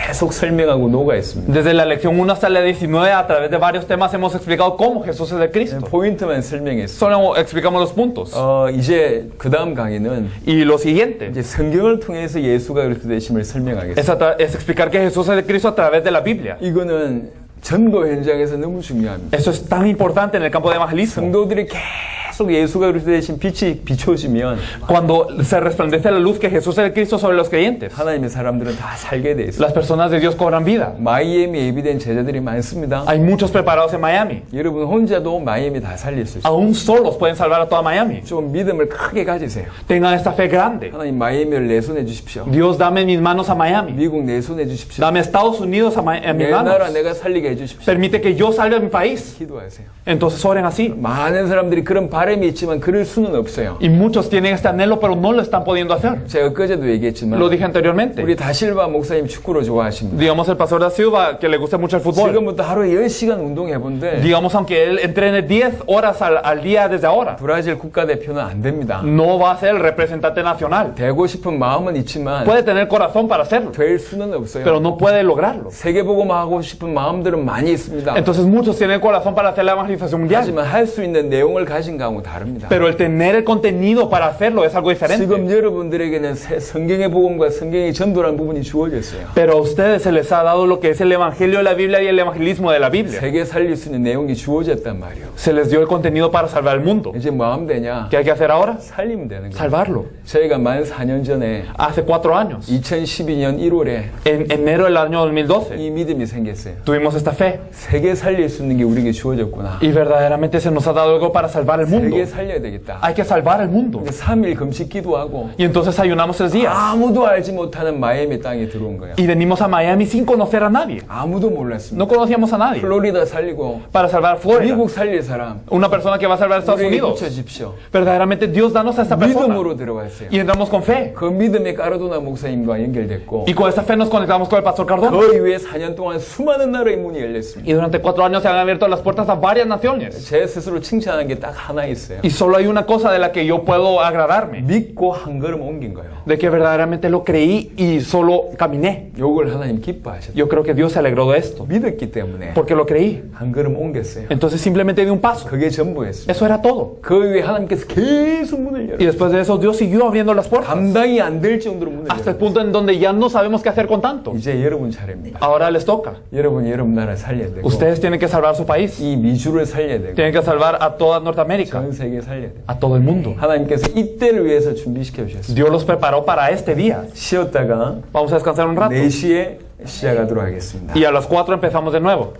계속 설명하고 녹아 있습니다. Desde la lección 1 hasta la 19, a través de varios temas hemos explicado cómo Jesús es el Cristo. 포인트만 설명했습니다. Solo explicamos los puntos. 이제 그 다음 강의는 Y lo siguiente 이제 성경을 통해서 예수가 그리스도 되심을 설명하겠습니다. es explicar que Jesús es el Cristo a través de la Biblia. 이거는 전도 현장에서 너무 중요합니다. Eso es tan importante en el campo de evangelismo. 성도들이 계속 예수가 그리스도 되신 빛이 비춰지면 Cuando se resplandece la luz que Jesús es el Cristo sobre los creyentes, 하나님의 사람들은 다 살게 돼 있어요. las personas de Dios cobran vida. 마이애미 예비된 제자들이 많습니다. Hay muchos preparados en Miami. 여러분 혼자도 마이애미 다 살릴 수 있어요. Aún solos pueden salvar a toda Miami. 좀 믿음을 크게 가지세요. Tengan esta fe grande. 하나님 마이애미를 내 손에 주십시오. Dios, dame en mis manos a Miami. 미국 내 손에 주십시오. Dame Estados Unidos en mis 내 나라 manos. 내가 살리게 해주십시오. Permite que yo salve a mi país. 기도하세요. Entonces oren así. 많은 사람들이 그런 바램 바람이 있지만 그럴 수는 없어요. Y muchos tienen este anhelo, pero no lo están pudiendo hacer. 제가 그제도 얘기했지만 Lo dije anteriormente. 우리 다실바 목사님 축구를 좋아하십니다. Digamos el pastor da Silva, que le gusta mucho el fútbol. 지금부터 하루에 10시간 운동해본데 Digamos, aunque él entrene 10 horas al día desde ahora, 브라질 국가대표는 안 됩니다. no va a ser el representante nacional. 되고 싶은 마음은 있지만 Puede tener corazón para hacerlo, 될 수는 없어요. pero no puede lograrlo. 세계복음하고 싶은 마음들은 많이 있습니다. Entonces muchos tienen corazón para hacer la evangelización mundial, 하지만 할 수 있는 내용을 가진 거하고 다릅니다. pero el tener el contenido para hacerlo es algo diferente. 지금 여러분들에게는 성경의 복음과 성경의 전도라는 부분이 주어졌어요. Pero a ustedes se les ha dado lo que es el evangelio de la Biblia y el evangelismo de la Biblia. 세계 살릴 수 있는 내용이 주어졌단 말이에요. Se les dio el contenido para salvar el mundo. 이제 뭐 하면 되냐? ¿Qué hay que hacer ahora? 살리면 되는 거예요. Salvarlo. 저희가 만 4년 전에 Hace 4 años, 2012년 1월에 en enero del año 2012, 이 믿음이 생겼어요. tuvimos esta fe. 세계 살릴 수 있는 게 우리에게 주어졌구나. Y verdaderamente se nos ha dado algo para salvar el mundo. 세계 살려야 되겠다. Hay que salvar el mundo. 3일 금식 기도하고 Y entonces ayunamos 3 días. 아무도 알지 못하는 마이애미 땅에 들어온 거야. Y venimos a Miami sin conocer a nadie. 아무도 몰랐습니다. No conocíamos a nadie. 플로리다 살리고 Para salvar Florida. 미국 살릴 사람 Una persona que va a salvar a Estados 우리에게 Unidos. 붙여주십시오. Verdaderamente Dios danos a esta persona. 믿음으로 들어갔어요. Y entramos con fe. 그 믿음의 까르도나 목사님과 연결됐고 Y con esta fe nos conectamos con el pastor Cardona. 그 이후에 4년 동안 수많은 나라의 문이 열렸습니다. Y durante 4 años se han abierto las puertas a varias naciones. 제 스스로 칭찬하는 게 딱 하나 있어요. Y solo hay una cosa de la que yo puedo agradarme. 믿고 한 걸음 옮긴 거예요. De que verdaderamente lo creí y solo caminé. 요걸 하나님 기뻐하셨어요. Yo creo que Dios se alegró de esto. 믿었기 때문에 Porque lo creí. 한 걸음 옮겼어요. Entonces simplemente di un paso. 그게 전부였습니다. Eso era todo. 그 이후에 하나님께서 계속 문을 Y 열어요. después de eso Dios siguió abriendo las puertas. 감당이 안 될 정도로 문을 Hasta el 열어요. punto en donde ya no sabemos qué hacer con tanto. 이제 여러분 차례입니다. Ahora les toca. 여러분이 여러분 나라 살려야 되고 Ustedes tienen que salvar su país. 이 미주를 살려야 되고 Tienen que salvar a toda Norteamérica. 전 세계 살려야 돼요. A todo el mundo. 하나님께서 이때를 위해서 준비시켜 주셨어요. Dios los preparó para este día. 쉬었다가 Vamos a descansar un rato. 4시에 시작하도록 하겠습니다. Y a las 4 empezamos de nuevo.